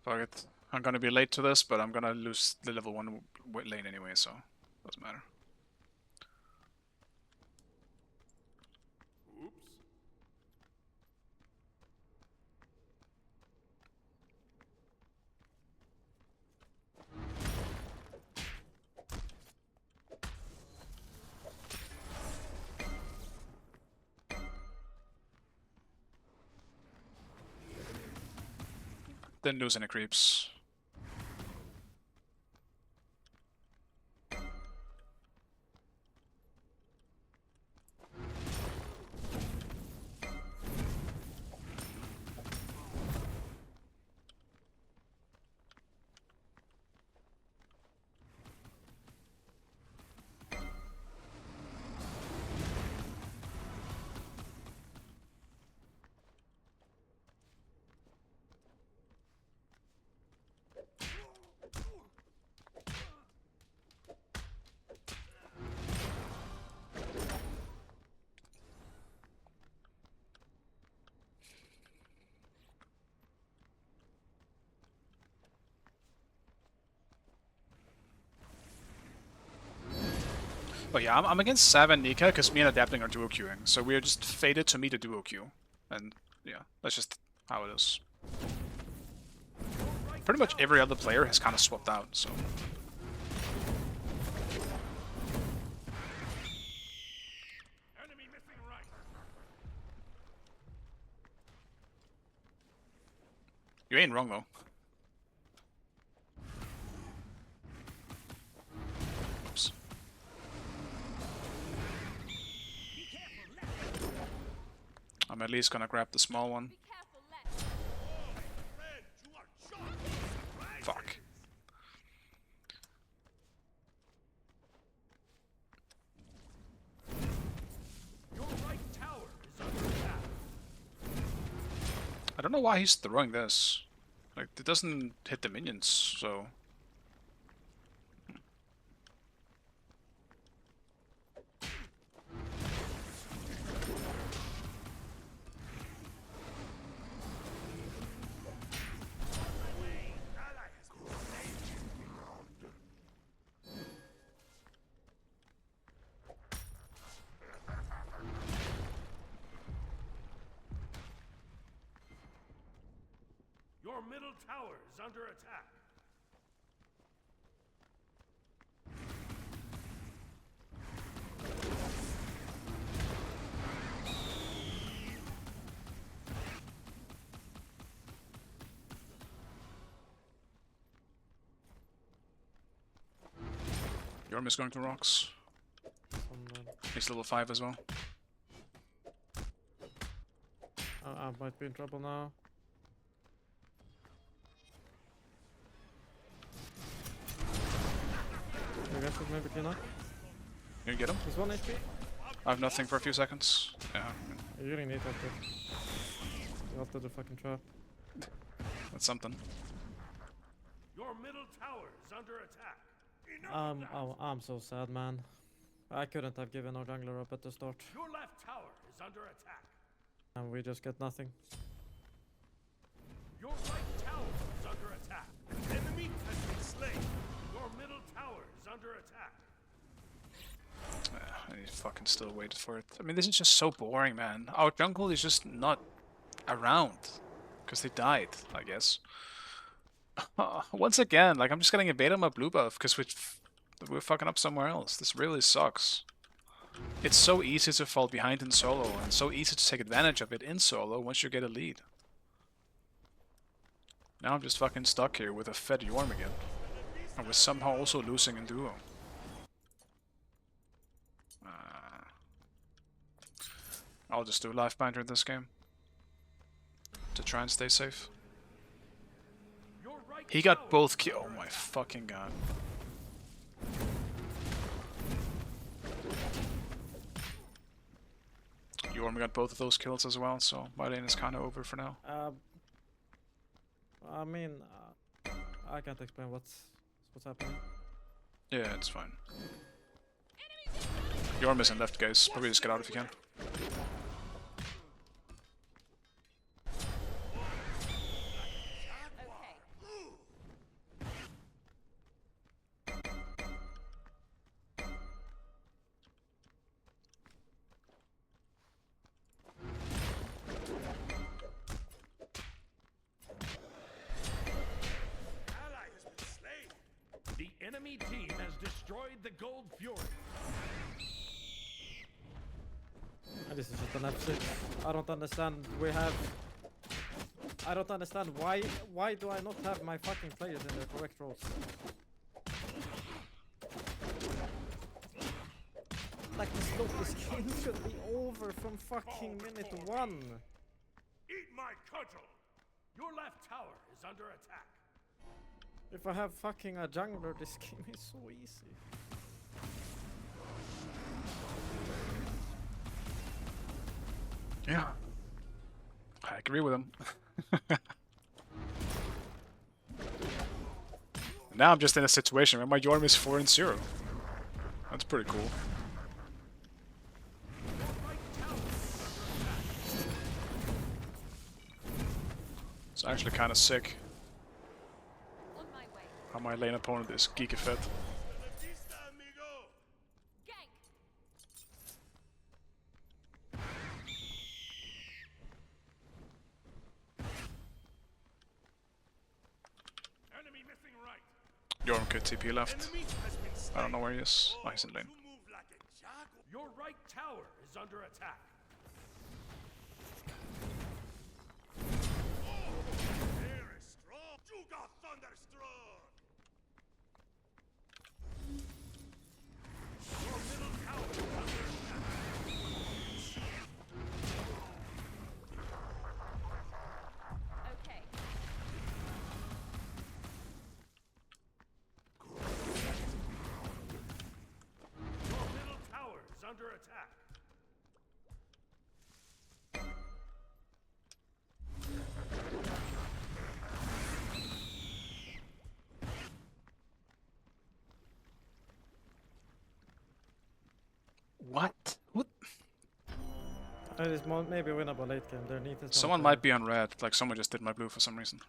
Fuck it. I'm gonna be late to this, but I'm gonna lose the level 1 lane anyway, so doesn't matter. Oops. Didn't lose any creeps. But yeah, I'm against Sav and Nika because me and Adapting are duo queuing, so we're just fated to meet a duo queue. And yeah, that's just how it is. Pretty much every other player has kind of swapped out, so... Enemy missing right. You ain't wrong, though. Oops. I'm at least gonna grab the small one. Be careful, left. Red, you are shot. Fuck. Your right tower is under attack. I don't know why he's throwing this. Like, it doesn't hit the minions, so... Your middle tower is under attack. Yorm is going to rocks. He's level 5 as well. I might be in trouble now. You guys should maybe clean up. You get him? He's 1 HP. I have nothing for a few seconds. Yeah, You really need that kid. You altered the fucking trap. that's something. Your middle tower is under attack. Enough of that. Oh, I'm so sad, man. I couldn't have given our jungler up at the start. Your left tower is under attack. And we just get nothing. Your right tower is under attack. An enemy has been slain. Your middle tower is under attack. I need to fucking still wait for it. I mean, this is just so boring, man. Our jungle is just not around. Because they died, I guess. Once again, like, I'm just getting invaded on my blue buff because we're fucking up somewhere else. This really sucks. It's so easy to fall behind in solo, and so easy to take advantage of it in solo once you get a lead. Now I'm just fucking stuck here with a fed Yorm again. And we're somehow also losing in duo. I'll just do life binder in this game. To try and stay safe. Your right He got tower both is kills. Oh under my attack. fucking god. Yorm got both of those kills as well, so my lane is kind of over for now. I mean, I can't explain what's happening. Yeah, it's fine. Yorm isn't left, guys. Probably just get out if you can. The enemy team has destroyed the Gold Fury. This is just an F6. I don't understand. I don't understand why do I not have my fucking players in their correct roles? Like this game should be over from fucking minute 1. Eat my cudgel. Your left tower is under attack. If I have fucking a jungler, this game is so easy. Yeah. I agree with him. Now I'm just in a situation where my Yorm is 4-0. That's pretty cool. It's actually kind of sick On my way. how my lane opponent is geeky fed. Gank. Enemy missing right. Yorm could TP left. I don't know where he is. Oh, he's in lane. Your right tower is under attack. Very strong. You got thunderstruck. Your middle tower is under attack. Okay. Your middle tower is under attack. What? What? It is maybe winnable late game. Their need is not Someone there. might be on red. Like someone just did my blue for some reason.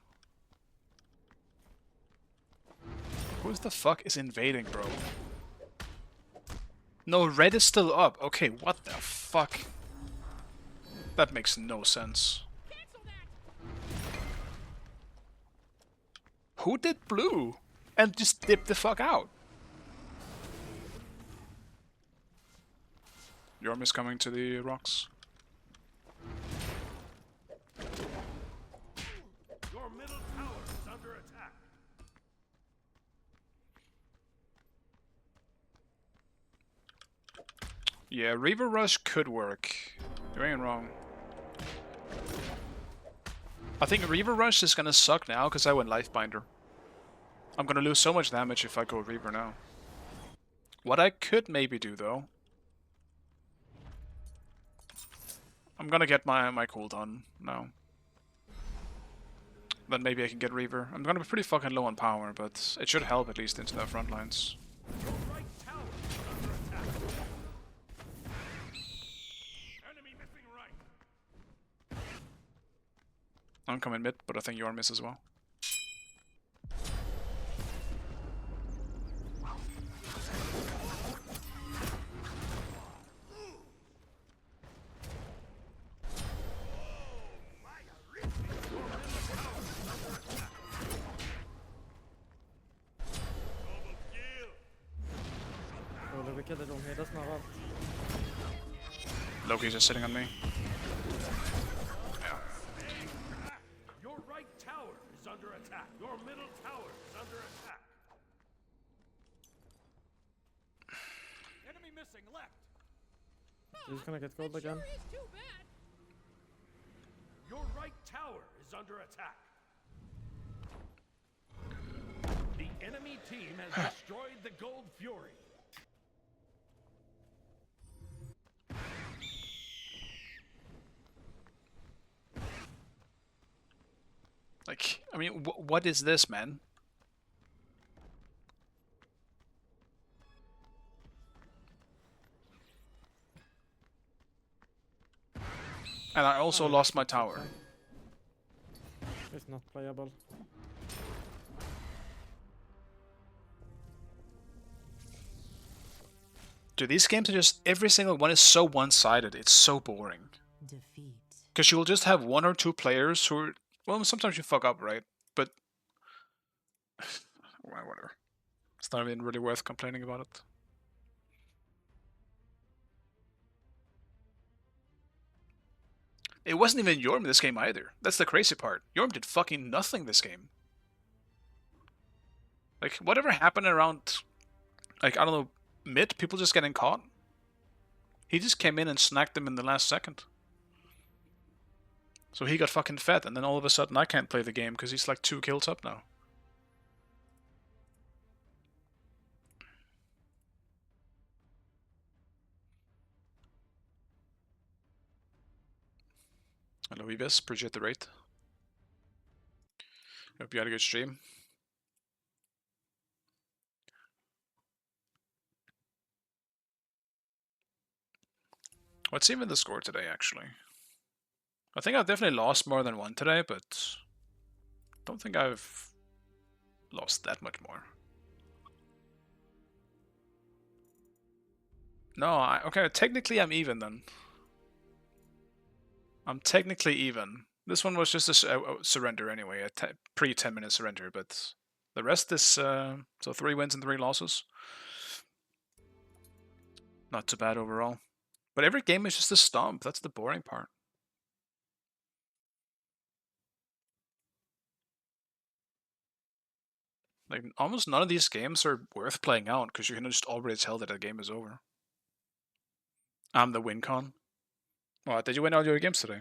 Who the fuck is invading, bro? No, red is still up. Okay, what the fuck? That makes no sense. Cancel that. Who did blue? And just dipped the fuck out? Yorm is coming to the rocks. Your middle tower is under attack. Yeah, Reaver Rush could work. You ain't wrong. I think Reaver Rush is gonna suck now because I went Lifebinder. I'm gonna lose so much damage if I go Reaver now. What I could maybe do though, I'm gonna get my cooldown now. Then maybe I can get Reaver. I'm gonna be pretty fucking low on power, but it should help at least into the front lines. Your right tower is under attack. Enemy missing right. I'm coming mid, but I think Yorm miss as well. Roller, vi killade dem hela snabbt. Loki's just sitting on me. Your right tower is under attack. Your middle tower is under attack. Enemy missing left. He's gonna get gold again. Sure is too bad. Your right tower is under attack. The enemy team has destroyed the Gold Fury. I mean, what is this, man? And I also lost my tower. It's not playable. Dude, these games are just, every single one is so one-sided. It's so boring. Defeat. Because you'll just have one or two players who are, well, sometimes you fuck up, right? But, well, whatever. It's not even really worth complaining about it. It wasn't even Yorm in this game either. That's the crazy part. Yorm did fucking nothing this game. Like, whatever happened around, like, I don't know, mid, people just getting caught. He just came in and snacked them in the last second. So he got fucking fed, and then all of a sudden I can't play the game because he's like 2 kills up now. Hello, Ibis. Appreciate the rate. Hope you had a good stream. What's even the score today, actually? I think I've definitely lost more than one today, but don't think I've lost that much more. No, okay, technically I'm even then. I'm technically even. This one was just a surrender anyway, a pre-10 minute surrender, but the rest is, so 3 wins and 3 losses. Not too bad overall. But every game is just a stomp, that's the boring part. Like, almost none of these games are worth playing out, because you can just already tell that the game is over. I'm the win con. What, did you win all your games today?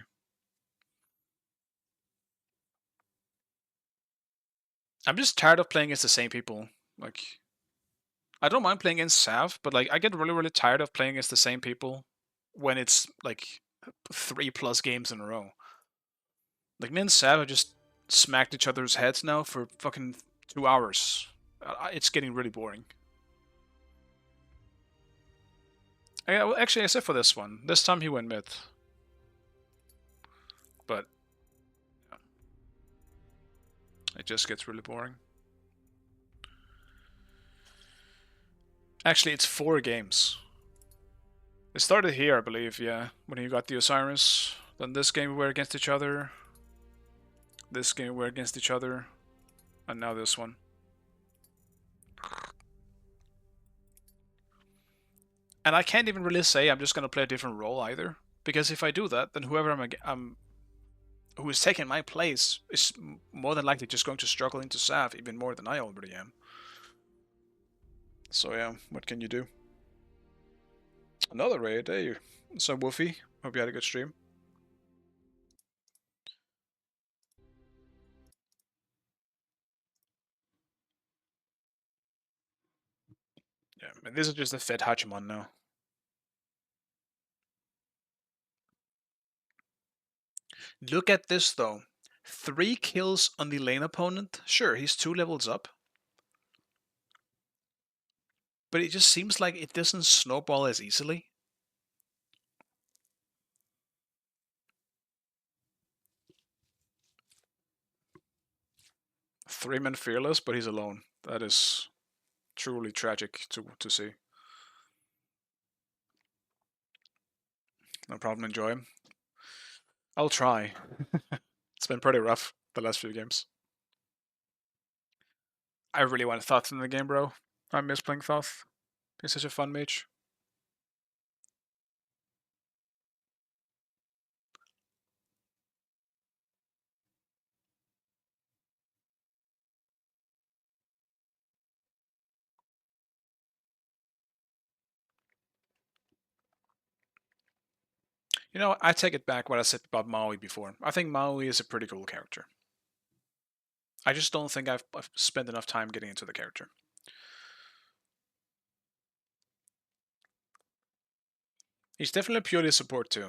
I'm just tired of playing against the same people. Like, I don't mind playing against Sav, but like, I get really, really tired of playing against the same people when it's like 3+ games in a row. Like, me and Sav have just smacked each other's heads now for fucking 2 hours. It's getting really boring. Well, actually, except for this one. This time he went mid. But yeah. It just gets really boring. Actually, it's 4 games. It started here, I believe, yeah. When you got the Osiris. Then this game we were against each other. This game we were against each other. And now this one. And I can't even really say I'm just going to play a different role either. Because if I do that, then whoever who is taking my place is more than likely just going to struggle into Sav even more than I already am. So yeah, what can you do? Another raid, hey. So Woofy, hope you had a good stream. Yeah, and this is just a fed Hachimon now. Look at this though. 3 kills on the lane opponent. Sure, he's 2 levels up. But it just seems like it doesn't snowball as easily. Three-man fearless, but he's alone. That is truly tragic to see. No problem, enjoy. I'll try. It's been pretty rough the last few games. I really want Thoth in the game, bro. I miss playing Thoth. He's such a fun mage. You know, I take it back what I said about Maui before. I think Maui is a pretty cool character. I just don't think I've spent enough time getting into the character. He's definitely purely support too.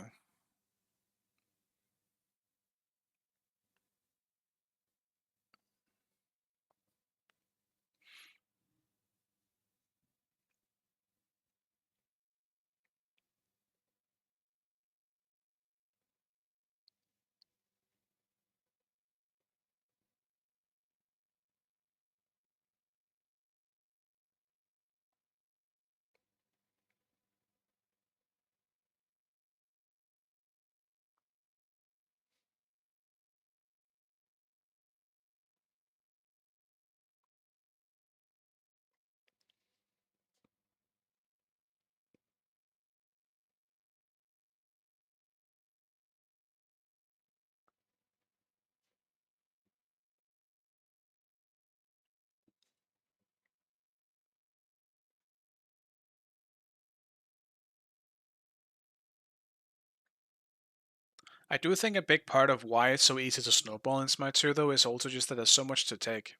I do think a big part of why it's so easy to snowball in Smite 2 though is also just that there's so much to take.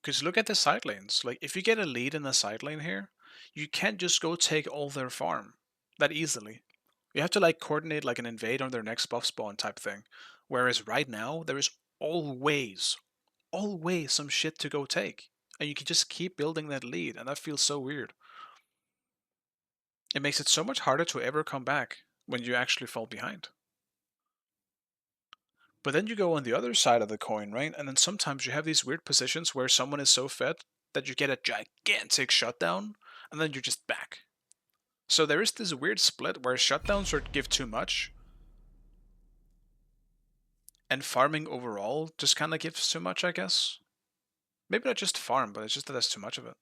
Because look at the side lanes. Like, if you get a lead in the side lane here, you can't just go take all their farm that easily. You have to like coordinate like an invade on their next buff spawn type thing. Whereas right now, there is always some shit to go take. And you can just keep building that lead, and that feels so weird. It makes it so much harder to ever come back when you actually fall behind. But then you go on the other side of the coin, right? And then sometimes you have these weird positions where someone is so fed that you get a gigantic shutdown, and then you're just back. So there is this weird split where shutdowns sort of give too much, and farming overall just kind of gives too much, I guess. Maybe not just farm, but it's just that there's too much of it.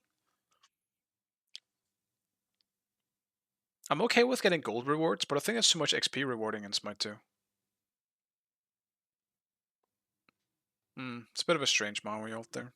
I'm okay with getting gold rewards, but I think it's too much XP rewarding in Smite 2. It's a bit of a strange Maui out there.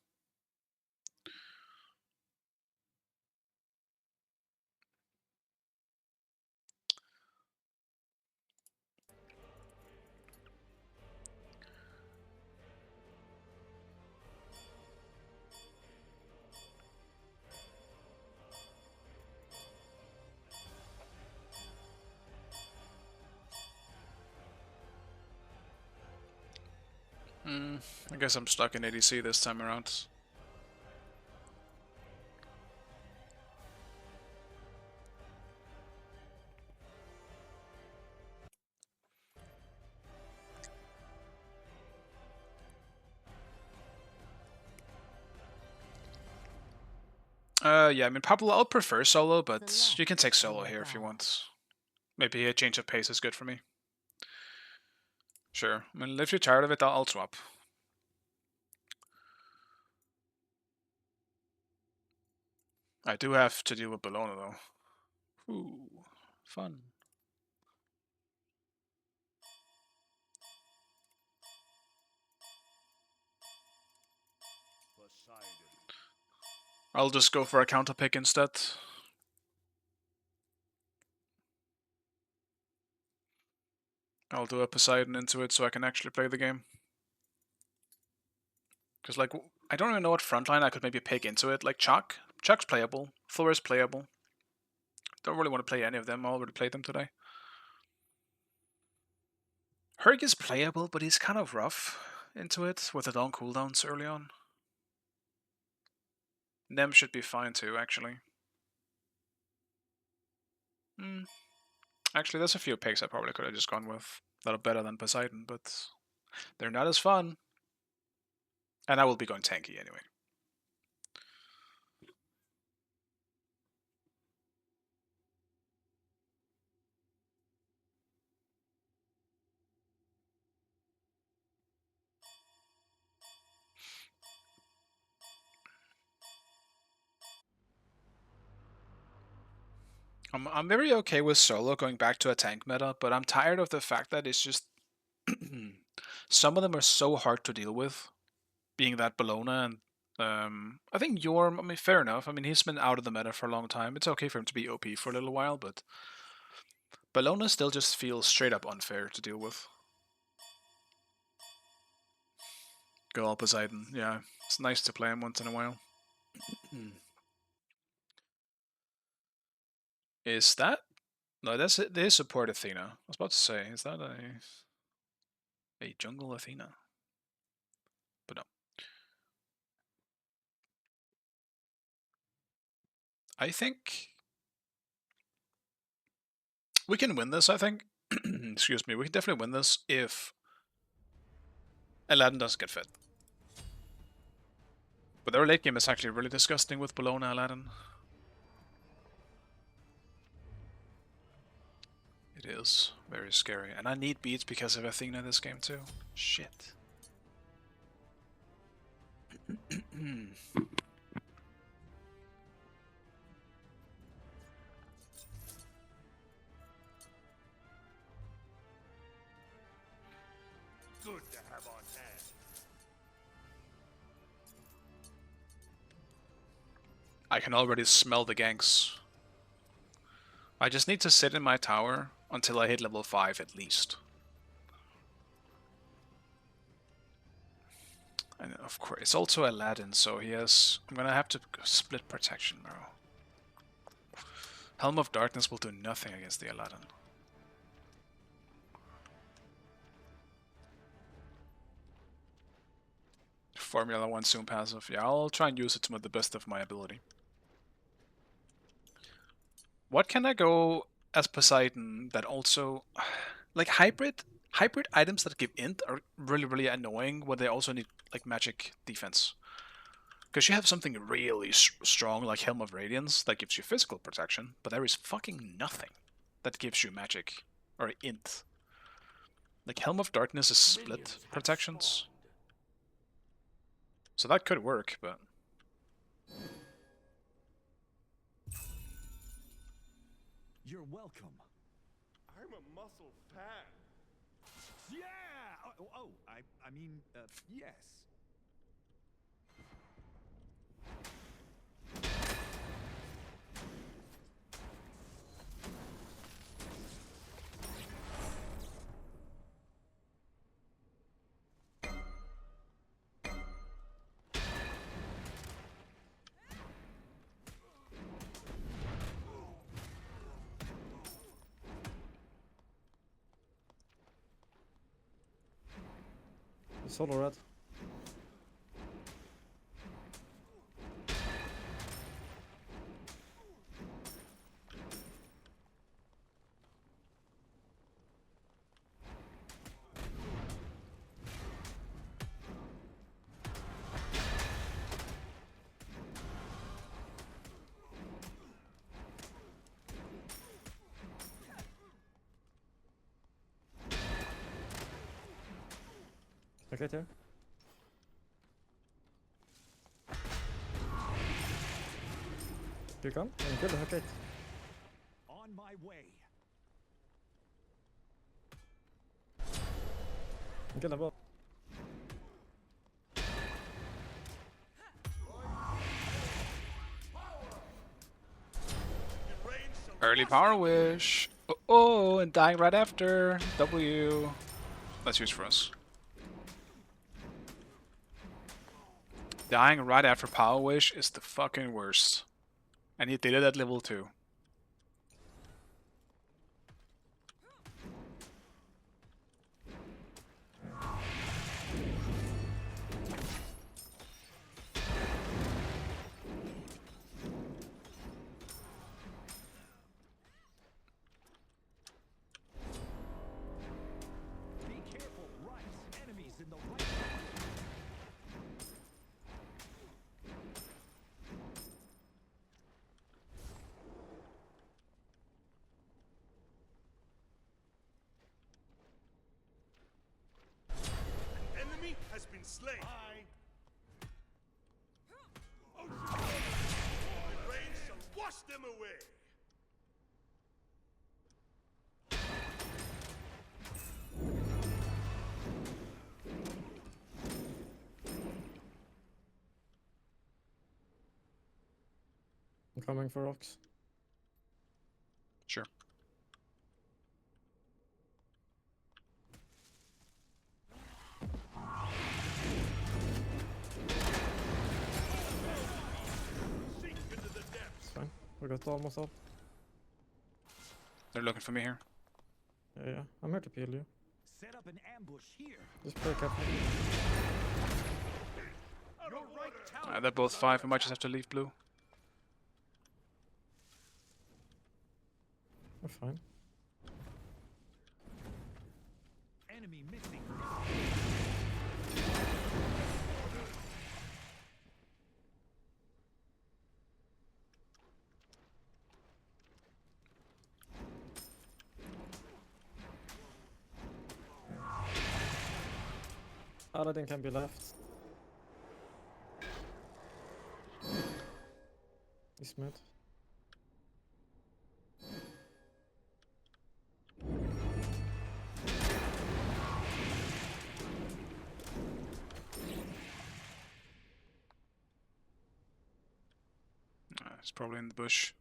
I guess I'm stuck in ADC this time around. Yeah, I mean, Pablo, I'll prefer solo, but you can take solo here if you want. Maybe a change of pace is good for me. Sure. I mean, if you're tired of it, I'll swap. I do have to deal with Bologna, though. Ooh, fun. I'll just go for a counter pick instead. I'll do a Poseidon into it so I can actually play the game. Because, like, I don't even know what frontline I could maybe pick into it. Like, Chuck. Chuck's playable. Thor is playable. Don't really want to play any of them. I already played them today. Herc is playable, but he's kind of rough into it with the long cooldowns early on. Nem should be fine too, actually. Actually, there's a few picks I probably could have just gone with that are better than Poseidon, but they're not as fun. And I will be going tanky anyway. I'm very okay with solo going back to a tank meta, but I'm tired of the fact that it's just some of them are so hard to deal with, being that Bologna and I think Yorm, I mean, fair enough. I mean, he's been out of the meta for a long time. It's okay for him to be OP for a little while, but Bologna still just feels straight up unfair to deal with. Go all Poseidon, yeah. It's nice to play him once in a while. Is that? No, that's it. They support Athena. I was about to say, is that a jungle Athena? But no. I think we can win this, I think. Excuse me, we can definitely win this if Aladdin doesn't get fed. But their late game is actually really disgusting with Bologna Aladdin. It is very scary. And I need beats because of Athena this game too. Shit. Good to have on hand. I can already smell the ganks. I just need to sit in my tower until I hit level 5 at least. And of course, it's also Aladdin, so he has... I'm gonna have to split protection, bro. Helm of Darkness will do nothing against the Aladdin. Formula 1 soon passive. Yeah, I'll try and use it to the best of my ability. What can I go as Poseidon that also... Like hybrid items that give int are really annoying when they also need like magic defense. Because you have something really strong like Helm of Radiance that gives you physical protection, but there is fucking nothing that gives you magic or int. Like Helm of Darkness is split protections. So that could work, but... You're welcome. I'm a muscle fan. Yeah! I mean, yes. Solo red. Okay, there. Here you come. And kill the Hecate. On my way. And kill them both. Early Power Wish! Oh, and dying right after! W! That's used for us. Dying right after Power Wish is the fucking worst. And he did it at level 2. Be careful, Rice. Enemies in the right. Enemy has been slain. The rain shall wash them away. I'm coming for rocks. Sure. Sink into the depths. It's fine. We got almost up. They're looking for me here. Yeah. I'm here to peel you. Set up an ambush here. Just play cap. Your right tower. They're both 5, I might just have to leave blue. We're fine. Enemy missing. Aladdin can be left. He's mid. It's probably in the bush.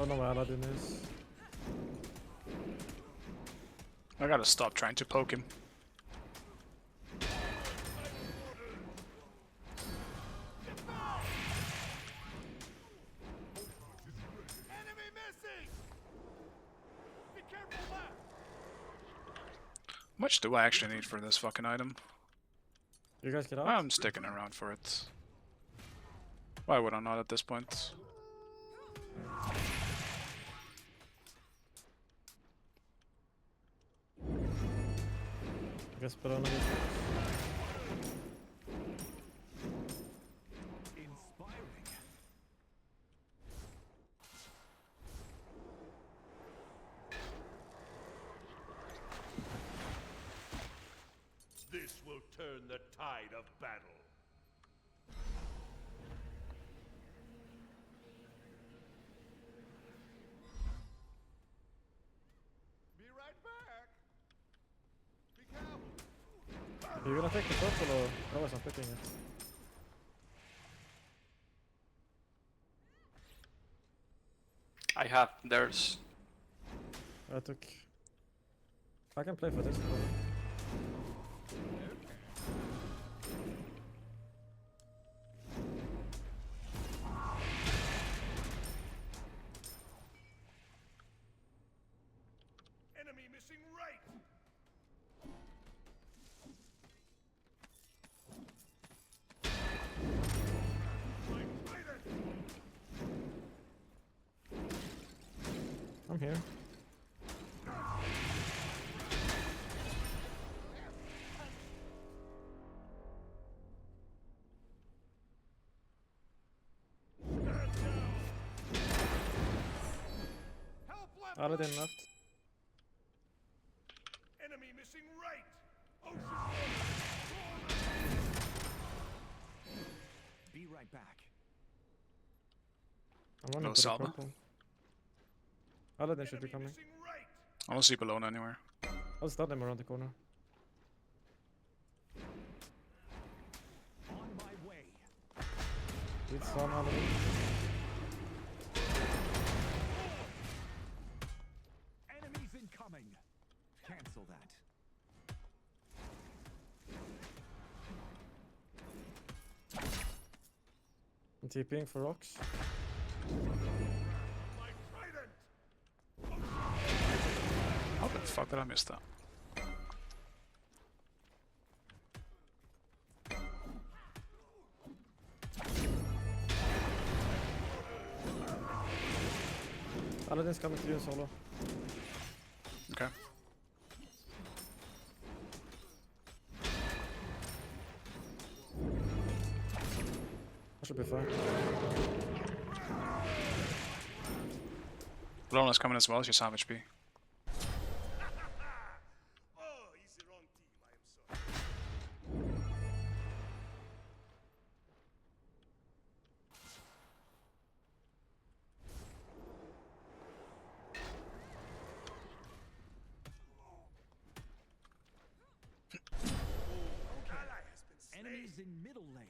don't know where Aladdin is. I gotta stop trying to poke him. Enemy missing! Be careful left! How much do I actually need for this fucking item? You guys get out? I'm sticking around for it. Why would I not at this point? I guess Barona gets Inspiring. This will turn the tide of battle. Be right back. Be careful. Are you gonna take the purple or I wasn't picking it? I have theirs. I took. I can play for this. Probably. Enemy missing right. I'm here. Help left. Aladdin left. Enemy missing right. Ocean Be right back. I'm running No to the Salva? purple. Aladdin should be coming. missing right. I don't see Bologna anywhere. I'll start them around the corner. On my way. It's on Aladdin. Enemies incoming. Cancel that. I'm TPing for rocks. My trident. How the fuck did I miss that? Aladdin's coming to you in solo. Okay. I should be fine. Bologna's coming as well, she's half HP. Oh, he's the wrong team. I am sorry. Ally has been slain. Enemies in middle lane.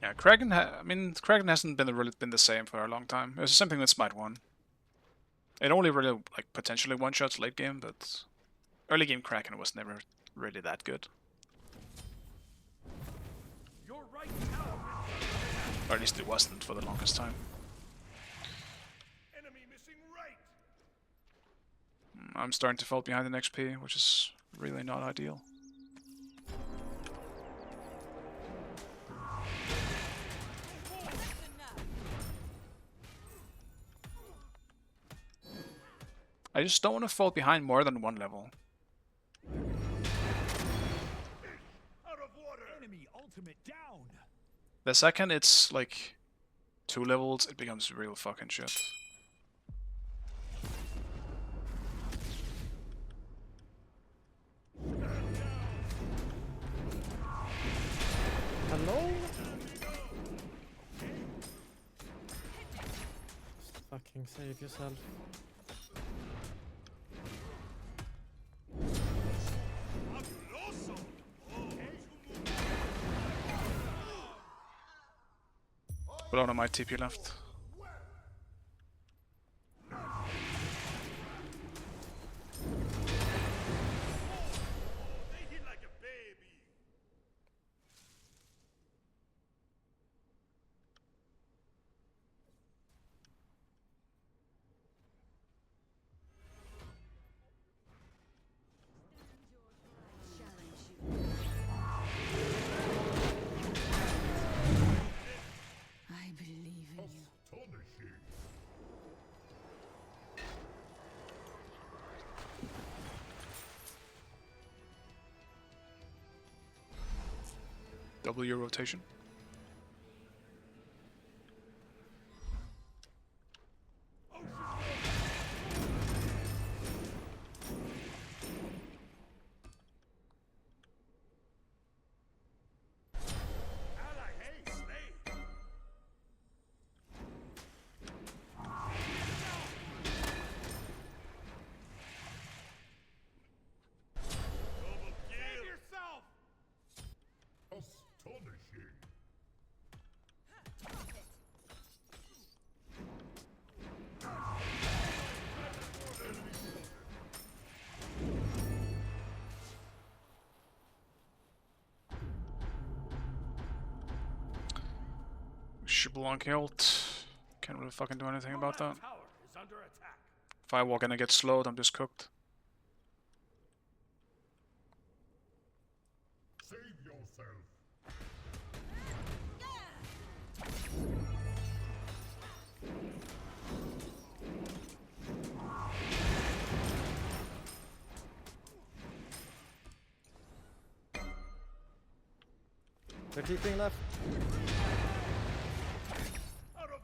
Yeah, Kraken. I mean, Kraken hasn't been really been the same for a long time. It was something that Smite won. It only really like potentially one shots late game, but early game Kraken was never really that good. Your right tower. Or at least it wasn't for the longest time. Enemy missing right. I'm starting to fall behind in XP, which is really not ideal. I just don't want to fall behind more than one level. Out of water. Enemy ultimate down. The second it's like 2 levels, it becomes real fucking shit. Hello? Fuck. Fucking save yourself. Below on my TP left. I believe in you. W rotation. Shibboleth ult. Can't really fucking do anything about that. Tower is under attack. If I walk in and get slowed, I'm just cooked. Save yourself. They're keeping left.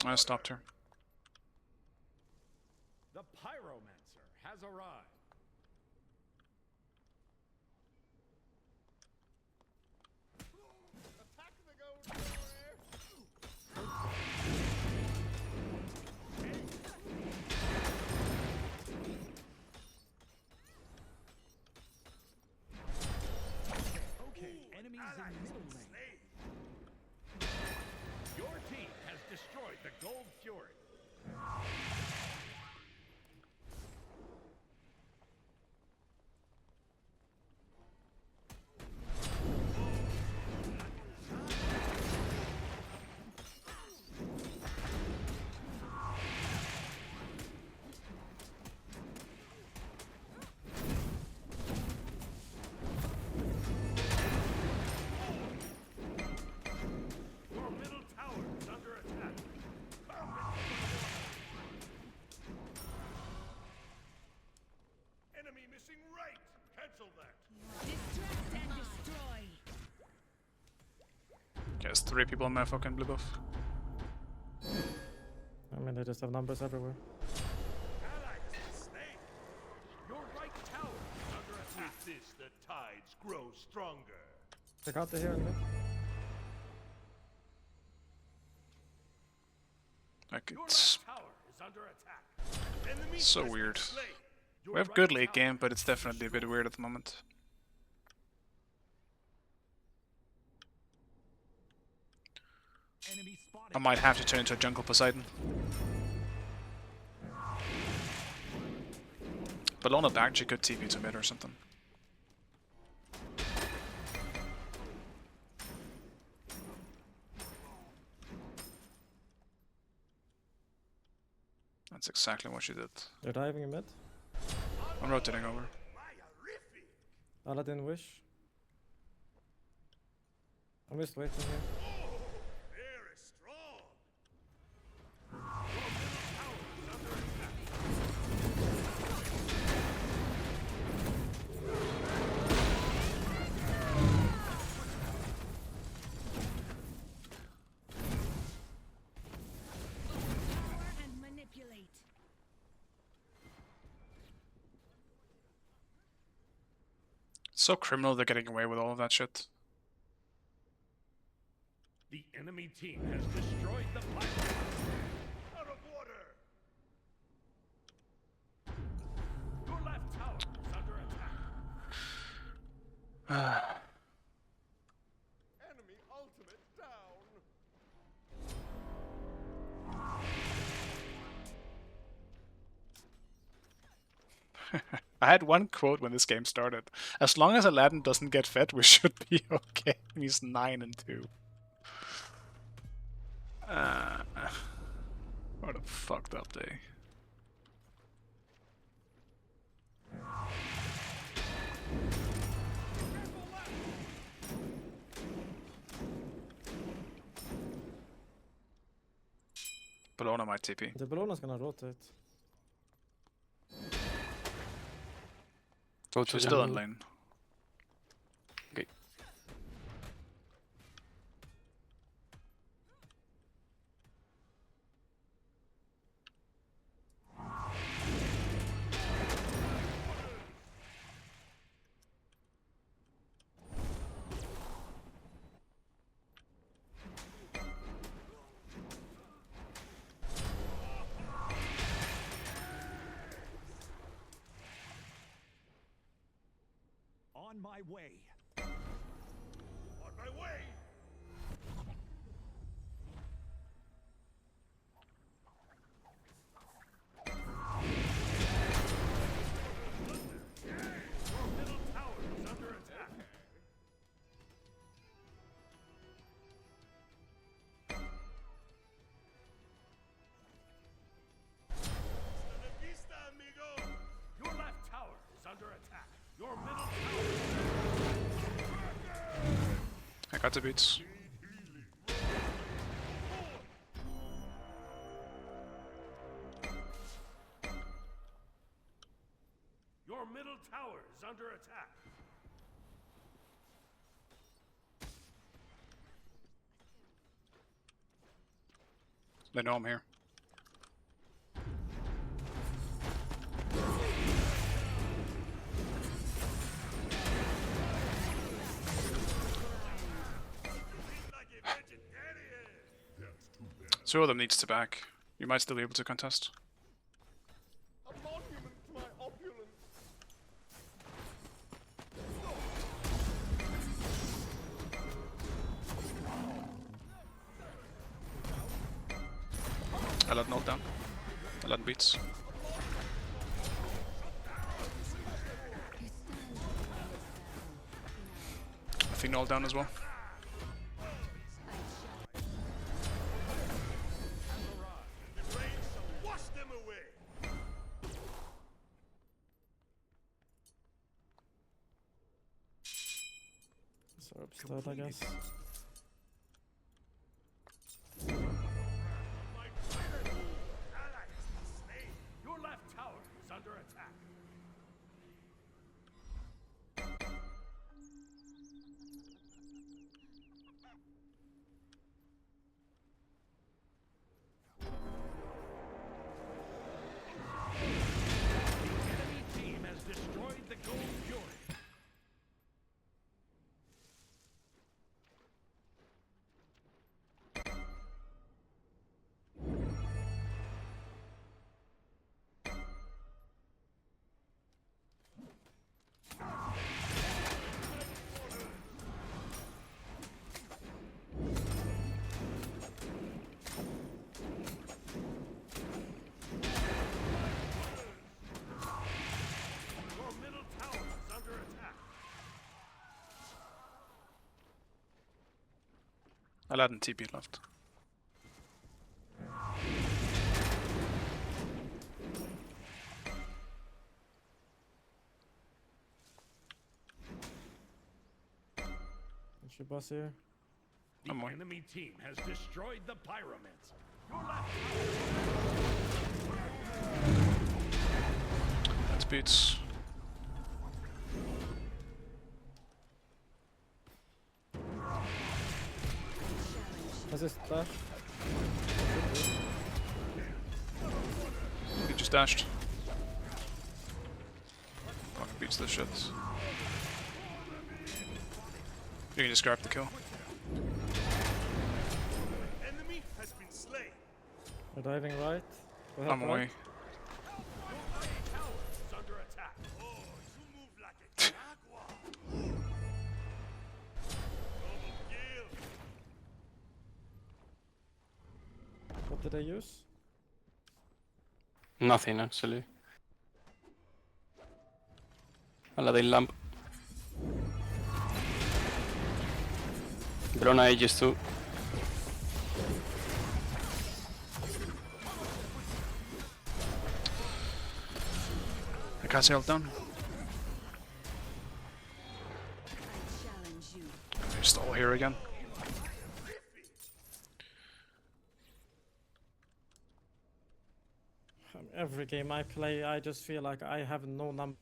I stopped her. The Pyromancer has arrived. Attack the gold Okay, enemies in middle lane. Your team has destroyed the Gold Fury. Your middle tower is under attack. Enemy missing right. Cancel that. Distract and destroy. There's 3 people on my fucking blue buff. I mean, they just have numbers everywhere. Allies slain. Your right tower is under attack. With this, the tides grow stronger. Check out the here in mid. Like, Your it's left tower is under attack. Enemy so has been weird. slain. Your We have right good late tower game, but it's is under definitely a bit weird at the moment. Enemy spotted. I might have to turn into a jungle Poseidon. Bellona back, she could TP to mid or something. That's exactly what she did. They're diving in mid. I'm rotating over. Aladdin wish. I'm just waiting here. very strong. Your middle tower is under attack. Power and manipulate. It's so criminal they're getting away with all of that shit. The enemy team has destroyed the pilot. Out of water. Enemy ultimate down. I had one quote when this game started. As long as Aladdin doesn't get fed, we should be okay. He's 9-2. What a fucked up day. Bellona might TP. The Bellona's gonna rotate. Go to She's the still in lane. Okay. On my way. On my way. Your middle tower is under attack. Hasta la vista, amigo. Your left tower is under attack. Your middle tower. I got the beats. Your middle tower is under attack. They know I'm here. Like a vegetarian. Two of them needs to back. You might still be able to contest. A monument to my opulence. Aladdin ult down. Aladdin beats. Athena ult down as well. The rain shall wash them away. Sorb start, I guess. My fire ally has been slain. Your left tower is under attack. The enemy team has destroyed the gold fury. Your middle tower is under attack. Aladdin TP left. Is she boss here? The I'm on. enemy team has destroyed the pyromancer. Your left That's beats. Has this dash? He just dashed. Fucking beats this shit. You can just grab the kill. enemy has been slain. We're diving right. Go I'm help away. right. Your right tower is under attack. Oh, you move like a jaguar. What did I use? Nothing actually. Aladdin lamp. Drone ages too. I can't sail down. Challenge you. They're still here again. Every game I play, I just feel like I have no number.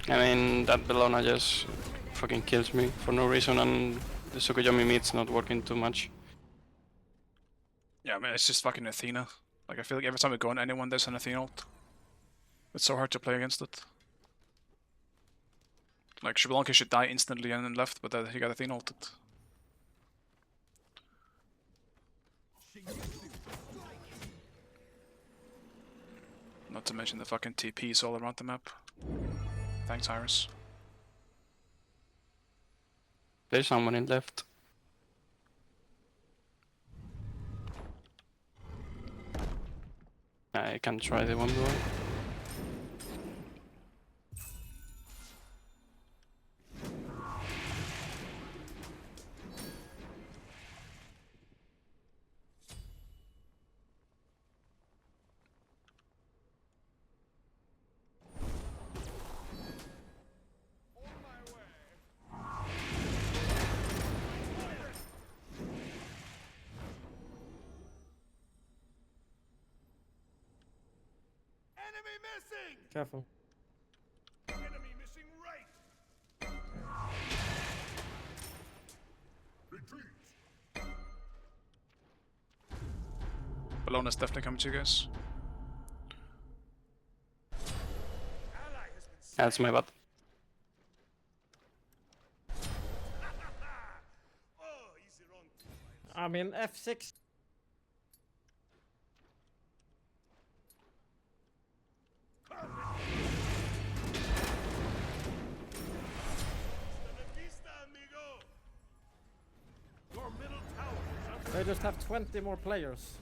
I mean, that Bellona just fucking kills me for no reason, and the Tsukuyomi meat's not working too much. Yeah, I mean, it's just fucking Athena. Like, I feel like every time we go on anyone, there's an Athena ult. It's so hard to play against it. Like, Shiblanka should die instantly and then left, but he got Athena ulted. Not to mention the fucking TPs all around the map. Thanks, Iris. There's someone in left. I can try the 1v1. Enemy missing! Careful. Enemy missing right! Retreat! Bellona's definitely coming to you guys. Ally has been That's my bad. Oh, easy wrong. I mean, F6. Your middle tower is under They just have 20 more players.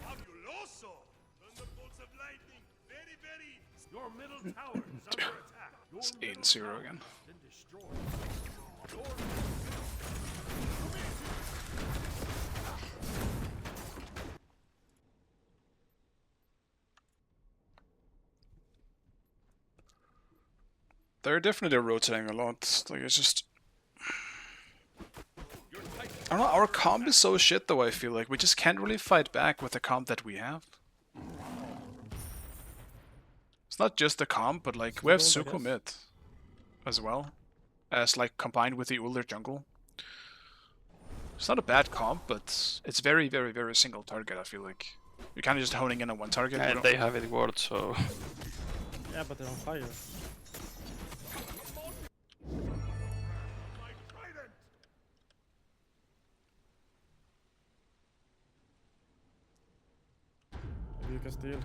Fabuloso! Thunderbolts of lightning! Very, very... Your middle tower is under attack. Your It's middle 8-0 tower again. has been destroyed. Your They're definitely rotating a lot. Like, it's just... I don't know, our comp is so shit though, I feel like. We just can't really fight back with the comp that we have. It's not just the comp, but like, we have Gold, I Suko guess. mid as well. As like, combined with the Uller jungle. It's not a bad comp, but it's very, very, very single target, I feel like. You're kind of just honing in on one target. we And don't- they have it ward, so Yeah, but they're on fire. my trident! Maybe you can steal.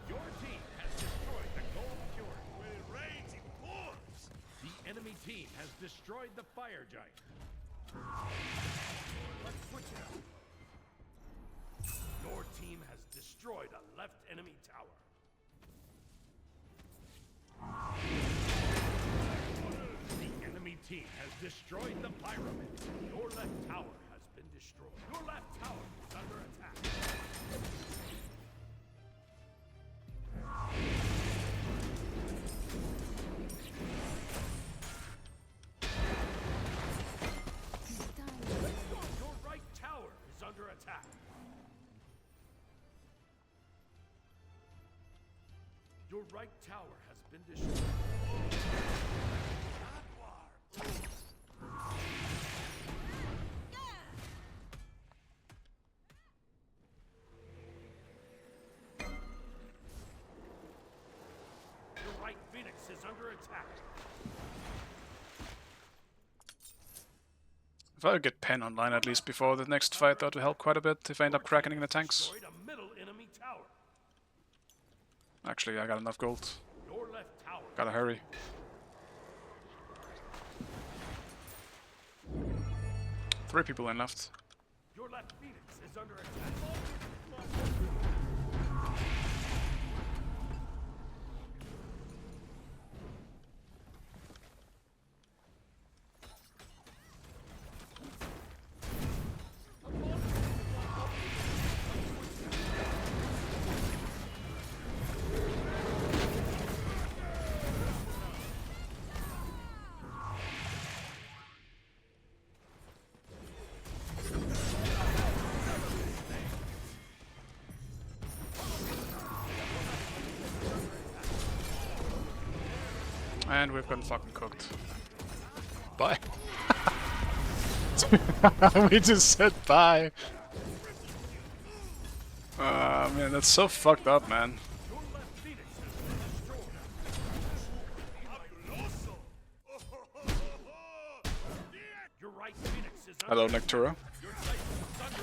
Your team has destroyed the gold cure. Where it rains, it pours! The enemy team has destroyed the fire giant. Let's switch it up. Your team has destroyed a left enemy tower. The enemy team has destroyed the pyramid. Your left tower has been destroyed. Your left tower is under attack. Your right tower is under attack. Your right tower has been destroyed. Your right Phoenix is under attack. If I could get Pen online at least before the next fight, that would help quite a bit if I end up cracking the tanks. Destroyed a middle enemy tower. Actually, I got enough gold. Your left tower. Gotta hurry. Three people in left. Your left Phoenix is under attack. And we've gotten fucking cooked. Bye. We just said bye. Man, that's so fucked up, man. Your left Phoenix has been destroyed. Your right Phoenix is under Hello, Nectura. Your right is under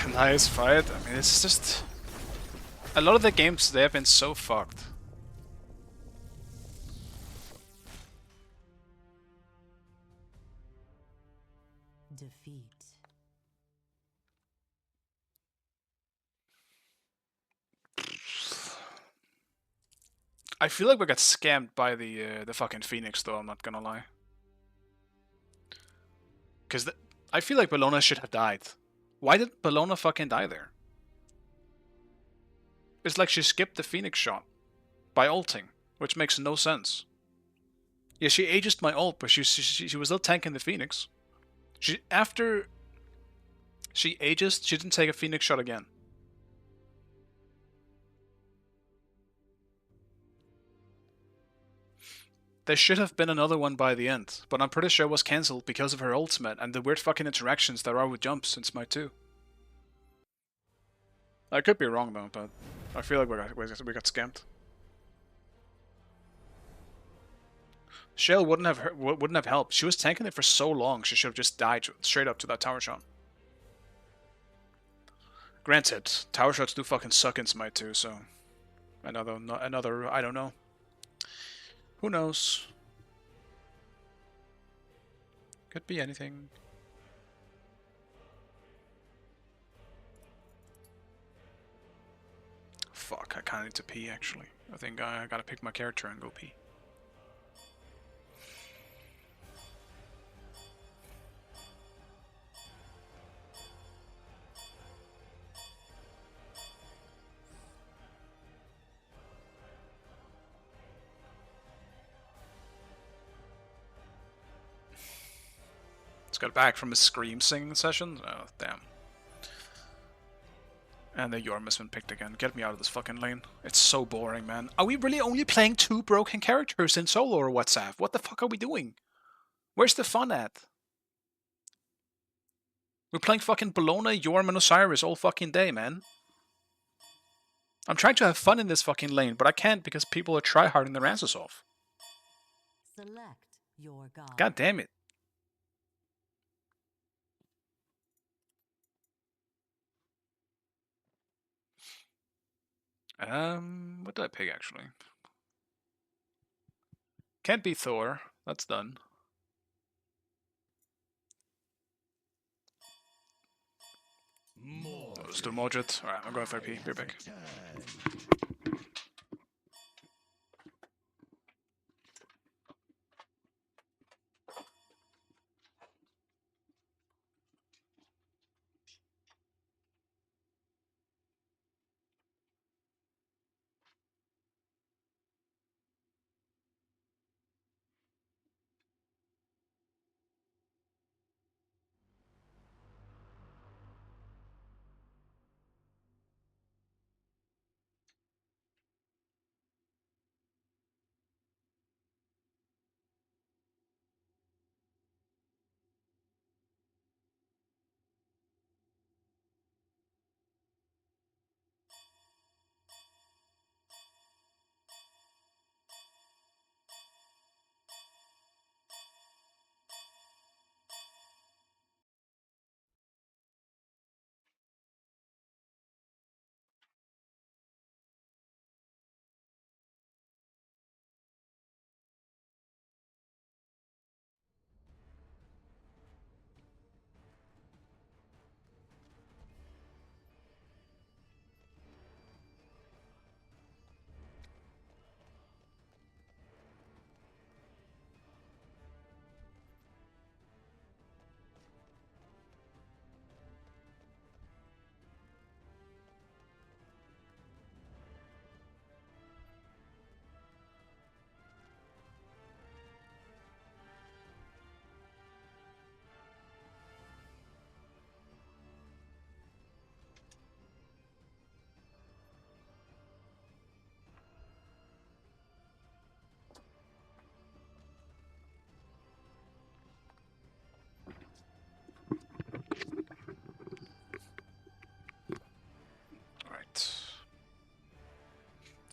attack. Nice fight. I mean, it's just... A lot of the games, they have been so fucked. Defeat. I feel like we got scammed by the fucking Phoenix, though, I'm not gonna lie. Because I feel like Bellona should have died. Why did Bellona fucking die there? It's like she skipped the Phoenix shot by ulting, which makes no sense. Yeah, she aegis my ult, but she was still tanking the Phoenix. After she aegis, she didn't take a Phoenix shot again. There should have been another one by the end, but I'm pretty sure it was cancelled because of her ultimate and the weird fucking interactions there are with jumps in Smite 2. I could be wrong though, but I feel like we got scammed. Shell wouldn't have helped. She was tanking it for so long. She should have just died straight up to that tower shot. Granted, tower shots do fucking suck in Smite 2, so another I don't know. Who knows? Could be anything. Fuck, I kinda need to pee actually. I think I gotta pick my character and go pee. Just got back from a Scream singing session. Oh, damn. And the Yorm has been picked again. Get me out of this fucking lane. It's so boring, man. Are we really only playing 2 broken characters in solo or what's up? What the fuck are we doing? Where's the fun at? We're playing fucking Bellona, Yorm, and Osiris all fucking day, man. I'm trying to have fun in this fucking lane, but I can't because people are tryharding their asses off. Select your god. God damn it. What did I pick actually? Can't be Thor. That's done. Let's do Mojet. Alright, I'm going for P. Be back.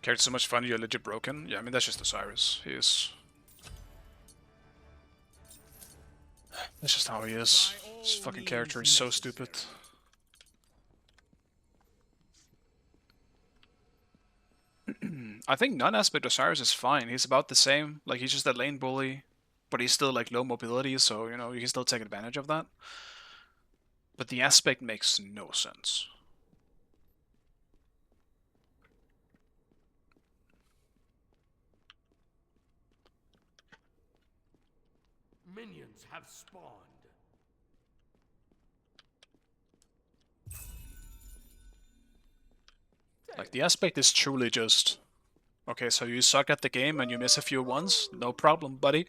Carried so much fun, you're legit broken. Yeah, I mean, that's just Osiris. He is... That's just how he is. This fucking character is so stupid. I think non-aspect Osiris is fine. He's about the same. Like, he's just a lane bully, but he's still, like, low mobility, so, you know, you can still take advantage of that. But the aspect makes no sense. Minions have spawned. Like, the aspect is truly just... Okay, so you suck at the game and you miss a few ones? No problem, buddy.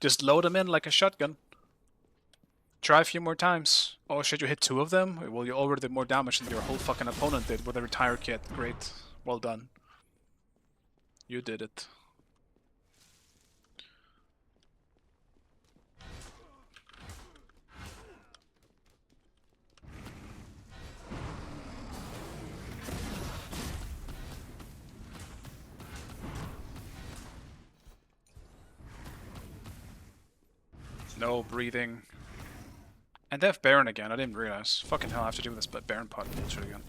Just load them in like a shotgun. Try a few more times. Oh shit, you hit 2 of them? Well, you already did more damage than your whole fucking opponent did with a retire kit. Great. Well done. You did it. No breathing. And they have Baron again, I didn't realize. Fucking hell, I have to do this Baron pot bullshit again.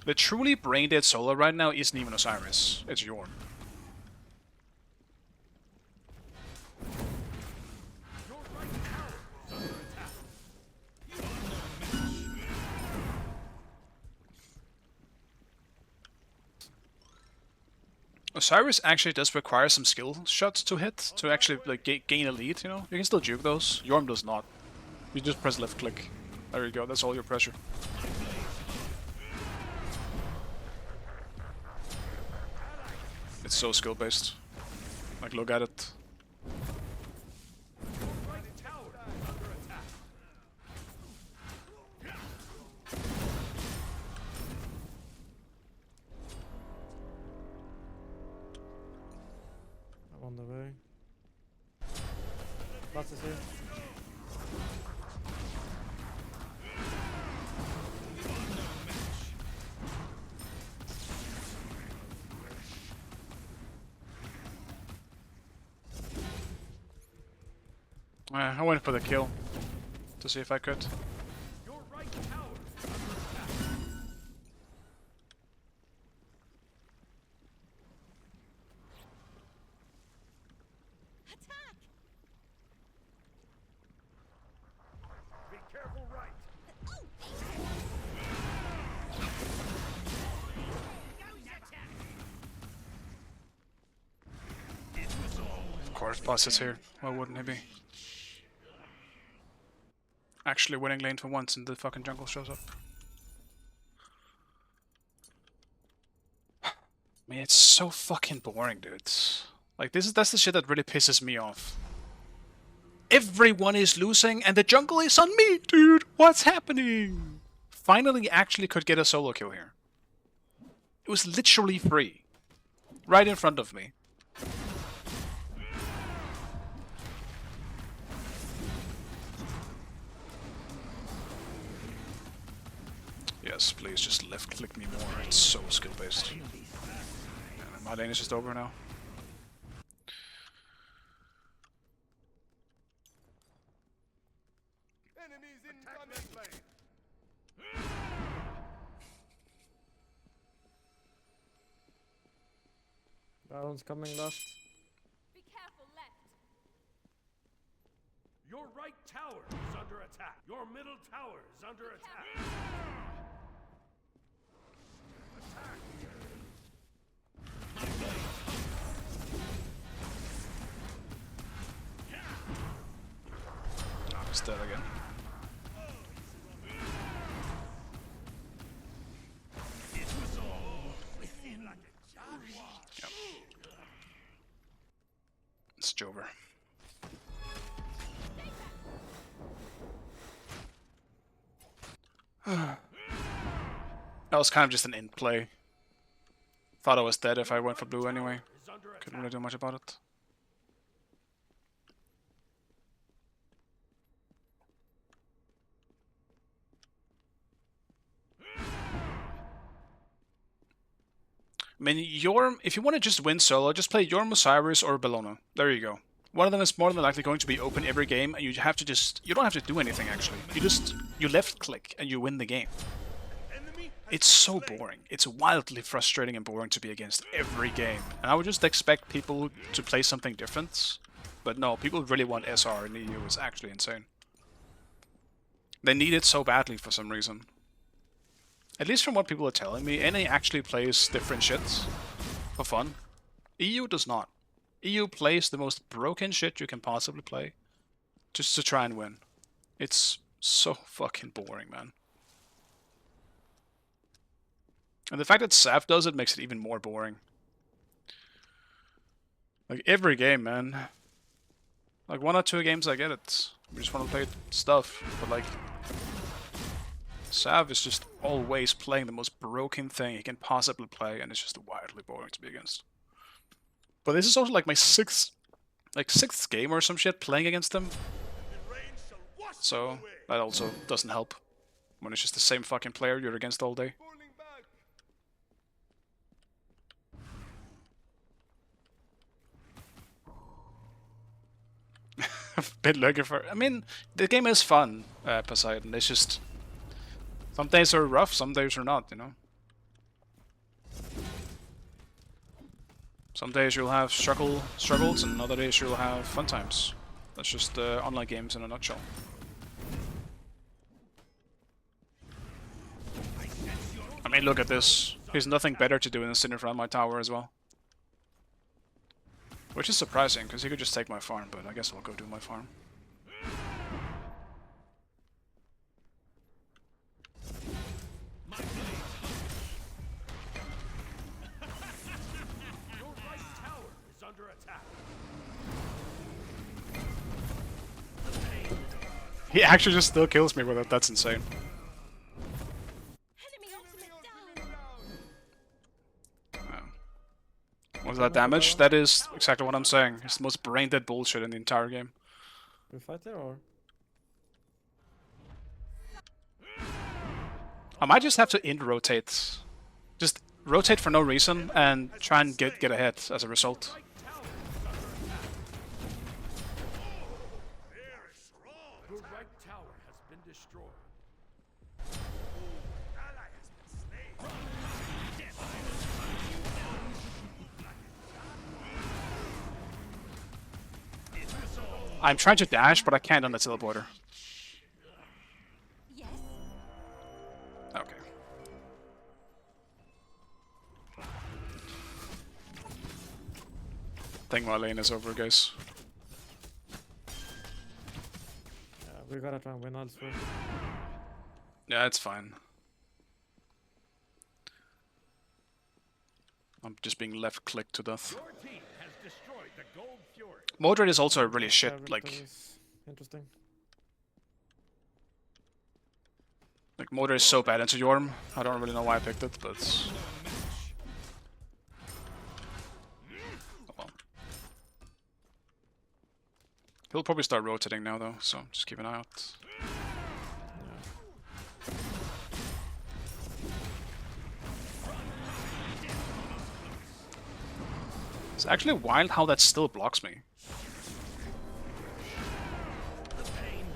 The truly brain-dead solo right now isn't even Osiris, it's Yorn. Osiris actually does require some skill shots to hit, to actually like gain a lead, you know? You can still juke those. Yorm does not. You just press left click. There you go, that's all your pressure. It's so skill based. Like, look at it. I'm on the way. Lots is here. I went for the kill to see if I could. Your right tower is under attack. Attack! Be careful, right. Of course, boss is here. Why wouldn't he be? Actually winning lane for once and the fucking jungle shows up. Man, it's so fucking boring, dude. Like, that's the shit that really pisses me off. Everyone is losing and the jungle is on me, dude! What's happening? Finally actually could get a solo kill here. It was literally free. Right in front of me. Yes, please just left click me more. It's so skill based. Yeah, my lane is just over now. Enemies incoming lane. Baron's coming left. Be careful left. Your right tower is under attack. Your middle tower is under attack. Oh, he's dead again. Yep. It's Jover. That was kind of just an end play. Thought I was dead if I went for blue anyway. Couldn't really do much about it. I mean, if you want to just win solo, just play Yorm, Osiris, or Bellona. There you go. One of them is more than likely going to be open every game, and you have to you don't have to do anything actually. You left click and you win the game. It's so boring. It's wildly frustrating and boring to be against every game. And I would just expect people to play something different. But no, people really want SR in EU. It's actually insane. They need it so badly for some reason. At least from what people are telling me, NA actually plays different shits for fun. EU does not. EU plays the most broken shit you can possibly play just to try and win. It's so fucking boring, man. And the fact that Sav does it makes it even more boring. Like, every game, man. Like, 1 or 2 games I get it. We just want to play stuff, but like... Sav is just always playing the most broken thing he can possibly play, and it's just wildly boring to be against. But this is also like my sixth game or some shit playing against him. So, that also doesn't help. When it's just the same fucking player you're against all day. I've been looking for... I mean, the game is fun, Poseidon. It's just... Some days are rough, some days are not, you know? Some days you'll have struggles, and other days you'll have fun times. That's just online games in a nutshell. I mean, look at this. There's nothing better to do than sit in front of my tower as well. Which is surprising, because he could just take my farm, but I guess I'll go do my farm. He actually just still kills me with it, that's insane. Was that damage? That is exactly what I'm saying. It's the most brain-dead bullshit in the entire game. We fight there or? I might just have to rotate. Just rotate for no reason and try and get ahead as a result. I'm trying to dash, but I can't on the teleporter. Yes. Okay. I think my lane is over, guys. Yeah, we gotta try and win elsewhere. Yeah, it's fine. I'm just being left clicked to death. Mordred is also really shit, like... Interesting. Like, Mordred is so bad into Yorm. I don't really know why I picked it, but... Oh well. He'll probably start rotating now, though, so just keep an eye out. It's actually wild how that still blocks me.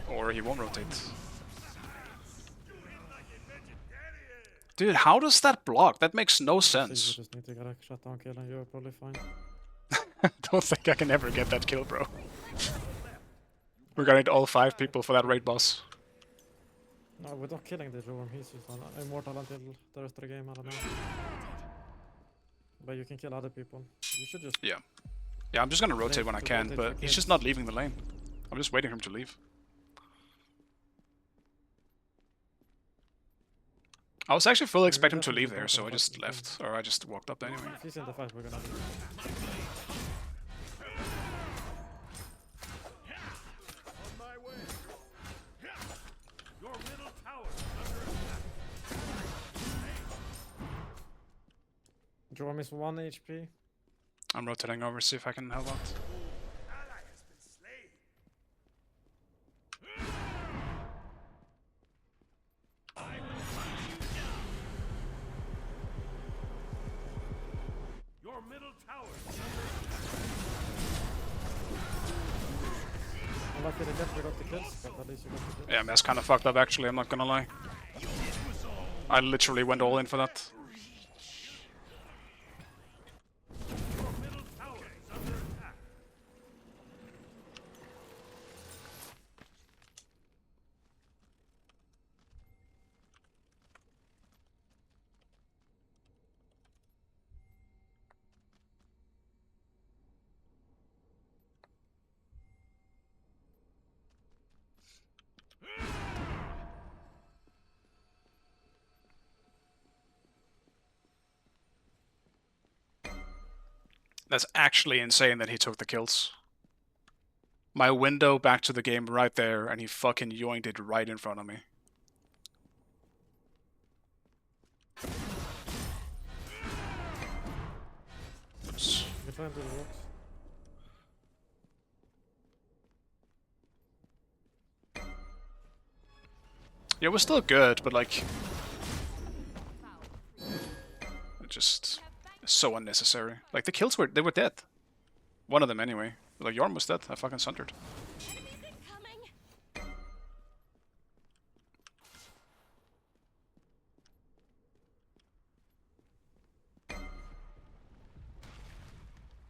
Or he won't rotate. Dude, how does that block? That makes no sense. You just need to get a shutdown kill and you're probably fine. I don't think I can ever get that kill, bro. We're gonna need all 5 people for that raid boss. No, we're not killing the Jorm, he's just immortal until the rest of the game, I don't know. But you can kill other people. You should just... Yeah. Yeah, I'm just gonna rotate when I can, but he's just not leaving the lane. I'm just waiting for him to leave. I was actually fully expecting him to leave there, so I just left. Or I just walked up there anyway. If he's in the fight, we're gonna leave. Jorm is 1 HP. I'm rotating over, see if I can help out. Ally has been slain. I will hunt you down. Your middle tower is I'm lucky that we got the kills, but at least you got the kills. Yeah, that's kind of fucked up actually, I'm not gonna lie. I literally went all in for that. Your middle tower is under attack. That's actually insane that he took the kills. My window back to the game right there, and he fucking yoinked it right in front of me. Oops. You can try and do the rocks. Yeah, it was still good, but like... it just... so unnecessary. Like, the kills were... they were dead. One of them anyway. Like, Yorm was dead. I fucking sundered. Enemies incoming!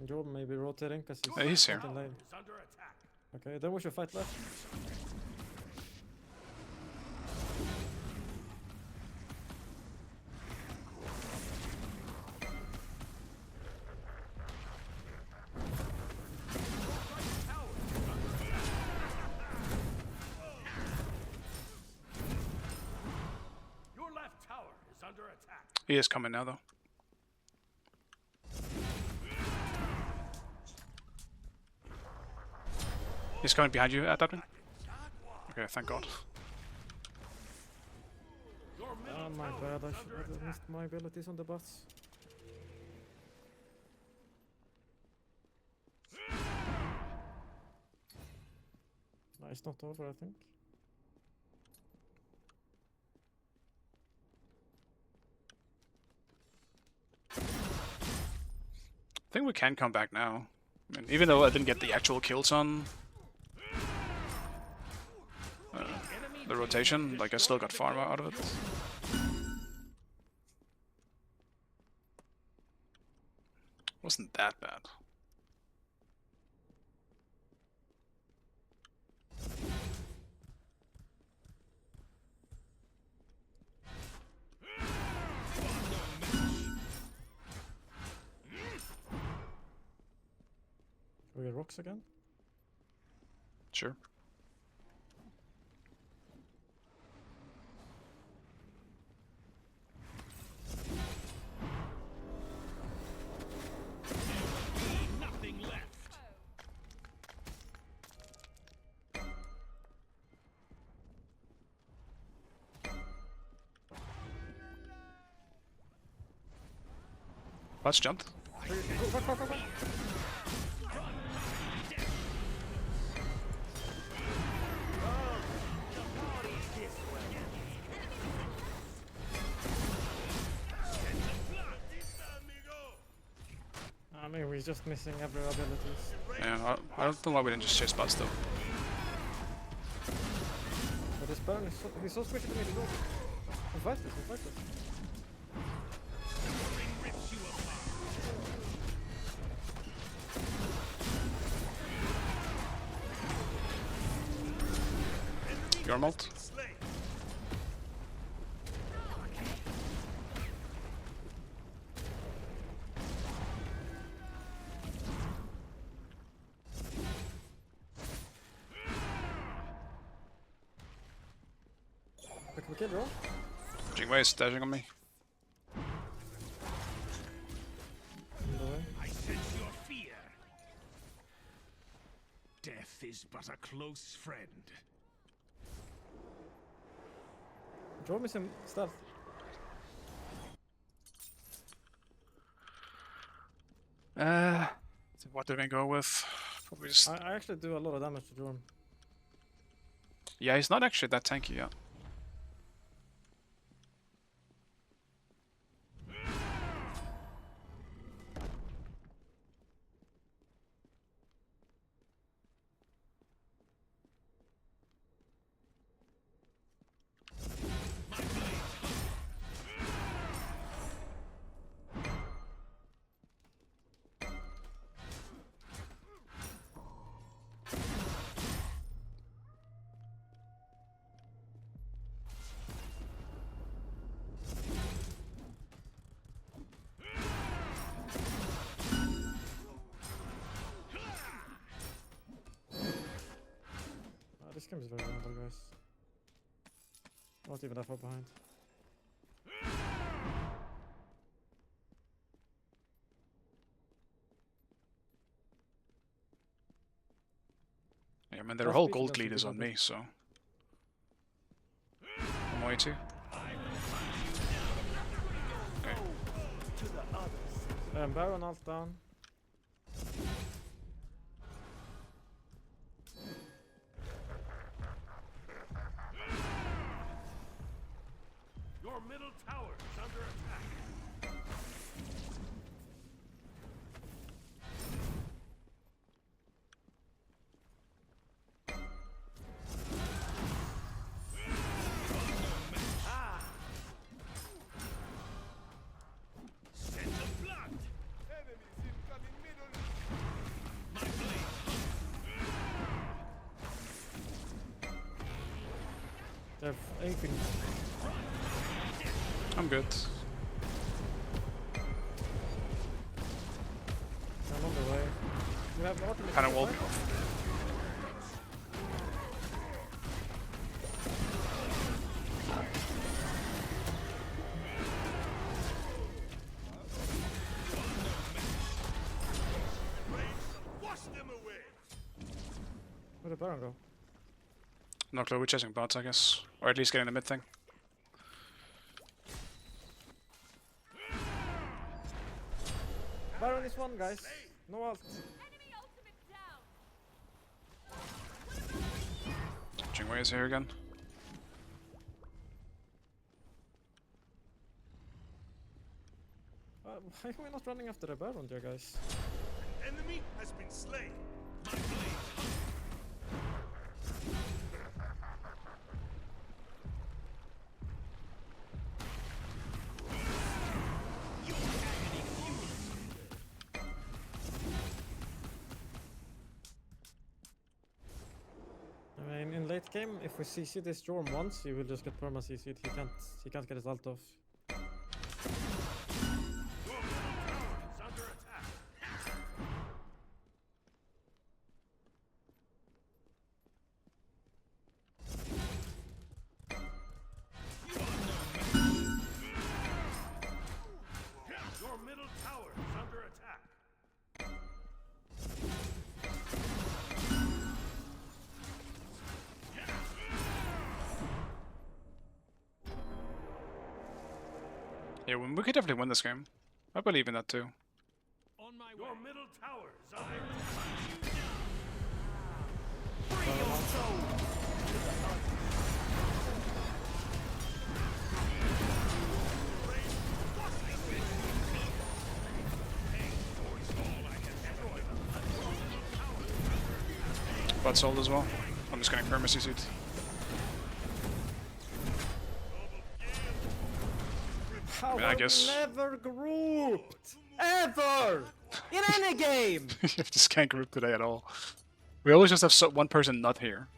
Jorm may be rotating because he's, Yeah, he's here. not in lane. Is under attack. Okay, then we should fight left. Your left tower is under attack. He is coming now, though. He's coming behind you, Adaptin. Okay, thank God. Your middle Oh my tower bad, I is should under have attack. missed my abilities on the bots. No, it's not over, I think. I think we can come back now. I mean, even though I didn't get the actual kills on the rotation, like I still got farm out of it. Wasn't that bad. We get rocks again? Sure. Nothing left. Let's jump. Go. I mean, we're just missing every abilities. Yeah, I don't know why we didn't just chase bots though. But this Baron is he's so squishy to me to go. We fight this. Your mult. We kill bro. Jingwei is dashing on me. In the way. I sense your fear. Death is but a close friend. Draw me some stealth. So what do we go with? Probably just... I actually do a lot of damage to Jorm. Yeah, he's not actually that tanky yet. This game is very winnable, guys. Not even that far behind. Yeah, I mean, their Last whole piece gold doesn't lead do is on that me, so... I'm way too. Okay. Baron ult down. Your middle tower is under attack. Center blocked. Enemies incoming middle. My blade. They have anything. I'm good. I'm on the way. We have ultimate. Kinda walled me off. Wash them away. Where'd the Baron go? No clue, we're chasing bots, I guess. Or at least getting the mid thing. Baron is one, guys. No ult. Enemy ultimate down. Jingwei is here again. Why are we not running after the Baron there, guys? Enemy has been slain. I mean, in late game, if we CC this Jorm once, he will just get perma CC'd. He can't get his ult off. Your middle tower is under attack. Your middle tower is under attack. Yeah, we could definitely win this game. I believe in that too. On my Your middle tower is under Bot sold as well. I'm just getting perma CC'd. How I guess- never grouped! Ever! In any game! You just can't group today at all. We always just have one person not here.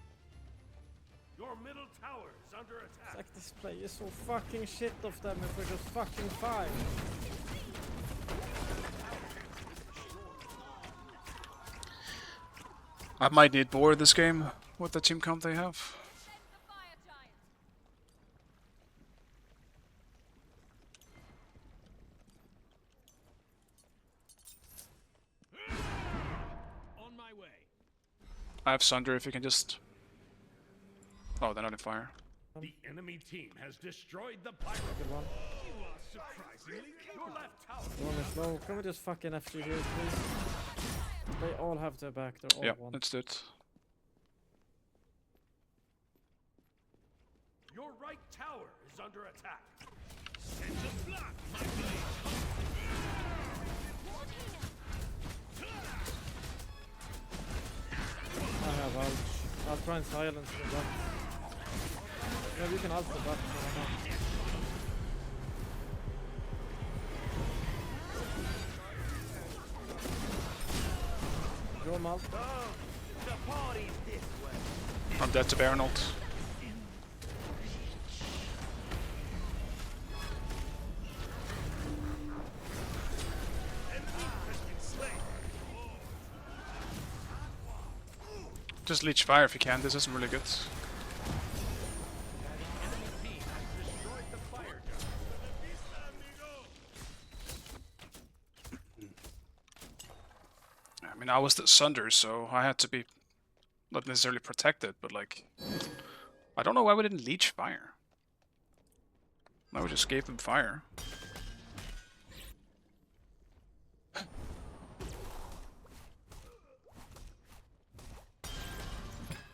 Your middle tower is under It's attack. like this play is so fucking shit of them if we're just fucking fine. I might need board this game with the team comp they have. Send the fire giant. On my way. I have Sunder if you can just... Oh, they're not in fire. The enemy team has destroyed the pyramid. Good one. You are Your left tower. One is low. Can we just fucking FG here, please? They all have their back. They're all Yeah, one. let's do it. Your right tower is under attack. Send a block, my blade. I have ult. I'll try and silence the butt. Yeah, you can ult the butt. Your mouth. I'm dead to Baron ult. Just leech fire if you can, this isn't really good. I mean, I was the Sunder, so I had to be not necessarily protected, but like, I don't know why we didn't leech fire. Why we just gave them fire.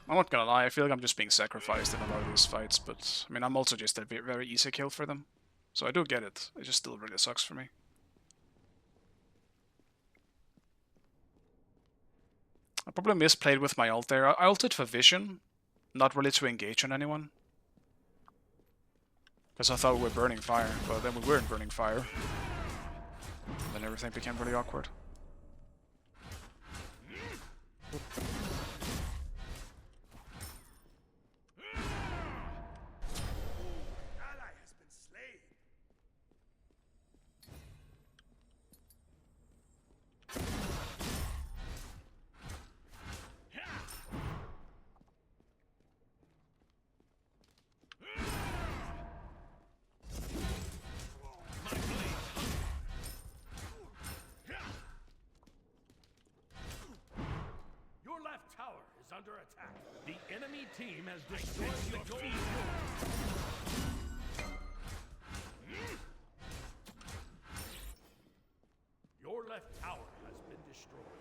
I'm not gonna lie, I feel like I'm just being sacrificed in a lot of these fights, but I mean, I'm also just a very easy kill for them. So I do get it, it just still really sucks for me. I probably misplayed with my ult there. I ulted for vision, not really to engage on anyone. Because I thought we were burning fire, but then we weren't burning fire. And then everything became really awkward. Under attack. The enemy team has destroyed your field. Your left tower has been destroyed.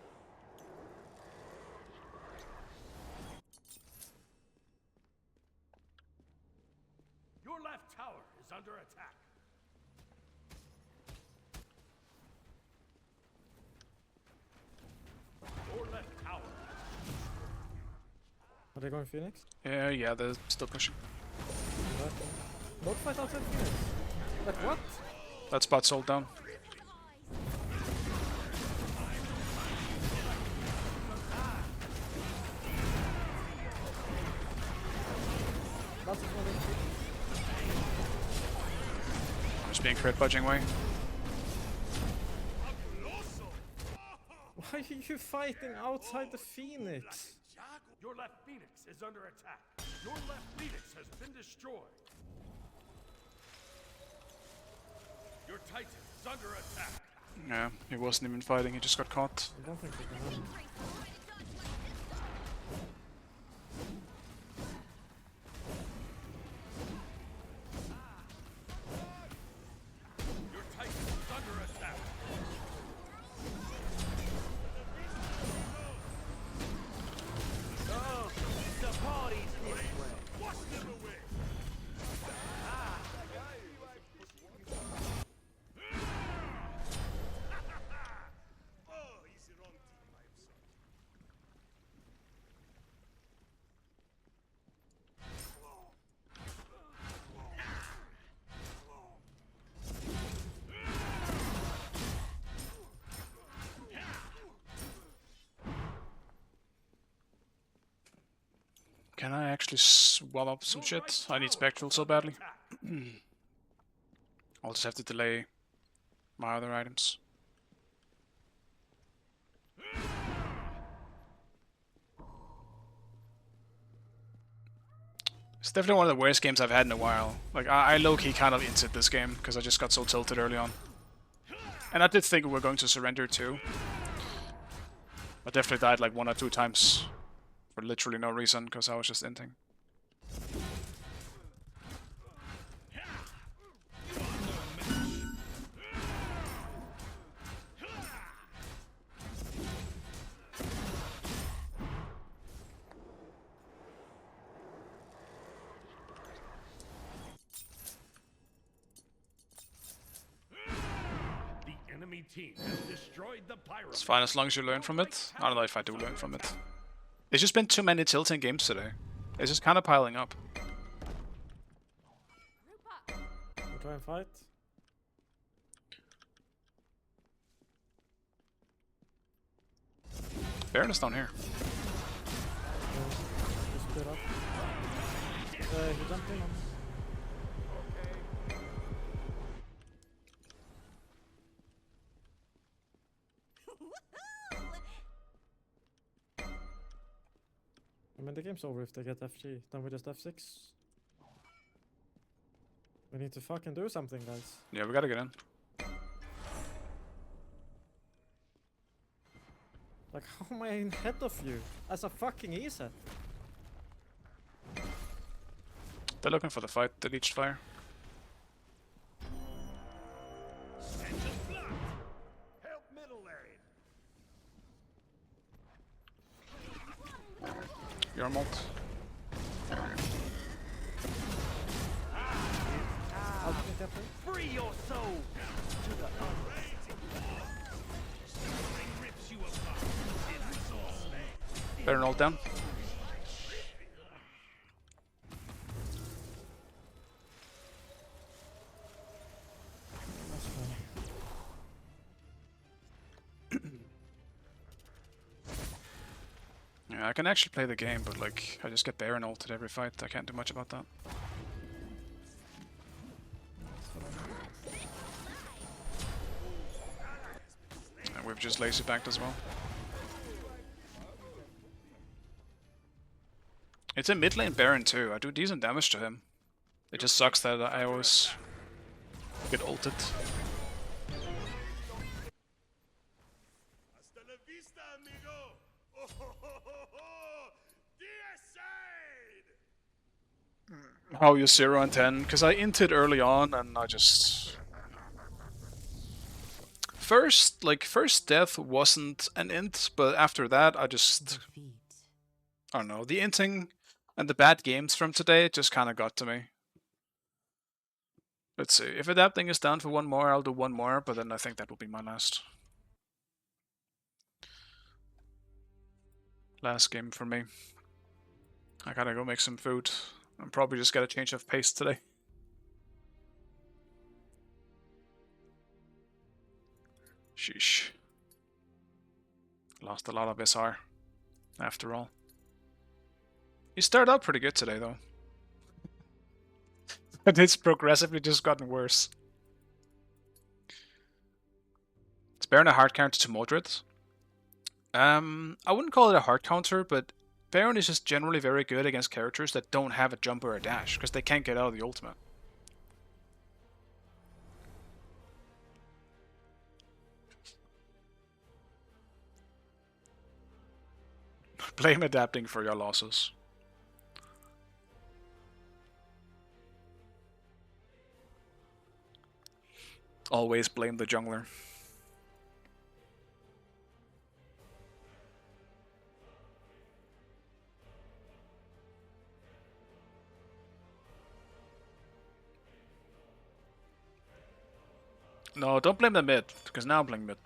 Your left tower is under attack. Your left tower. Are they going Phoenix? Yeah, they're still pushing. Both fight outside Phoenix. Like what? That spot's sold down. That's one. Just being crit budging way. Why are you fighting outside the Phoenix? Your left Phoenix is under attack. Your left Phoenix has been destroyed. Your Titan is under attack. Yeah, he wasn't even fighting, he just got caught. I don't think they can win. Your Titan is under attack. Can I actually swap up some shit? I need Spectral so badly. I'll just have to delay my other items. It's definitely one of the worst games I've had in a while. Like, I low-key kind of inted this game, because I just got so tilted early on. And I did think we were going to surrender too. I definitely died like 1 or 2 times. For literally no reason, because I was just inting. team has destroyed the pyramid. It's fine as long as you learn from it. I don't know if I do learn from it. It's just been too many tilting games today. It's just kind of piling up. We'll try and fight. Baron is down here. Just split up. He jumped in on. I mean, the game's over if they get FG. Then we just F6. We need to fucking do something, guys. Yeah, we gotta get in. Like, how am I ahead of you? As a fucking ESET. They're looking for the fight. They leached fire. Engine blocked. Help middle lane. You're a molt. I'll get that thing. Free your soul to the Something rips you apart. It's all Baron ult down. That's fine. Yeah, I can actually play the game, but like, I just get Baron ulted every fight. I can't do much about that. And we've just lazy backed as well. It's a mid lane Baron too. I do decent damage to him. It just sucks that I always get ulted. Hasta la vista, amigo. Oh, ho, ho, ho, ho. Deicide. How you 0 and 10? Because I inted early on and I just... First death wasn't an int, but after that I just... Defeat. I don't know, the inting and the bad games from today just kind of got to me. Let's see, if adapting is down for one more, I'll do one more, but then I think that will be my last. Last game for me. I gotta go make some food. I'm probably just gotta change of pace today. Sheesh. Lost a lot of SR, after all. He started out pretty good today, though. But it's progressively just gotten worse. Is Baron a hard counter to moderate? I wouldn't call it a hard counter, but Baron is just generally very good against characters that don't have a jump or a dash, because they can't get out of the ultimate. Blame adapting for your losses. Always blame the jungler. No, don't blame the mid, because now I'm playing mid.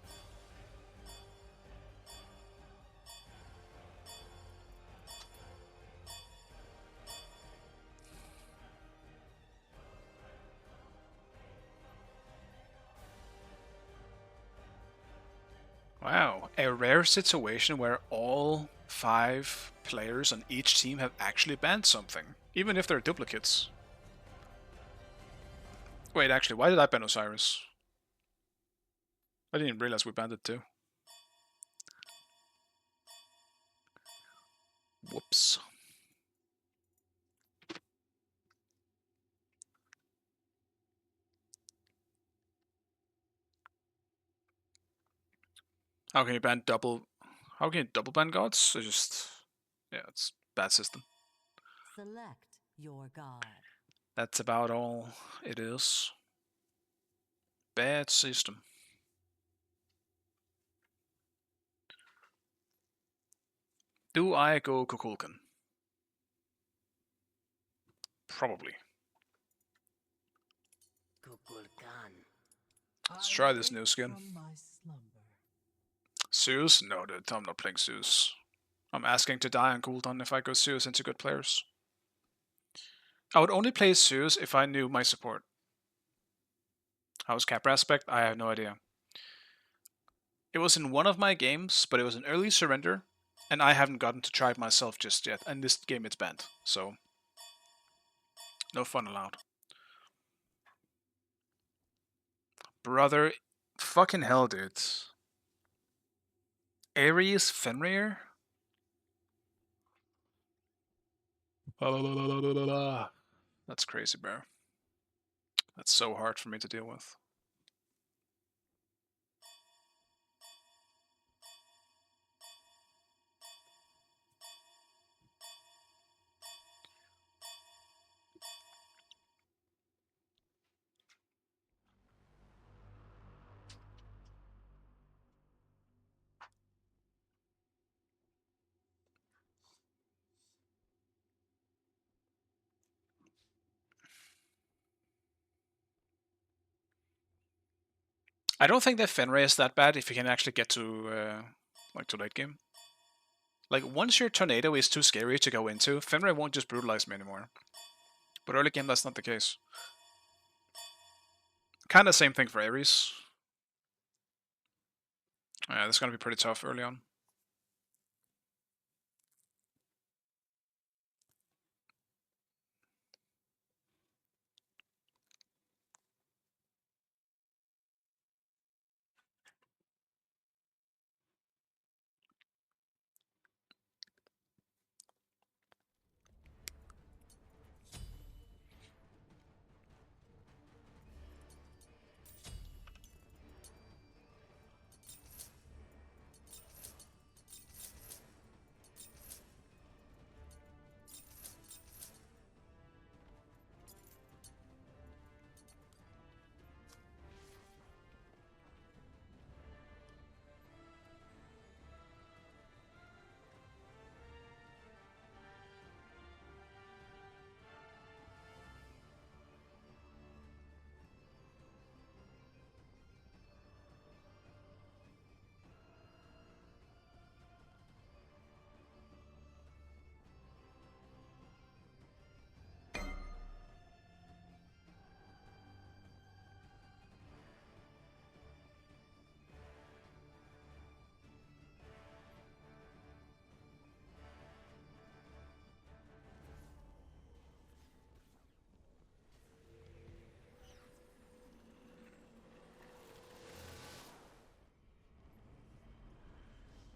Wow, a rare situation where all 5 players on each team have actually banned something, even if they're duplicates. Wait, actually, why did I ban Osiris? I didn't realize we banned it too. Whoops. How can you ban double? How can you double ban gods? It's just, yeah, it's bad system. Select your god. That's about all it is. Bad system. Do I go Kukulkan? Probably. Let's try this new skin. Zeus? No, dude, I'm not playing Zeus. I'm asking to die on cooldown if I go Zeus into good players. I would only play Zeus if I knew my support. How's Capra aspect? I have no idea. It was in one of my games, but it was an early surrender, and I haven't gotten to try it myself just yet. And this game it's banned, so no fun allowed. Brother, fucking hell, dude. Ares Fenrir? That's crazy, bro. That's so hard for me to deal with. I don't think that Fenrir is that bad if you can actually get to like to late game. Like once your tornado is too scary to go into, Fenrir won't just brutalize me anymore. But early game that's not the case. Kinda same thing for Ares. Yeah, that's gonna be pretty tough early on.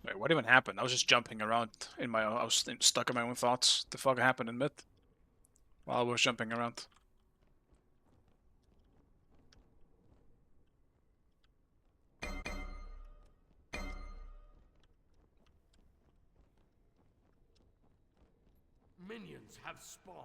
Wait, what even happened? I was just jumping around in my I was stuck in my own thoughts. The fuck happened in mid? While I was jumping around. Minions have spawned.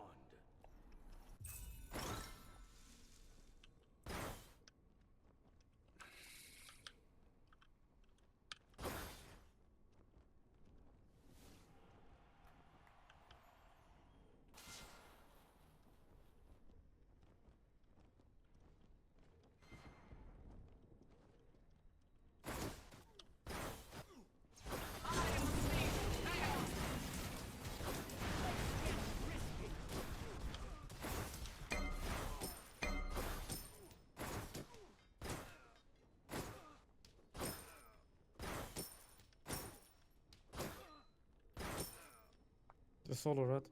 The solo red.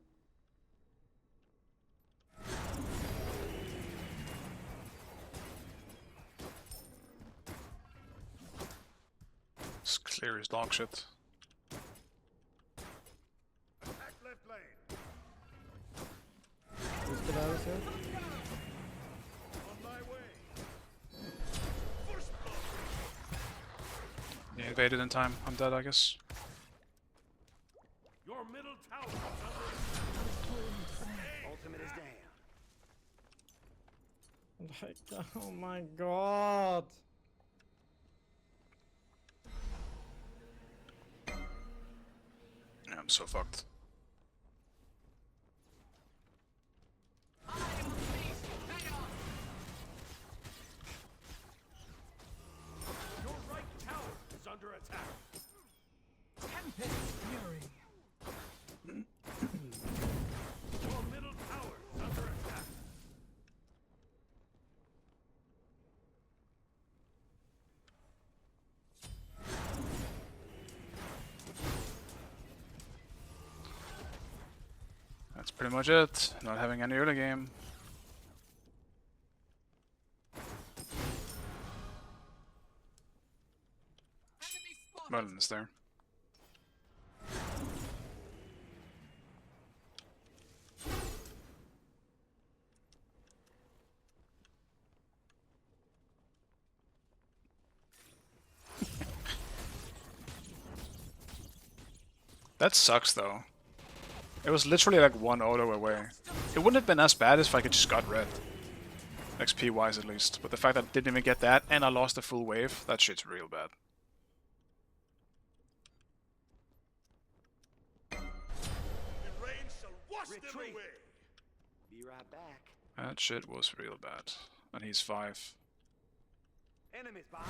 It's clear as dog shit. Attack left lane. Who's the Darius here? On my way. He invaded in time. I'm dead, I guess. Your middle tower is under ultimate is down. Like, oh my god! Yeah, I'm so fucked. Your right tower is under attack. pretty much it. Not having any early game. Merlin's there. That sucks though. It was literally like one auto away. It wouldn't have been as bad if I could just got red. XP wise at least. But the fact that I didn't even get that and I lost the full wave, that shit's real bad. Be right back. That shit was real bad. And he's 5. Enemies by.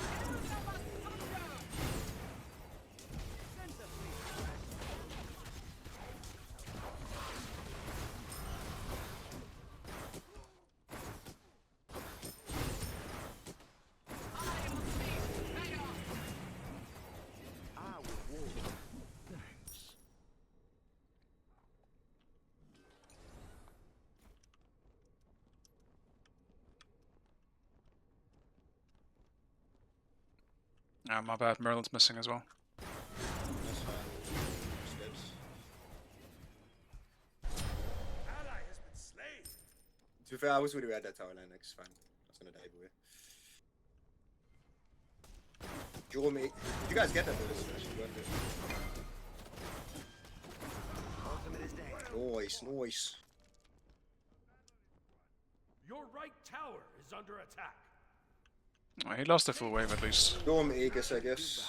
Ah, my bad. Merlin's missing as well. That's fine. Steps. Ally has been slain. To be fair, I was really bad at that tower line, it's fine. I was gonna die anyway. Jerome, did you guys get that? This is actually worth it. Nice, nice. Your right tower is under attack. Oh, he lost the full wave at least. Jerome Aegis, I guess.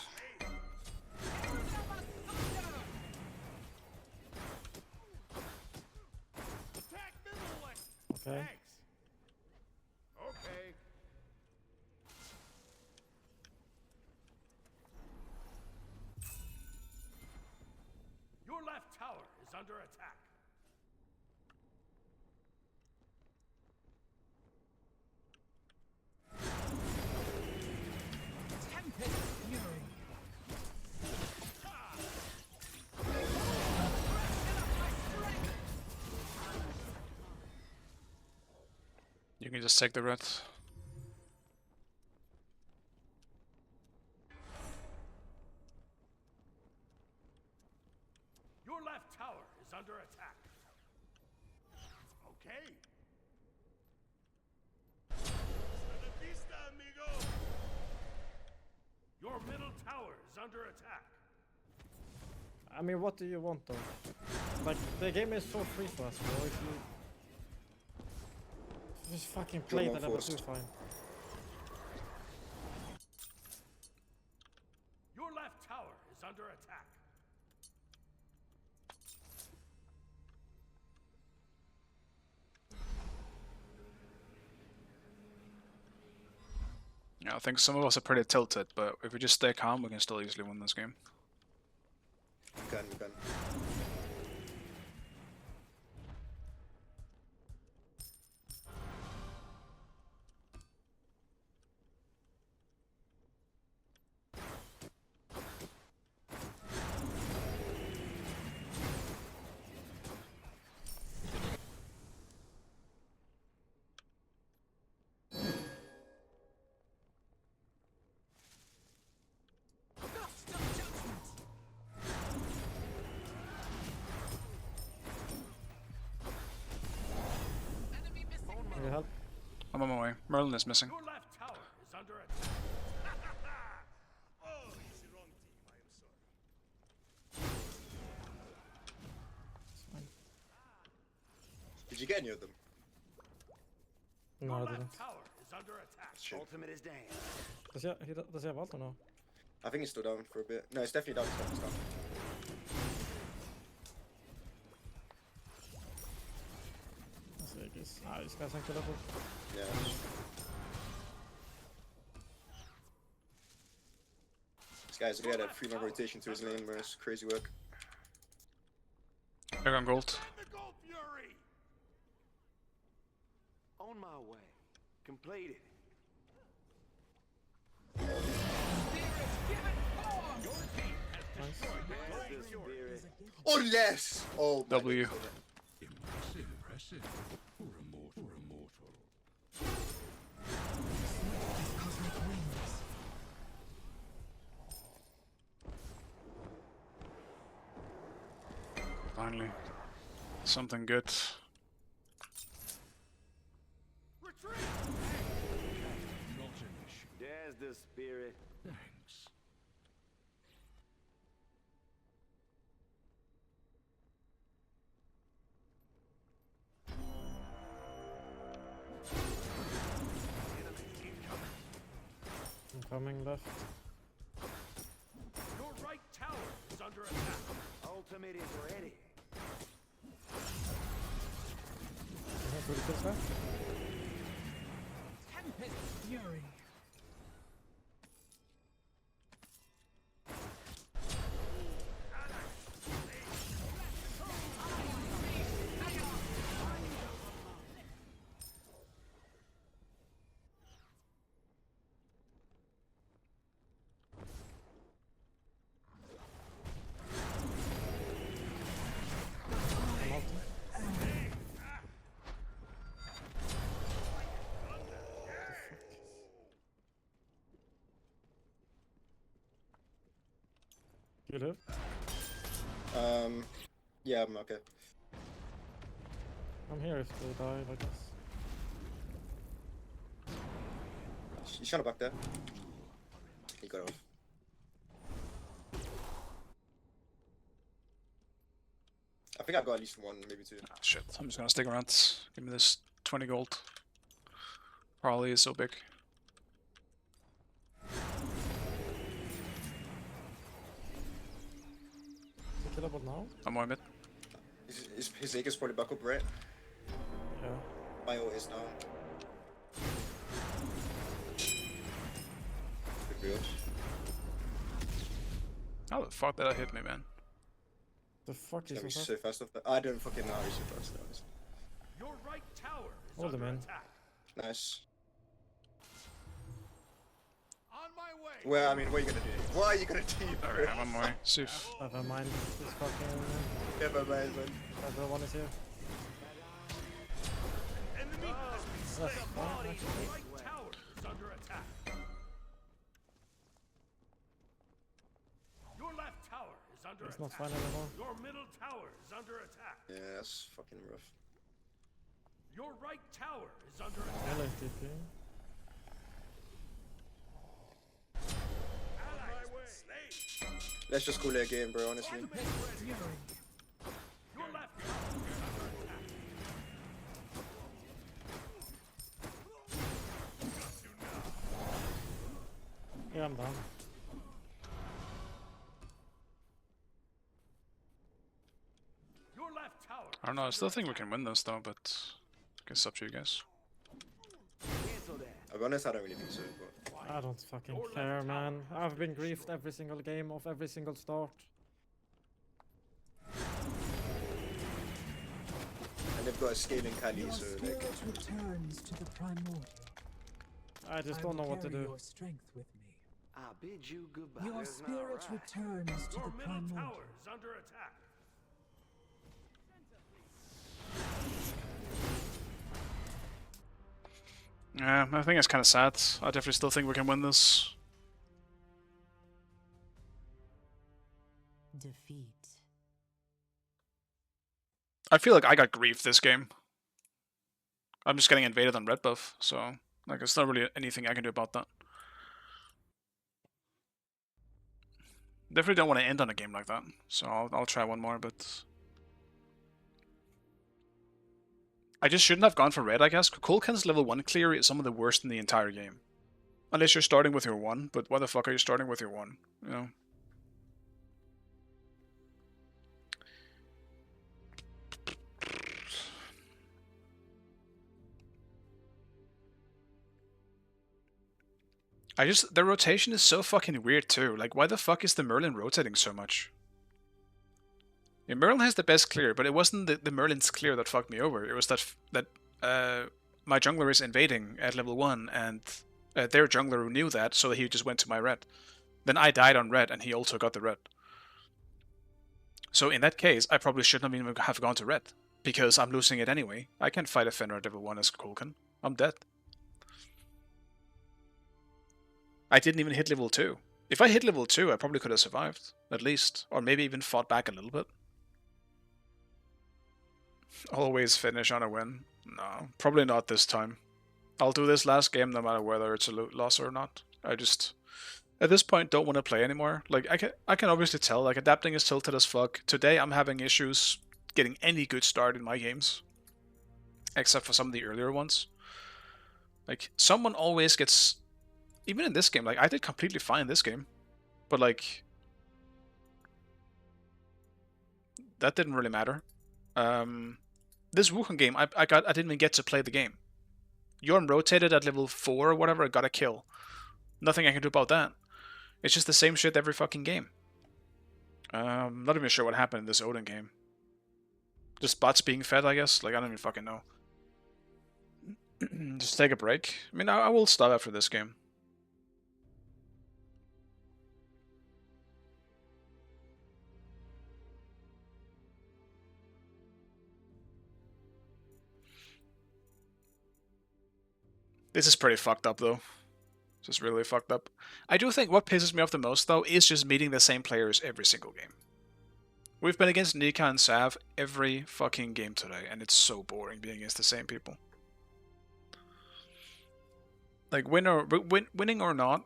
Attack middle lane. Okay. Thanks. Okay. Your left tower is under attack. You can just take the red. Your left tower is under attack. Okay. Hasta la vista, amigo. Your middle tower is under attack. I mean, what do you want though? Like, the game is so free for us, bro. If you just fucking play Go that, on I would do first. fine. Your left tower is under attack. Yeah, I think some of us are pretty tilted, but if we just stay calm, we can still easily win this game. We can. Can you help? I'm on my way. Merlin is missing. Your left tower is under attack. Oh, it's the wrong team. I am sorry. It's fine. Did you get any of them? No, Your I left didn't. tower is under attack. Shit. Ultimate is down. Does he have ult or no? I think it's still down for a bit. No, it's definitely down. It's down. That's it, I guess. Ah, this guy's incredible. Yeah. This guy's really had a 3-man rotation to his lane, where it's crazy work. They're on gold. The Gold Fury. On my way. Completed. Nice. There's the spirit. Unless! Oh, my W. goodness. Finally. Something good. There's the spirit. Thanks. I'm coming left. Your right tower is under attack. Ultimate is ready. Pretty good stuff. Tempest Fury. You live? Yeah, I'm okay. I'm here if they die, I guess. He's trying to back there. He got off. I think I've got at least one, maybe two. Ah, shit. I'm just gonna stick around. Give me this 20 gold. Probably is so big. Killable now? I'm on mid. His egg is probably back up, right? Yeah. My ult is down. Good real. How the fuck did that hit me, man? The fuck He's is gonna be this? so fast off that. I don't fucking know how he's so fast, to be honest. Your right tower is Hold him under in. attack. Nice. On my way. Well, I mean, what are you gonna do? What are you gonna do? Alright, I'm on my way. Sif. Never mind. This fucking. Never mind, man. Everyone is here. Enemy has been That's slain. fine, actually. Your right tower is under attack. Your left tower is under It's attack. not fine anymore. Your middle tower is under attack. Yeah, that's fucking rough. Your right tower is under attack. Melee TP. Allies been slain. Let's just call it a game, bro, honestly. Your left tower is under attack. Yeah, I'm down. Your left tower. I don't know, I still think we can win this though, but I guess it's up to you guys. I'll be honest, I don't really think so, but... I don't fucking care, man. I've been griefed every single game of every single start. And they've got a scaling Kali, so like... returns to the primordial. I just don't know what to do. Your strength with me. I bid you goodbye. Your spirit returns to Your the middle primordial. tower is under attack. Yeah, I think it's kind of sad. I definitely still think we can win this. Defeat. I feel like I got griefed this game. I'm just getting invaded on red buff, so like there's not really anything I can do about that. Definitely don't want to end on a game like that, so I'll try one more, but I just shouldn't have gone for red, I guess. Kukulkan's level 1 clear is some of the worst in the entire game. Unless you're starting with your 1, but why the fuck are you starting with your 1? You know? The rotation is so fucking weird too. Like, why the fuck is the Merlin rotating so much? Yeah, Merlin has the best clear, but it wasn't the Merlin's clear that fucked me over. It was that my jungler is invading at level 1, and their jungler knew that, so he just went to my red. Then I died on red, and he also got the red. So in that case, I probably shouldn't have even have gone to red. Because I'm losing it anyway. I can't fight a Fenrir at level 1 as Kulkan. I'm dead. I didn't even hit level 2. If I hit level 2, I probably could have survived, at least. Or maybe even fought back a little bit. Always finish on a win. No, probably not this time. I'll do this last game no matter whether it's a loss or not. I just, at this point, don't want to play anymore. Like, I can obviously tell, like, adapting is tilted as fuck. Today I'm having issues getting any good start in my games. Except for some of the earlier ones. Like, someone always gets... Even in this game, like, I did completely fine this game. But, like... That didn't really matter. This Wukong game, I didn't even get to play the game. Yorn rotated at level 4 or whatever, I got a kill. Nothing I can do about that. It's just the same shit every fucking game. Not even sure what happened in this Odin game. Just bots being fed, I guess? Like, I don't even fucking know. Just take a break. I mean, I will stop after this game. This is pretty fucked up, though. Just really fucked up. I do think what pisses me off the most, though, is just meeting the same players every single game. We've been against Nika and Sav every fucking game today, and it's so boring being against the same people. Like, winning or not,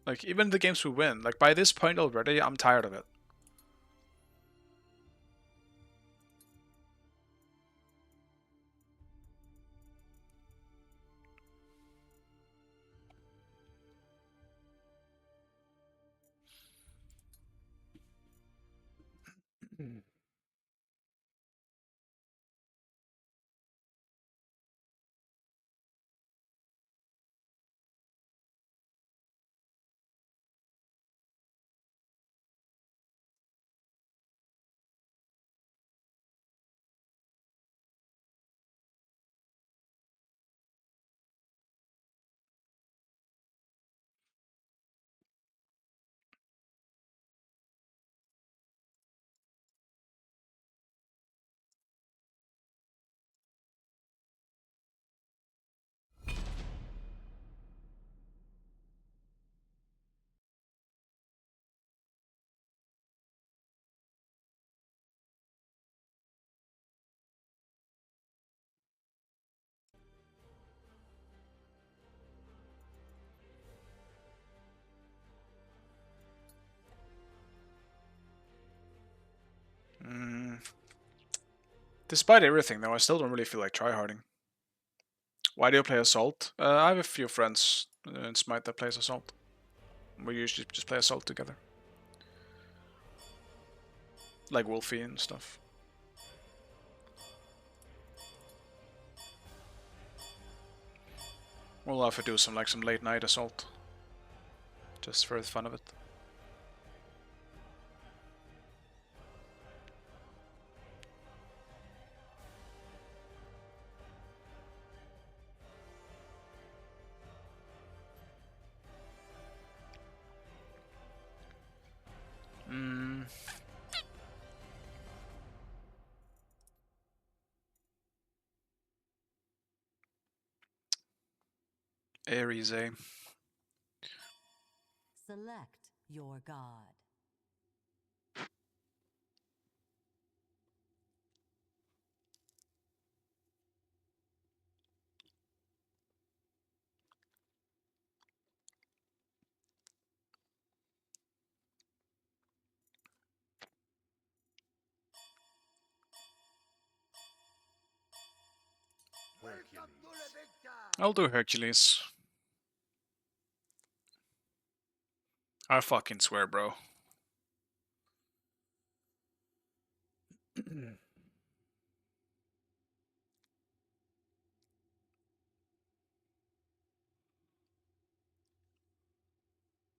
like, even the games we win, like, by this point already, I'm tired of it. Despite everything, though, I still don't really feel like tryharding. Why do you play Assault? I have a few friends in Smite that plays Assault. We usually just play Assault together. Like Wolfie and stuff. We'll have to do some late night Assault. Just for the fun of it. Ares, eh? Select your god. I'll do Hercules. I fucking swear, bro.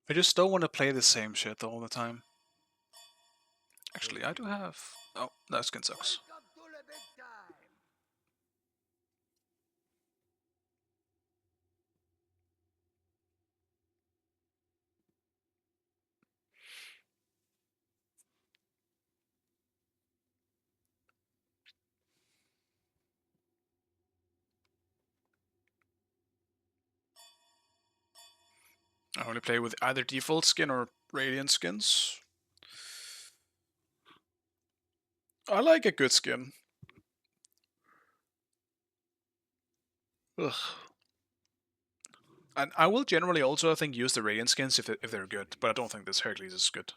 I just don't want to play the same shit all the time. Actually, I do have... Oh, that skin sucks. I only play with either default skin or Radiant skins. I like a good skin. Ugh. And I will generally also, I think, use the Radiant skins if they're good, but I don't think this Hercules is good.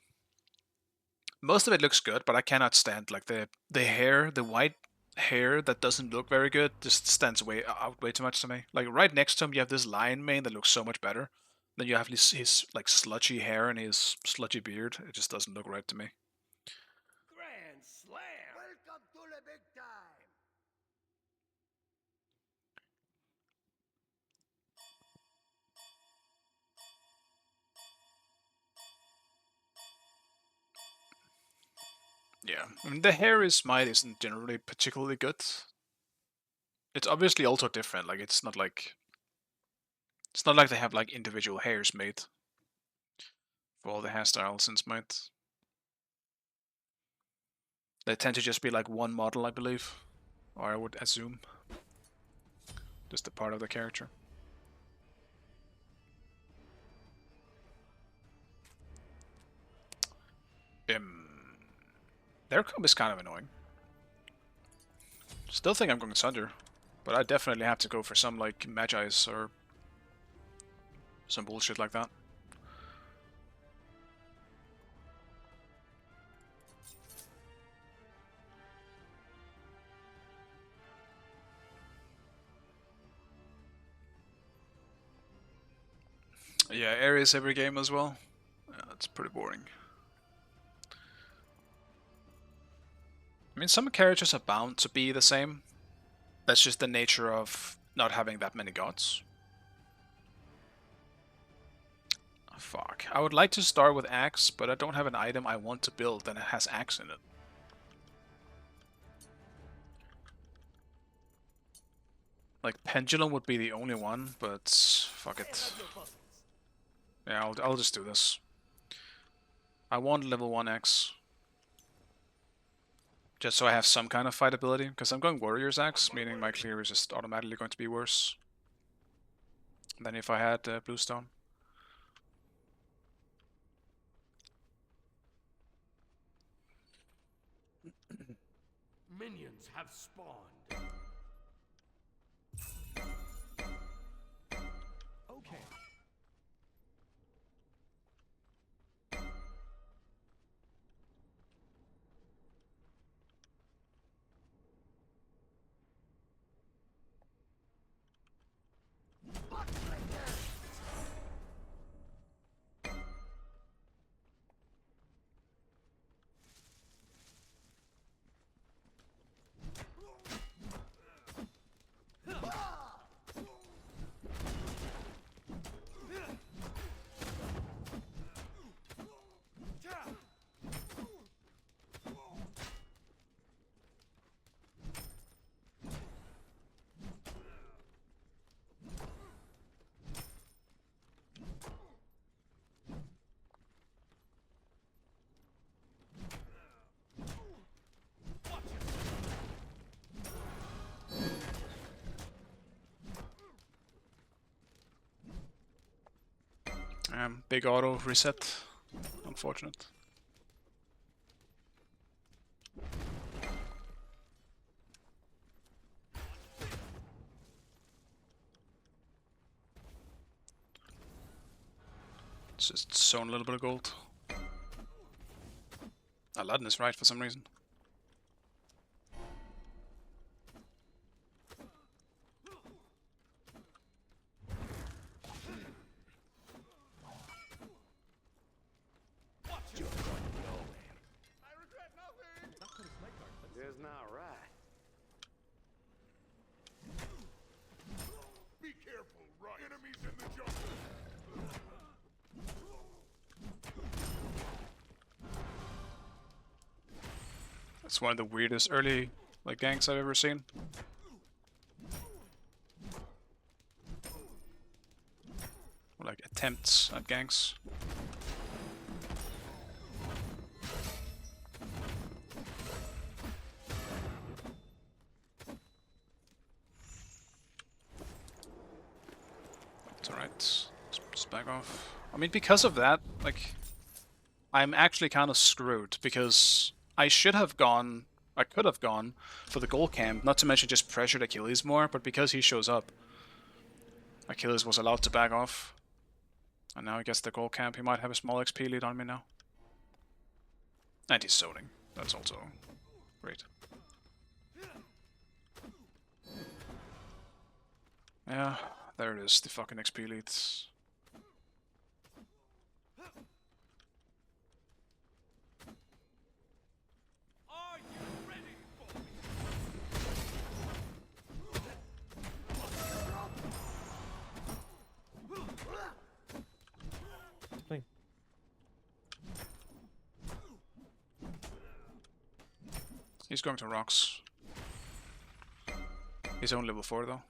Most of it looks good, but I cannot stand like the hair, the white hair that doesn't look very good, just stands out way too much to me. Like right next to him, you have this lion mane that looks so much better. Then you have his like sludgy hair and his sludgy beard. It just doesn't look right to me. Grand slam! Welcome to the big time! Yeah, I mean the hair isn't generally particularly good. It's obviously also different. Like it's not like they have like individual hairs made for all the hairstyles in Smite. They tend to just be like one model, I believe, or I would assume, just a part of the character. Their comp is kind of annoying. Still think I'm going Sunder, but I definitely have to go for some like Magi's or some bullshit like that. Yeah, Ares every game as well. Yeah, that's pretty boring. I mean, some characters are bound to be the same. That's just the nature of not having that many gods. Fuck. I would like to start with Axe, but I don't have an item I want to build that has Axe in it. Like, Pendulum would be the only one, but fuck it. Yeah, I'll just do this. I want level 1 Axe. Just so I have some kind of fight ability, because I'm going Warrior's Axe, meaning my clear is just automatically going to be worse than if I had Bluestone. Minions have spawned. Okay. Big auto reset. Unfortunate. It's just zone a little bit of gold. Aladdin is right for some reason. That's not right. Be careful, right? Enemies in the jungle. It's one of the weirdest early like ganks I've ever seen. Or, like attempts at ganks. It's alright. Just just back off. I mean, because of that, like, I'm actually kind of screwed, because I should have gone, I could have gone for the gold camp, not to mention just pressured Achilles more, but because he shows up, Achilles was allowed to back off. And now he gets the gold camp, he might have a small XP lead on me now. And he's zoning, that's also great. Yeah, there it is, the fucking XP leads. Playing. He's going to rocks. He's only level 4 though.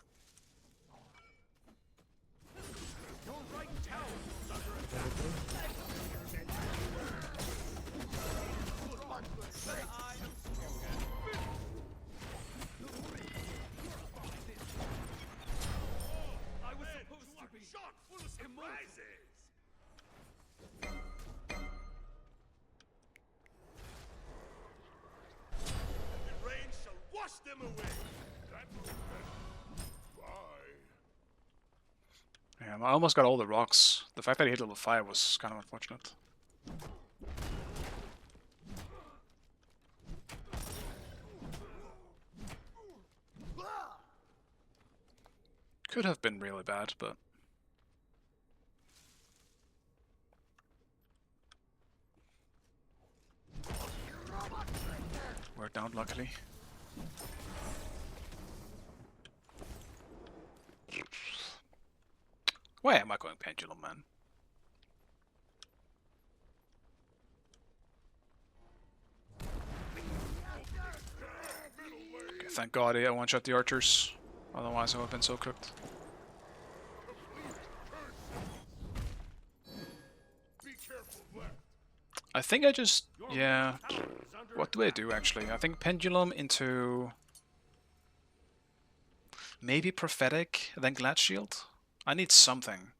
Yeah, I almost got all the rocks. The fact that he hit level 5 was kind of unfortunate. Could have been really bad, but... Worked out, luckily. Why am I going Pendulum, man? Okay, thank God I one-shot the archers. Otherwise I would have been so cooked. I think I just... yeah... What do I do, actually? I think Pendulum into... maybe Prophetic, then Glad Shield? I need something.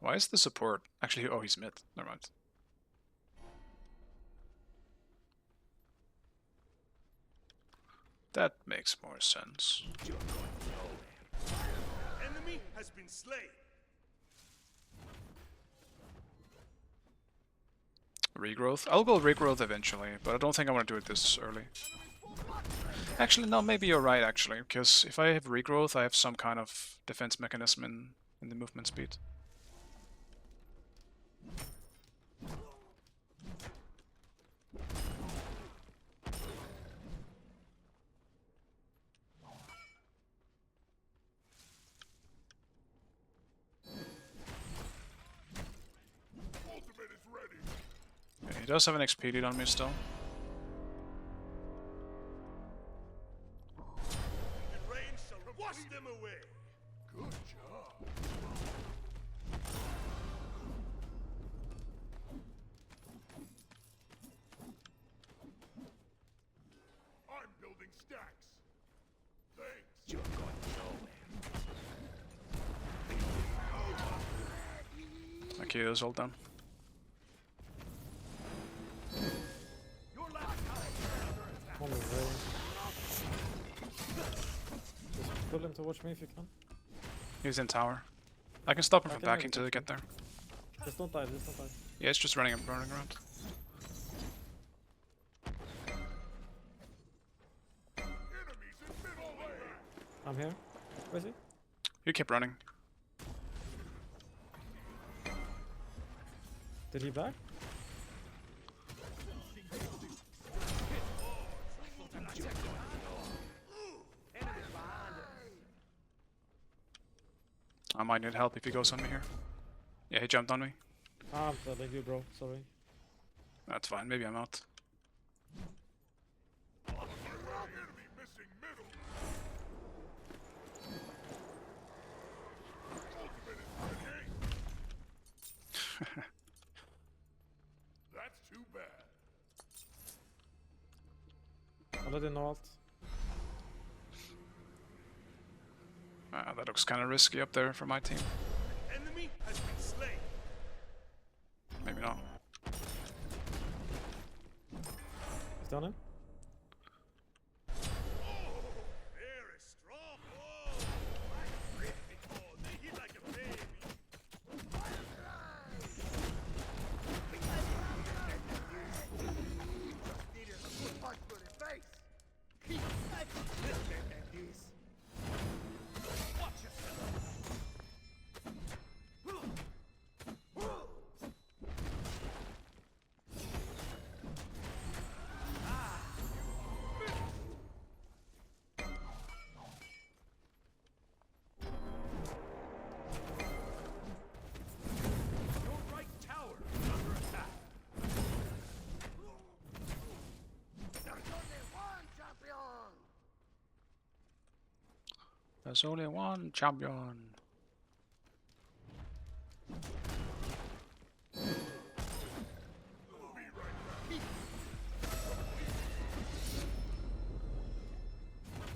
Why is the support... actually, oh, he's mid. Never mind. That makes more sense. Enemy has been slain. Regrowth? I'll go regrowth eventually, but I don't think I want to do it this early. Actually, no, maybe you're right, actually, because if I have regrowth, I have some kind of defense mechanism in the movement speed. Yeah, he does have an XP lead on me still. The rain shall wash them away. Good job. I'm building stacks. Thanks. You're going nowhere. Okay, that's all done. On the way. Just pull him towards me if you can. He's in tower. I can stop him from Okay, backing till they get there. Just don't die, just don't die. Yeah, it's just running around. I'm here. Where is he? You keep running. Did he back? I might need help if he goes on me here. Yeah, he jumped on me. Ah, I'm telling you, bro. Sorry. That's fine, maybe I'm out. That's too bad. Already no alt. That looks kind of risky up there for my team. Enemy has been slain. Maybe not. He's down him. Very strong. Oh, they hit like a baby. Needed a good punch to the face. Keep this. Watch yourself. Your right tower is under attack. There's only one champion.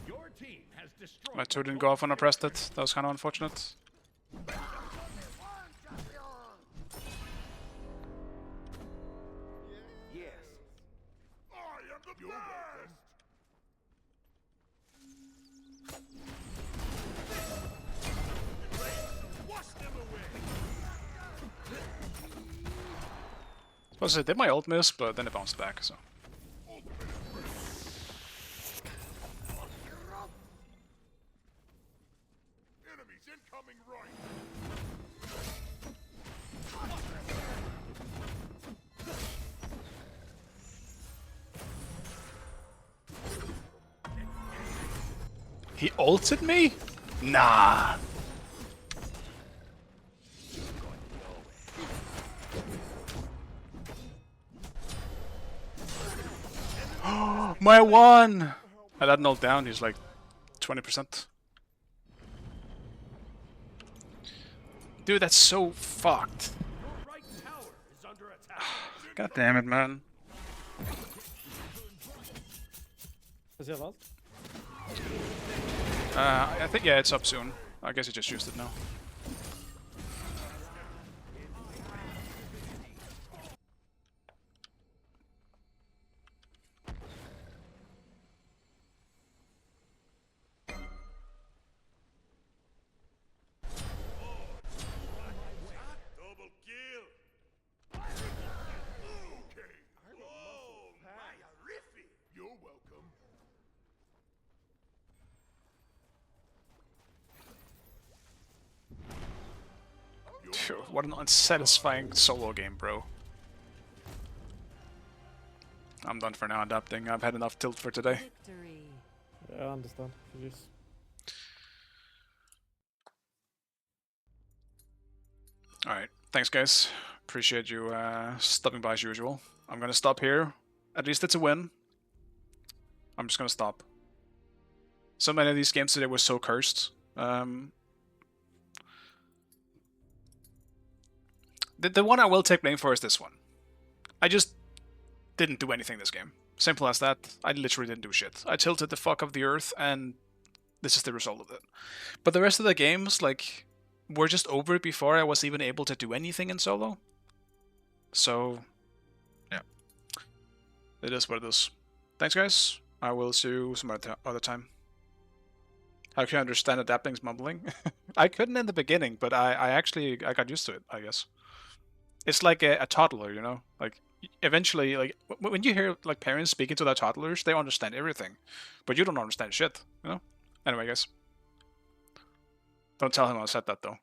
Your team has destroyed. My 2 didn't go off when I pressed it. That was kind of unfortunate. Yes. I am the best. Wash them away. Suppose I did my ult miss, but then it bounced back, so. Enemies incoming right. He ulted me? Nah. My one! I let an ult down, he's like 20%. Dude, that's so fucked. Your right tower is under attack. God damn it, man. Does he have ult? I think, yeah, it's up soon. I guess he just used it now. Double kill. Okay. Oh, my horrific. You're welcome. Phew, what an unsatisfying solo game, bro. I'm done for now adapting. I've had enough tilt for today. Victory. Yeah, I understand. Jeez. Alright, thanks guys. Appreciate you stopping by as usual. I'm gonna stop here. At least it's a win. I'm just gonna stop. So many of these games today were so cursed. The one I will take blame for is this one. I just didn't do anything this game. Simple as that. I literally didn't do shit. I tilted the fuck of the earth, and this is the result of it. But the rest of the games, like, were just over before I was even able to do anything in solo. So, yeah. It is what it is. Thanks, guys. I will see you some other time. How can you understand adapting's mumbling? I couldn't in the beginning, but I got used to it, I guess. It's like a toddler, you know? Like, eventually, like, when you hear, like, parents speaking to their toddlers, they understand everything. But you don't understand shit, you know? Anyway, guys. Don't tell him I said that, though.